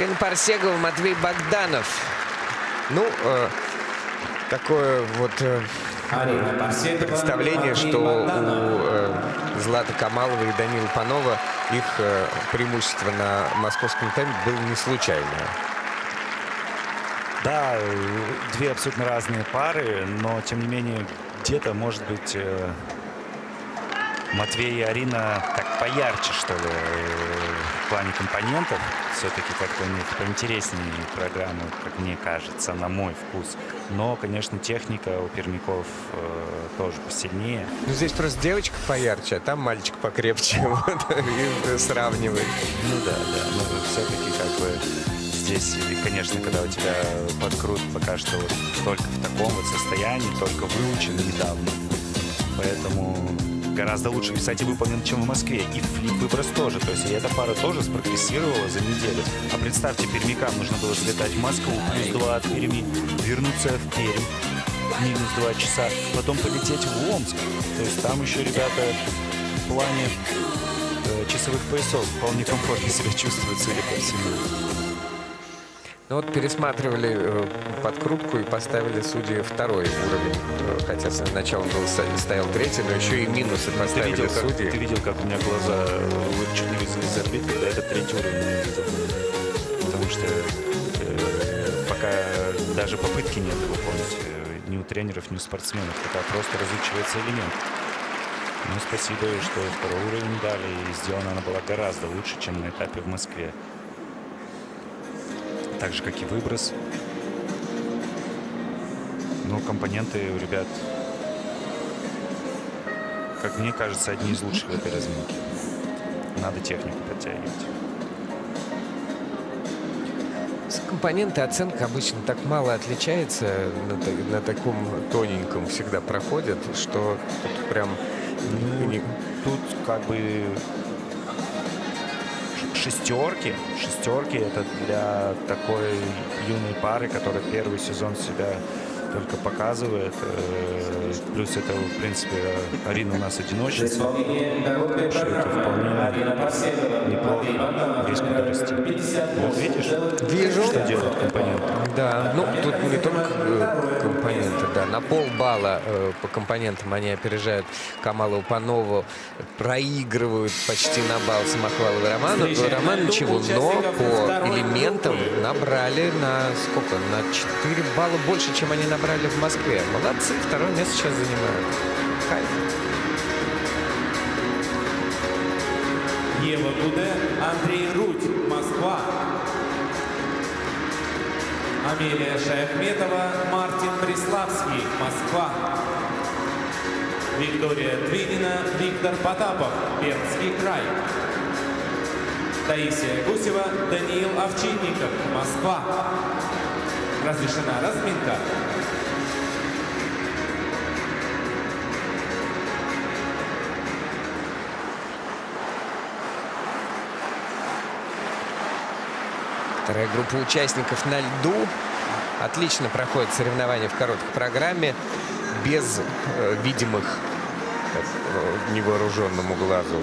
Speaker 5: Арина Парсегова, Матвей Богданов. Ну, такое вот представление, что у Златы Камаловой и Данилы Панова их преимущество на московском темпе было не случайное.
Speaker 10: Да, две абсолютно разные пары, но тем не менее где-то, может быть, Матвей и Арина так поярче, что ли, в плане компонентов. Все-таки как-то у них поинтереснее программы, как мне кажется, на мой вкус. Но, конечно, техника у пермяков тоже посильнее.
Speaker 5: Ну, здесь просто девочка поярче, а там мальчик покрепче. Вот, и сравнивает.
Speaker 10: Ну да, но все-таки как бы здесь, конечно, когда у тебя подкрут пока что вот только в таком вот состоянии, только выучен недавно. Поэтому гораздо лучше, кстати, выполнен, чем в Москве. И флип-выброс тоже. То есть и эта пара тоже спрогрессировала за неделю. А представьте, пермякам нужно было слетать в Москву, +2 от Перми, вернуться в Пермь, -2 часа, потом полететь в Омск. То есть там еще ребята в плане часовых поясов вполне комфортно себя чувствуют, судя по всему.
Speaker 5: Ну вот пересматривали подкрутку и поставили судьи второй уровень. Хотя сначала он стоял третий, но еще и минусы поставили судьи.
Speaker 10: Ты видел, как у меня глаза чуть не вылезли из орбит, когда этот третий уровень не видел. Потому что пока даже попытки нет выполнить ни у тренеров, ни у спортсменов. Пока просто разучивается элемент. Ну, спасибо, что второй уровень дали. И сделана она была гораздо лучше, чем на этапе в Москве. Так же, как и выброс. Но компоненты у ребят, как мне кажется, одни из лучших в этой разминке. Надо технику подтягивать.
Speaker 5: Компоненты, оценка обычно так мало отличается. На таком тоненьком всегда проходят, что тут прям...
Speaker 10: Ну, тут как бы... Шестерки это для такой юной пары, которая первый сезон себя только показывает. Плюс это, в принципе, Арина у нас одиночница. Что это вполне неплохо, близко до расти. Вот видишь,
Speaker 5: вижу,
Speaker 10: что делают компоненты?
Speaker 5: Да, ну тут не только компоненты, да. На полбалла по компонентам они опережают Камалову, Панову, проигрывают почти на балл Самохвалову Романовичеву, но по элементам набрали на сколько? На 4 балла больше, чем они набрали в Москве. Молодцы, второе место сейчас занимают. Кайф.
Speaker 4: Ева Гуде, Андрей Рудь, Москва. Амелия Шаяхметова, Мартин Преславский, Москва. Виктория Двинина, Виктор Потапов, Пермский край. Таисия Гусева, Даниил Овчинников, Москва. Разрешена разминка.
Speaker 5: Вторая группа участников на льду. Отлично проходит соревнования в короткой программе. Без видимых невооруженному глазу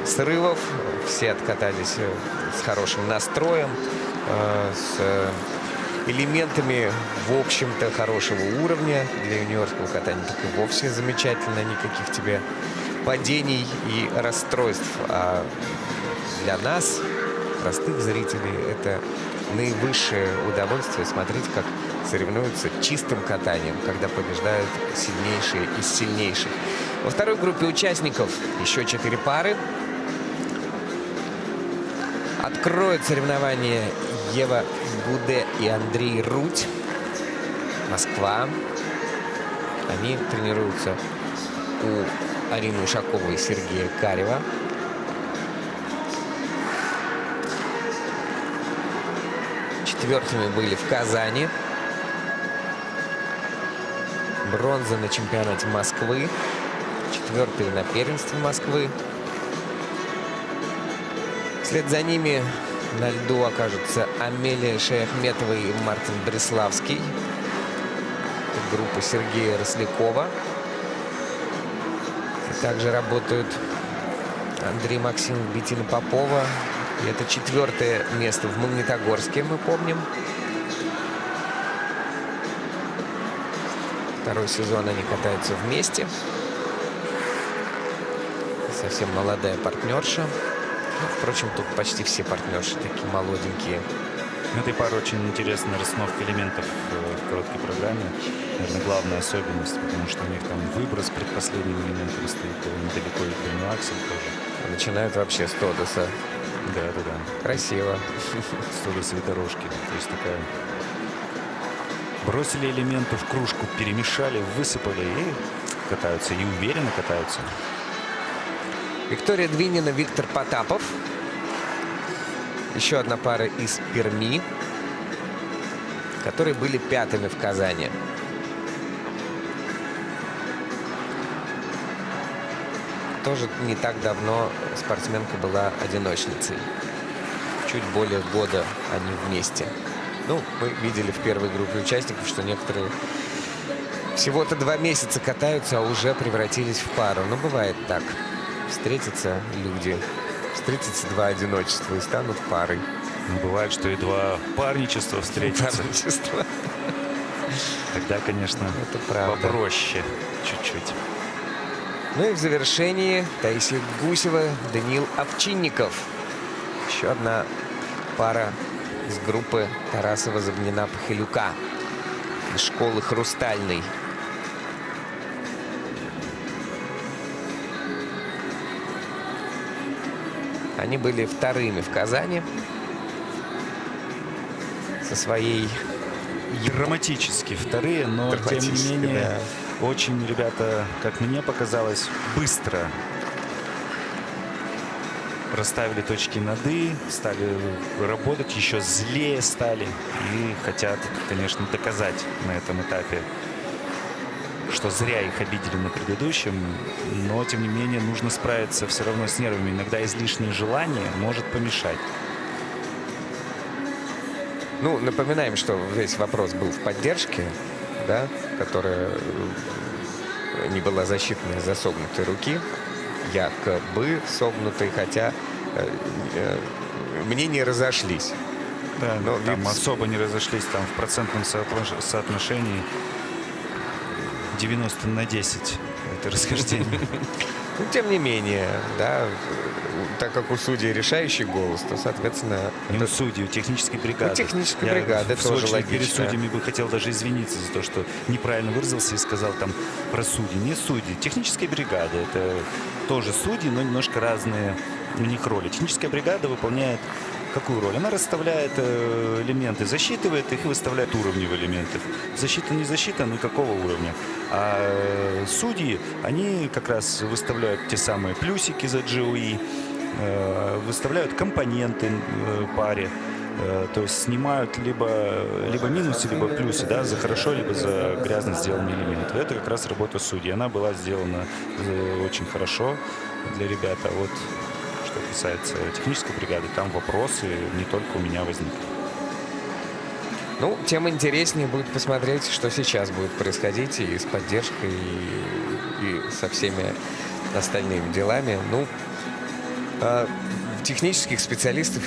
Speaker 5: срывов. Все откатались с хорошим настроем, с элементами, в общем-то, хорошего уровня. Для юниорского катания так и вовсе замечательно. Никаких тебе падений и расстройств. А для нас, простых зрителей, это наивысшее удовольствие смотреть, как соревнуются чистым катанием, когда побеждают сильнейшие из сильнейших. Во второй группе участников еще 4 пары. Откроют соревнования Ева Гуде и Андрей Рудь. Москва. Они тренируются у Арины Ушаковой и Сергея Карева. Четвертыми были в Казани. Бронза на чемпионате Москвы. Четвертые на первенстве Москвы. Вслед за ними на льду окажутся Амелия Шаяхметова и Мартин Преславский. Группа Сергея Рослякова. Также работают Андрей Максимов, Беттина Попова И это 4-е место в Магнитогорске, мы помним. Второй сезон они катаются вместе. Совсем молодая партнерша. Ну, впрочем, тут почти все партнерши такие молоденькие.
Speaker 10: У этой пары очень интересная расстановка элементов в короткой программе. Наверное, главная особенность, потому что у них там выброс предпоследним элементом стоит недалеко и бронеаксель тоже.
Speaker 5: Начинают вообще с Тодоса.
Speaker 10: Да.
Speaker 5: Красиво.
Speaker 10: С Тодосовой дорожки. То есть такая... Бросили элементы в кружку, перемешали, высыпали и катаются. И уверенно катаются.
Speaker 5: Виктория Двинина, Виктор Потапов. Еще одна пара из Перми, которые были 5-ми в Казани. Тоже не так давно спортсменка была одиночницей. Чуть более года они вместе. Ну, мы видели в первой группе участников, что некоторые всего-то 2 месяца катаются, а уже превратились в пару. Но бывает так. Встретятся люди, встретятся 2 одиночества и станут парой.
Speaker 10: Ну, бывает, что и 2 парничества встретятся.
Speaker 5: Парничество.
Speaker 10: Тогда, конечно,
Speaker 5: это правда.
Speaker 10: Попроще чуть-чуть.
Speaker 5: Ну и в завершении Таисия Гусева, Даниил Овчинников. Еще одна пара из группы Тарасова-Загнина-Похилюка из школы «Хрустальный». Они были 2-ми в Казани со своей...
Speaker 10: Драматически 2-е, но тем не менее очень, ребята, как мне показалось, быстро расставили точки над «и», стали работать, еще злее стали и хотят, конечно, доказать на этом этапе, что зря их обидели на предыдущем, но, тем не менее, нужно справиться все равно с нервами. Иногда излишнее желание может помешать.
Speaker 5: Ну, напоминаем, что весь вопрос был в поддержке, да, которая не была защитной из-за согнутой руки, якобы согнутой, хотя мнения разошлись.
Speaker 10: Да, но там особо не разошлись, там в процентном соотношении 90/10 это расхождение.
Speaker 5: Ну, тем не менее, да, так как у судей решающий голос, то, соответственно...
Speaker 10: Не у судей, у технической бригады.
Speaker 5: У технической бригады тоже логично.
Speaker 10: Перед судьями бы хотел даже извиниться за то, что неправильно выразился и сказал там про судьи. Не судьи, техническая бригада. Это тоже судьи, но немножко разные у них роли. Техническая бригада выполняет какую роль? Она расставляет элементы, засчитывает их и выставляет уровни в элементах. Защита, не защита, ну какого уровня? А судьи, они как раз выставляют те самые плюсики за GOE, выставляют компоненты паре, то есть снимают либо минусы, либо плюсы, да, за хорошо, либо за грязно сделанный элемент. Это как раз работа судьи. Она была сделана очень хорошо для ребят. А вот что касается технической бригады, там вопросы не только у меня возникли.
Speaker 5: Ну, тем интереснее будет посмотреть, что сейчас будет происходить и с поддержкой, и со всеми остальными делами. Ну, технических специалистов,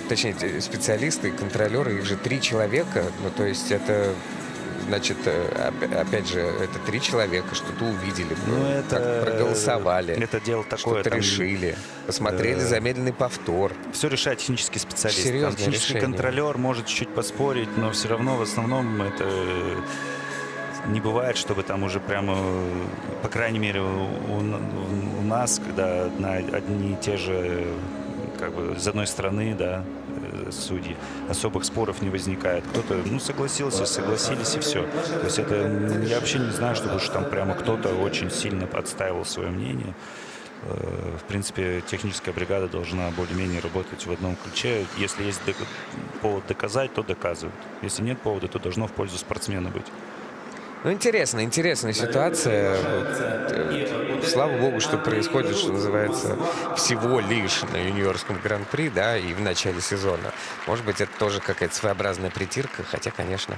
Speaker 5: точнее, специалисты, контролеры, их же 3 человека. Ну, то есть это, значит, опять же, это 3 человека, что-то увидели, как проголосовали.
Speaker 10: Это дело такое.
Speaker 5: Что-то решили, посмотрели замедленный повтор.
Speaker 10: Все решает технический специалист.
Speaker 5: Серьезное
Speaker 10: технический
Speaker 5: решение.
Speaker 10: Контролер может чуть-чуть поспорить, но все равно в основном это не бывает, чтобы там уже прямо, по крайней мере, у нас, когда одни и те же, как бы, с одной стороны, да, судьи, особых споров не возникает. Кто-то, ну, согласился, согласились и все. То есть это, я вообще не знаю, чтобы уж там прямо кто-то очень сильно отстаивал свое мнение. В принципе, техническая бригада должна более-менее работать в одном ключе. Если есть повод доказать, то доказывают. Если нет повода, то должно в пользу спортсмена быть.
Speaker 5: Ну, интересная ситуация. Слава богу, что происходит, что называется, всего лишь на юниорском гран-при, да, и в начале сезона. Может быть, это тоже какая-то своеобразная притирка, хотя, конечно,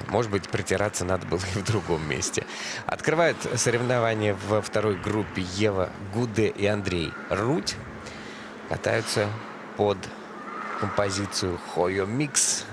Speaker 5: может быть, притираться надо было и в другом месте. Открывают соревнования во второй группе Ева Гуде и Андрей Рудь. Катаются под композицию «Хойо Микс».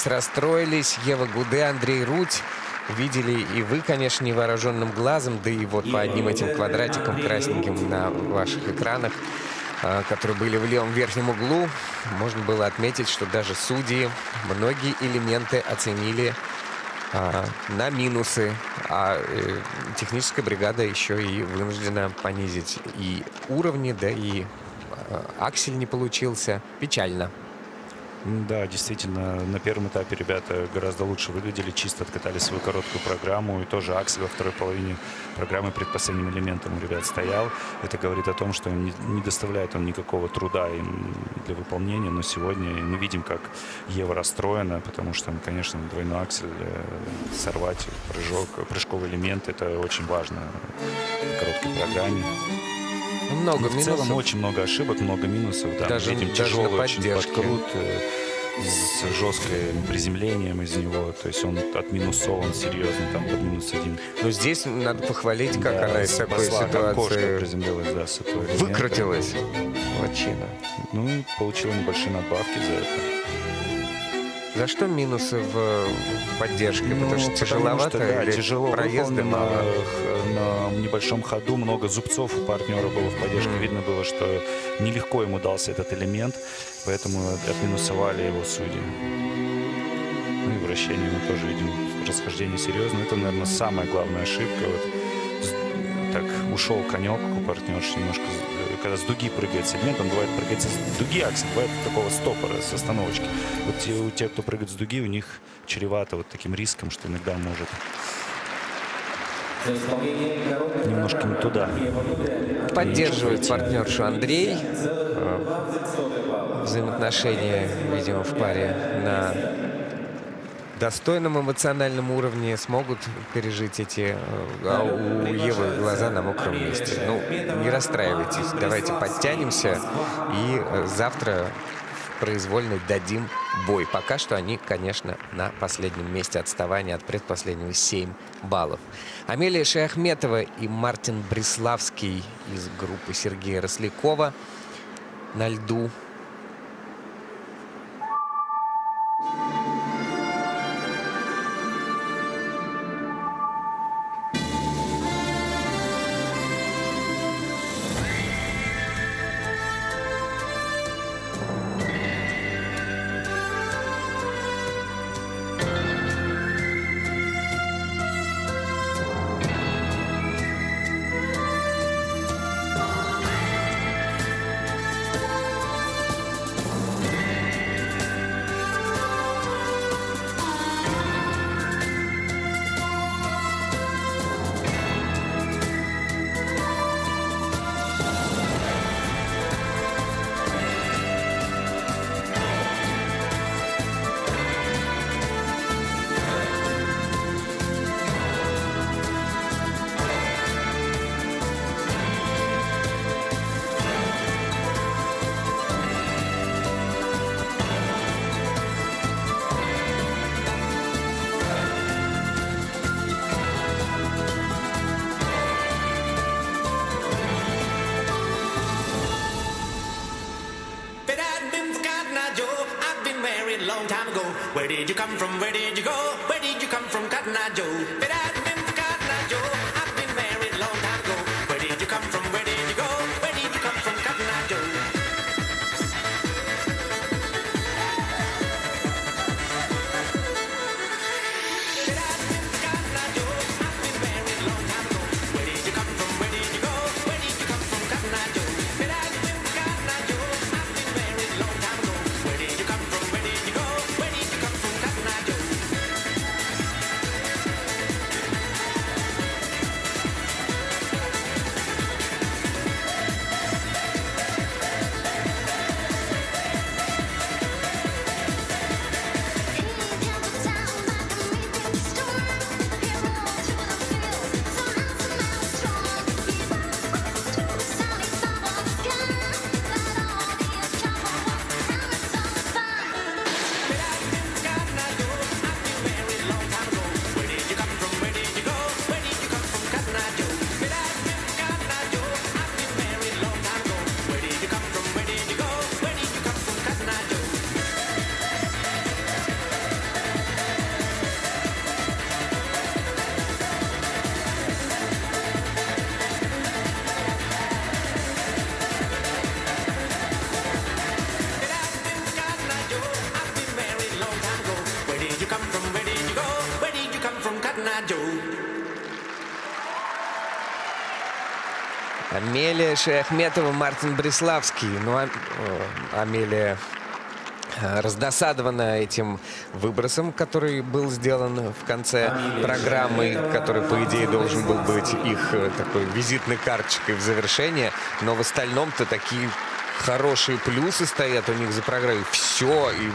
Speaker 5: Расстроились. Ева Гуде, Андрей Рудь. Видели и вы, конечно, невооруженным глазом, да и вот по одним этим квадратикам красненьким на ваших экранах, которые были в левом верхнем углу, можно было отметить, что даже судьи многие элементы оценили на минусы, а техническая бригада еще и вынуждена понизить и уровни, да и аксель не получился. Печально.
Speaker 10: Да, действительно, на первом этапе ребята гораздо лучше выглядели, чисто откатали свою короткую программу. И тоже аксель во второй половине программы предпоследним элементом у ребят стоял. Это говорит о том, что не доставляет он никакого труда им для выполнения. Но сегодня мы видим, как Ева расстроена, потому что, конечно, двойной аксель сорвать, прыжковый элемент — это очень важно в короткой программе.
Speaker 5: Много
Speaker 10: в целом очень много ошибок, много минусов. Да,
Speaker 5: даже,
Speaker 10: мы видим тяжелый очень подкрут с жестким приземлением из него. То есть он отминусован серьезно, там под -1.
Speaker 5: Но здесь надо похвалить, как
Speaker 10: да,
Speaker 5: она из такой ситуации
Speaker 10: приземлилась, да, с этого
Speaker 5: выкрутилась. Лачина.
Speaker 10: Ну и получила небольшие надбавки за это.
Speaker 5: За что минусы в поддержке? Потому что тяжеловато,
Speaker 10: да,
Speaker 5: или
Speaker 10: тяжело
Speaker 5: проезды
Speaker 10: мало? На небольшом ходу много зубцов у партнера было в поддержке. Видно было, что нелегко ему дался этот элемент, поэтому отминусовали его судьи. Ну и вращение мы тоже видим, расхождение серьезное. Это, наверное, самая главная ошибка. Вот так ушел конек у партнерши немножко. Когда с дуги прыгает сегмент, он бывает прыгает с дуги, аксель бывает такого стопора, с остановочки. Вот у тех, кто прыгает с дуги, у них чревато вот таким риском, что иногда может немножко не туда.
Speaker 5: Поддерживает партнершу Андрей. Взаимоотношения, видимо, в паре на достойном эмоциональном уровне смогут пережить эти... А у Евы глаза на мокром месте. Ну, не расстраивайтесь. Давайте подтянемся. И завтра в произвольной дадим бой. Пока что они, конечно, на последнем месте отставания от предпоследнего 7 баллов. Амелия Шаяхметова и Мартин Бриславский из группы Сергея Рослякова на льду.
Speaker 8: Where did you come from? Where did you go? Where did you come from, Cotton Eye Joe? But I've been from Cotton Eye Joe. I've been married a long time ago. Where did you come from? Where did you go? Where did you come from, Cotton Eye Joe? But I've been from Cotton Eye Joe. I've been married a long time ago. Where did you come from? Where did you go? Where did you come from, Cotton Eye Joe? But I've been from Cotton Eye Joe. I've been married a long time ago. Where did you come from? Where did you go? Where did you come from, Cotton Eye Joe?
Speaker 5: Амелия Шаяхметова, Мартин Бриславский. Ну, Амелия раздосадована этим выбросом, который был сделан в конце программы, который, по идее, должен был быть их такой визитной карточкой в завершение. Но в остальном-то такие хорошие плюсы стоят у них за программой. Все, и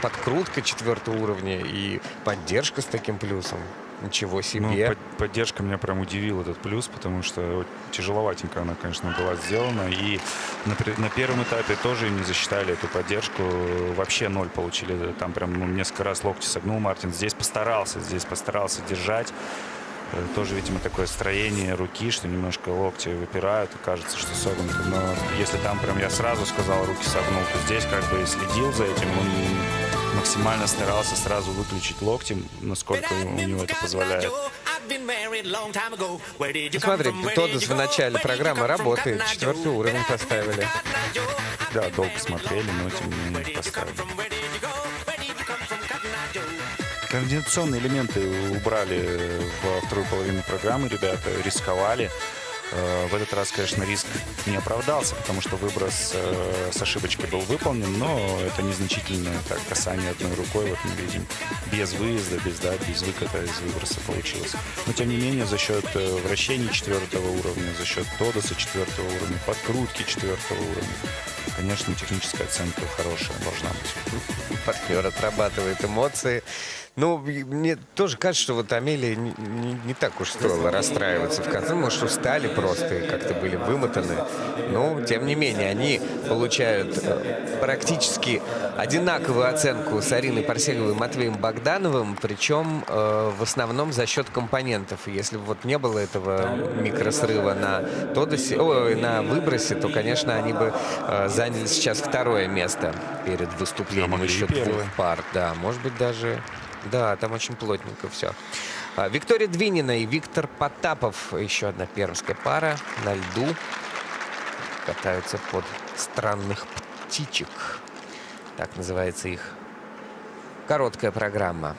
Speaker 5: подкрутка 4-го уровня, и поддержка с таким плюсом. Ничего себе.
Speaker 10: Ну, поддержка меня прям удивила, этот плюс, потому что тяжеловатенько она, конечно, была сделана. И на первом этапе тоже не засчитали эту поддержку. Вообще 0 получили. Там прям несколько раз локти согнул Мартин. Здесь постарался держать. Тоже, видимо, такое строение руки, что немножко локти выпирают, и кажется, что согнуты. Но если там прям я сразу сказал, руки согнул, то здесь как бы следил за этим. Он максимально старался сразу выключить локти, насколько у него это позволяет.
Speaker 5: Смотри, Тодос в начале программы работает. 4-й уровень поставили.
Speaker 10: Да, долго смотрели, но тем не менее поставили. Координационные элементы убрали во вторую половину программы. Ребята рисковали. В этот раз, конечно, риск не оправдался, потому что выброс с ошибочкой был выполнен, но это незначительное так, касание одной рукой, вот мы видим, без выезда, без выката из выброса получилось. Но, тем не менее, за счет вращений 4-го уровня, за счет Тодоса 4-го уровня, подкрутки 4-го уровня, конечно, техническая оценка хорошая должна быть.
Speaker 5: Партнер отрабатывает эмоции. Ну, мне тоже кажется, что вот Амелия не так уж стоило расстраиваться в конце. Может, устали просто и как-то были вымотаны. Но, тем не менее, они получают практически одинаковую оценку с Ариной Парсеговой и Матвеем Богдановым, причем в основном за счет компонентов. Если бы вот не было этого микросрыва на Тодосе, на выбросе, то, конечно, они бы заняли сейчас второе место перед выступлением еще двух пар. Да, может быть, даже... Да, там очень плотненько все. Виктория Двинина и Виктор Потапов. Еще одна пермская пара на льду. Катаются под странных птичек. Так называется их короткая программа.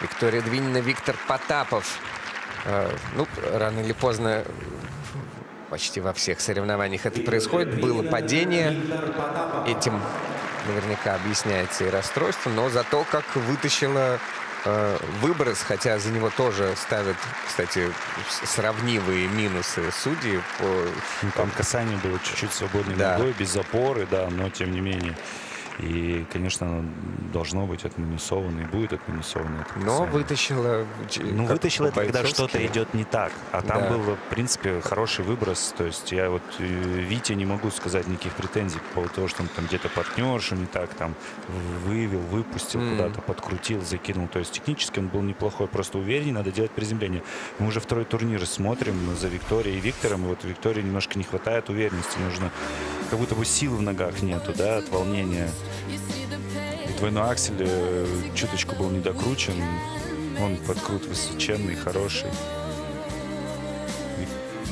Speaker 5: Виктория Двинина, Виктор Потапов. Ну, рано или поздно, почти во всех соревнованиях это происходит. Было падение. Этим наверняка объясняется и расстройство. Но зато как вытащила выброс, хотя за него тоже ставят, кстати, сравнивые минусы судьи.
Speaker 10: Там касание было чуть-чуть свободной ногой, без опоры, да, но тем не менее. И, конечно, оно должно быть отминусовано и будет отминусовано. это
Speaker 5: Но
Speaker 10: касание.
Speaker 5: вытащила...
Speaker 10: Ну,
Speaker 5: как
Speaker 10: вытащил это, когда
Speaker 5: по-бойцовски.
Speaker 10: что-то идет не так. А там
Speaker 5: Да.
Speaker 10: был, в принципе, хороший выброс. То есть я вот Вите не могу сказать никаких претензий по поводу того, что он там где-то партнершу не так там вывел, выпустил, куда-то подкрутил, закинул. То есть технически он был неплохой, просто увереннее, надо делать приземление. Мы уже второй турнир смотрим за Викторией и Виктором. И вот Виктории немножко не хватает уверенности. Нужно, как будто бы сил в ногах нету, да, от волнения. И двойной аксель чуточку был недокручен. Он подкрут высоченный, хороший.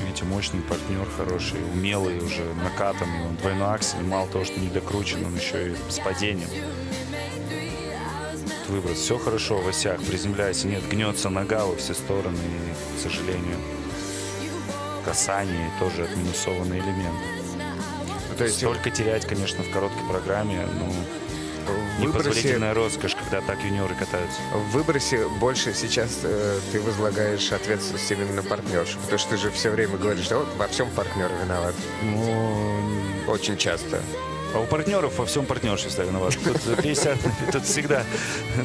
Speaker 10: Видите, мощный партнер, хороший, умелый уже, накатанный. Он двойной аксель, мало того, что недокручен, он еще и с падением. Выброс. Все хорошо в осях, приземляйся. Нет, гнется нога во все стороны. И, к сожалению, касание тоже отминусованный элемент.
Speaker 5: То есть
Speaker 10: Столько терять, конечно, в короткой программе, ну, непозволительная роскошь, когда так юниоры катаются.
Speaker 5: в выбросе больше сейчас ты возлагаешь ответственность именно на партнершу. Потому что ты же все время говоришь, что вот во всем партнер виноват.
Speaker 10: Ну,
Speaker 5: Очень часто.
Speaker 10: а у партнеров во всем партнерши всегда виноват. Тут 50, тут всегда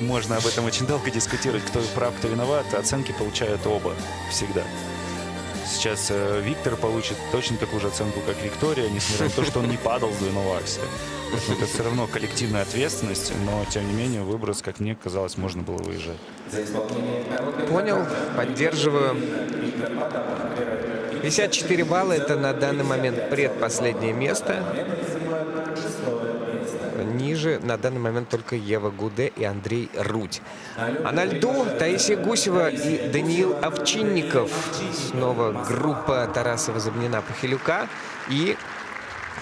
Speaker 10: можно об этом очень долго дискутировать, кто прав, кто виноват. Оценки получают оба всегда. Сейчас Виктор получит точно такую же оценку, как Виктория, несмотря на то, что он не падал с двойного акселя. Это все равно коллективная ответственность, но, тем не менее, выброс, как мне казалось, можно было выезжать.
Speaker 5: Понял, поддерживаю. 54 балла — это на данный момент предпоследнее место. Ниже на данный момент только Ева Гуде и Андрей Рудь. А на льду Таисия Гусева и Даниил Овчинников. Снова группа Тарасова, Забнина, Похилюка. И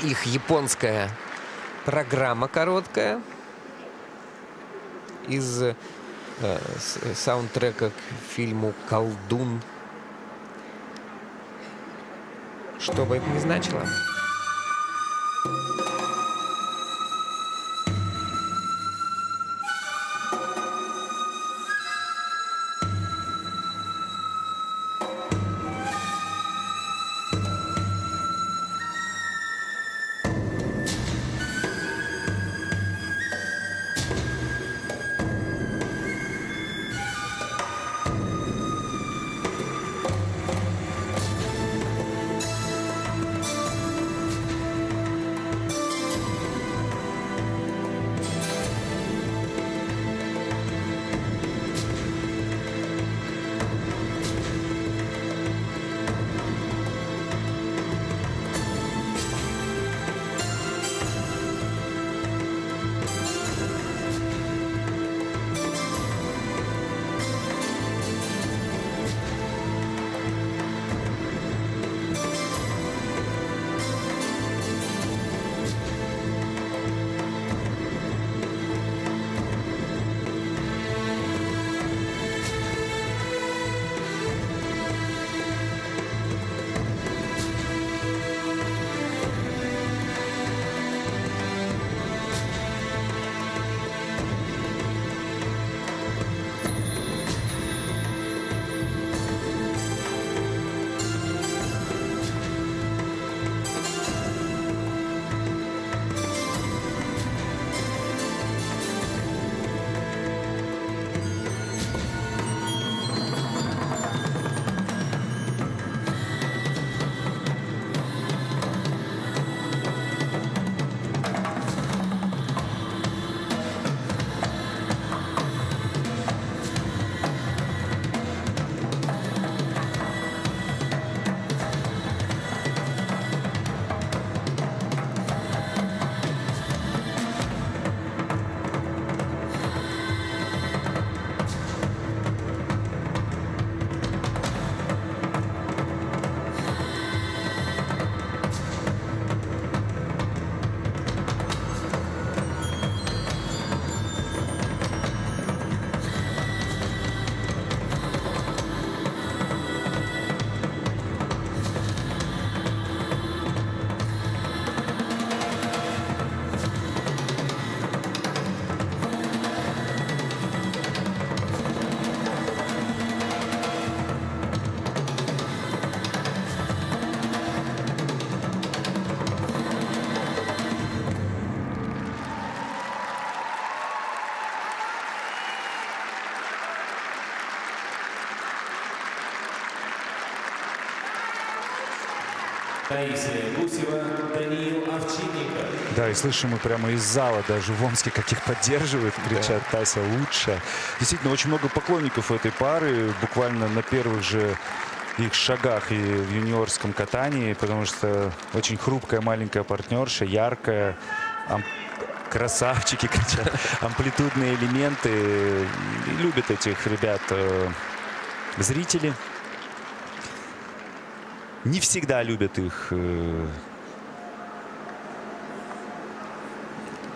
Speaker 5: их японская программа короткая из саундтрека к фильму «Колдун». Что бы это ни значило.
Speaker 4: Таисия Гусева, Даниил Овчинников.
Speaker 10: Да, и слышим мы прямо из зала, даже в Омске, как их поддерживают, кричат: Тася лучше. Действительно, очень много поклонников у этой пары, буквально на первых же их шагах и в юниорском катании, потому что очень хрупкая маленькая партнерша, яркая, красавчики, кричат, амплитудные элементы. И любят этих ребят зрители. Не всегда любят их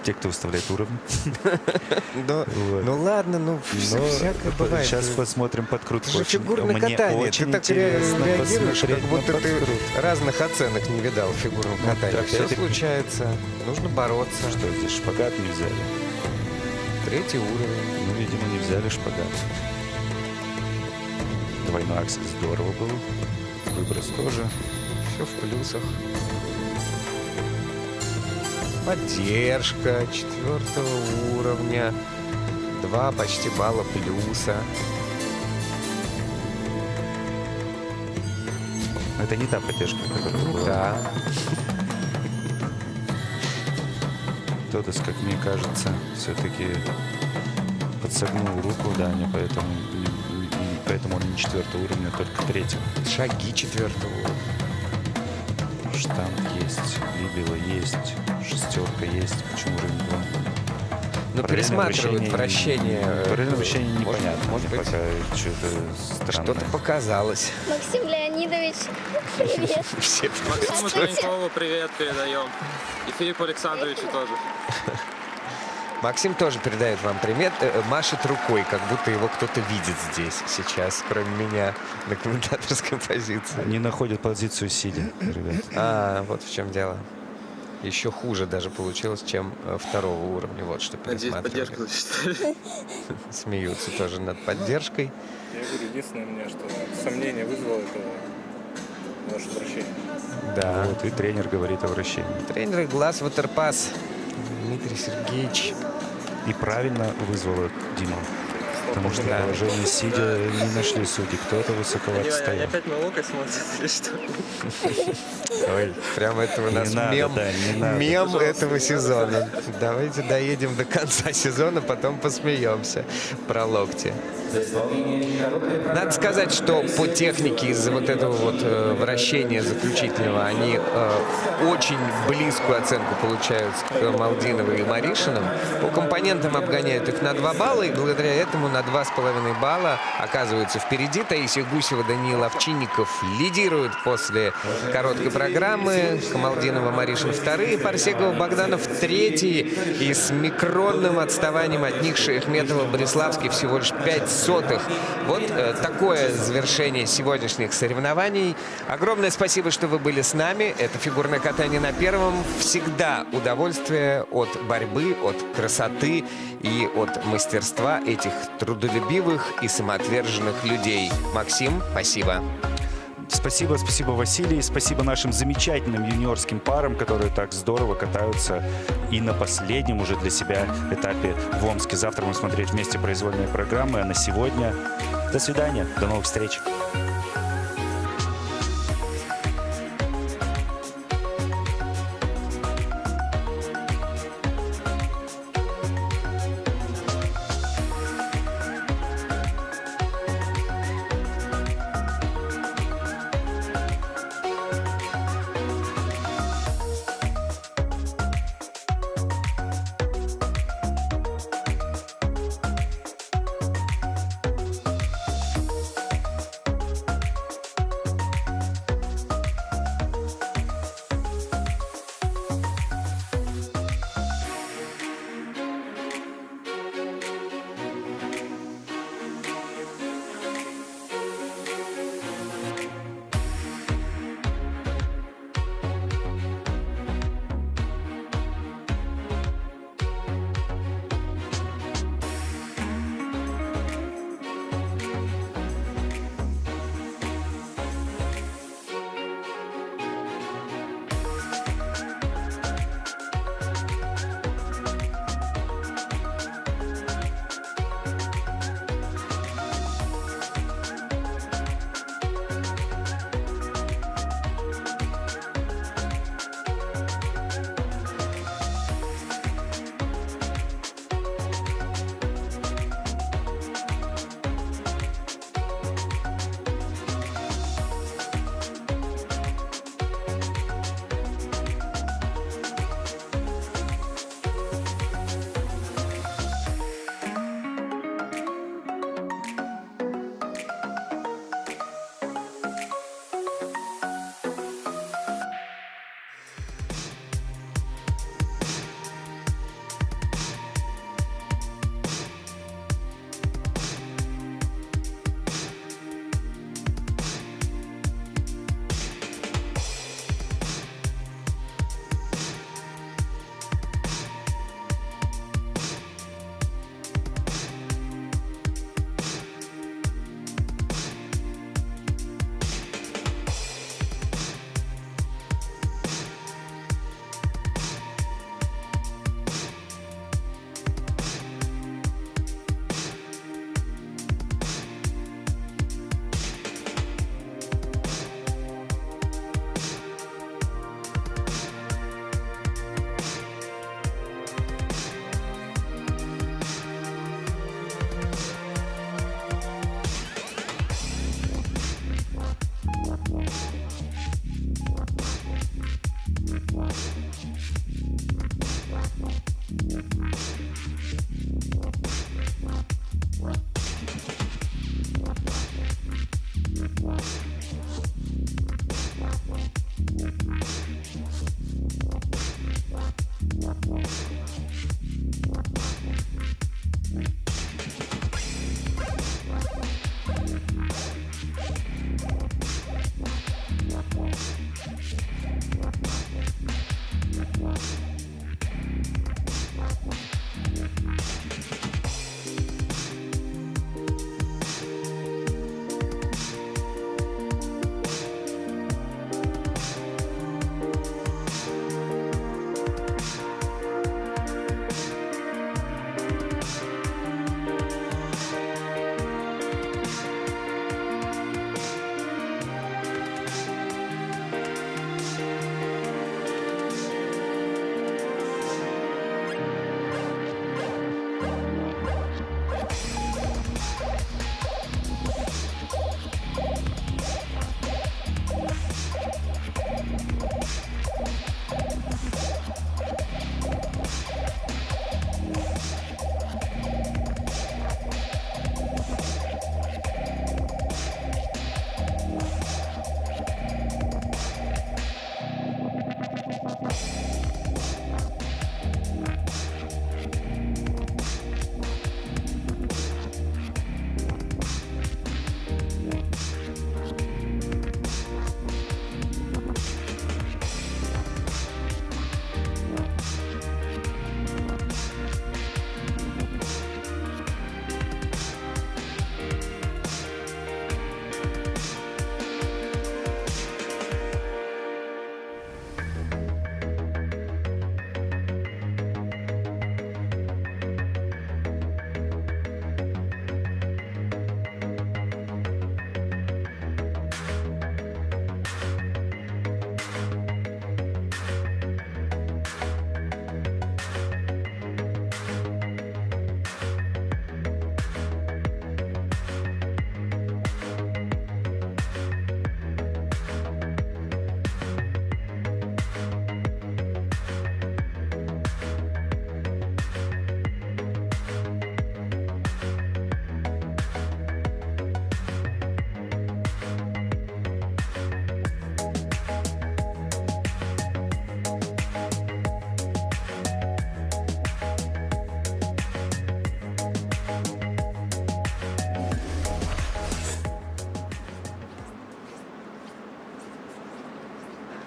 Speaker 10: те, кто выставляет уровни.
Speaker 5: Ну ладно, ну всякое бывает.
Speaker 10: Сейчас посмотрим подкрутку.
Speaker 5: Это же фигурное катание. Ты так реагируешь, как будто ты разных оценок не видал в фигурном катании. Все случается. Нужно бороться.
Speaker 10: Что здесь, шпагат не взяли?
Speaker 5: 3-й уровень.
Speaker 10: Ну, видимо, не взяли шпагат. Двойной аксель здорово был. Выброс тоже.
Speaker 5: Все в плюсах. Поддержка 4-го уровня. 2 почти балла плюса.
Speaker 10: Это не та поддержка, которая была.
Speaker 5: Да.
Speaker 10: Тодос, как мне кажется, все-таки подсогнул руку, да, не поэтому он не 4-го уровня, только 3-го.
Speaker 5: Шаги 4-го уровня.
Speaker 10: Штанг есть, либело есть, шестерка есть. Почему уровень 2?
Speaker 5: Но пересматривают вращение.
Speaker 10: Параллельное вращение непонятно.
Speaker 5: Может быть,
Speaker 10: что-то странное.
Speaker 5: Что-то показалось.
Speaker 7: Максим Леонидович, привет.
Speaker 11: Максиму Тренькову привет передаем. И Филиппу Александровичу тоже.
Speaker 5: Максим тоже передает вам привет. Машет рукой, как будто его кто-то видит здесь сейчас, кроме меня, на комментаторской позиции.
Speaker 10: Не находят позицию сидя, ребят.
Speaker 5: Вот в чем дело. Еще хуже даже получилось, чем 2-го уровня. Вот что пересматривали.
Speaker 11: Надеюсь, поддержка.
Speaker 5: Смеются тоже над поддержкой.
Speaker 6: Я говорю, единственное мне, что сомнение вызвало это наше вращение.
Speaker 5: Да.
Speaker 10: Вот и тренер говорит о вращении.
Speaker 5: Тренер глаз Ватерпас Дмитрий Сергеевич.
Speaker 10: И правильно вызвало Дима. Потому что положение сидя не нашли судьи. Кто-то высоковато стоял.
Speaker 11: Опять на локоть смотрят или что?
Speaker 5: Ой, прямо это у нас мем, мем этого сезона. Давайте доедем до конца сезона, потом посмеемся про локти. Надо сказать, что по технике из-за вот этого вот вращения заключительного они очень близкую оценку получают к Малдиновой и Маришиным. По компонентам обгоняют их на 2 балла, и благодаря этому на 2,5 балла оказываются впереди. Таисия Гусева, Даниил Овчинников лидируют после короткой программы. Камалдинова, Маришин 2-й, Парсегова, Богданов 3-й. И с микронным отставанием от них Шаяхметова, Бориславский всего лишь 0,05. Вот такое завершение сегодняшних соревнований. Огромное спасибо, что вы были с нами. Это фигурное катание на первом. Всегда удовольствие от борьбы, от красоты и от мастерства этих трудолюбивых и самоотверженных людей. Максим, спасибо.
Speaker 10: Спасибо, спасибо, Василий. Спасибо нашим замечательным юниорским парам, которые так здорово катаются и на последнем уже для себя этапе в Омске. Завтра будем смотреть вместе произвольные программы. А на сегодня до свидания, до новых встреч.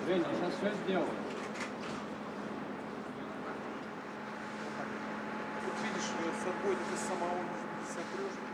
Speaker 11: Женя, сейчас все сделаю.
Speaker 6: Тут видишь, с отбой ты сама сотрешь.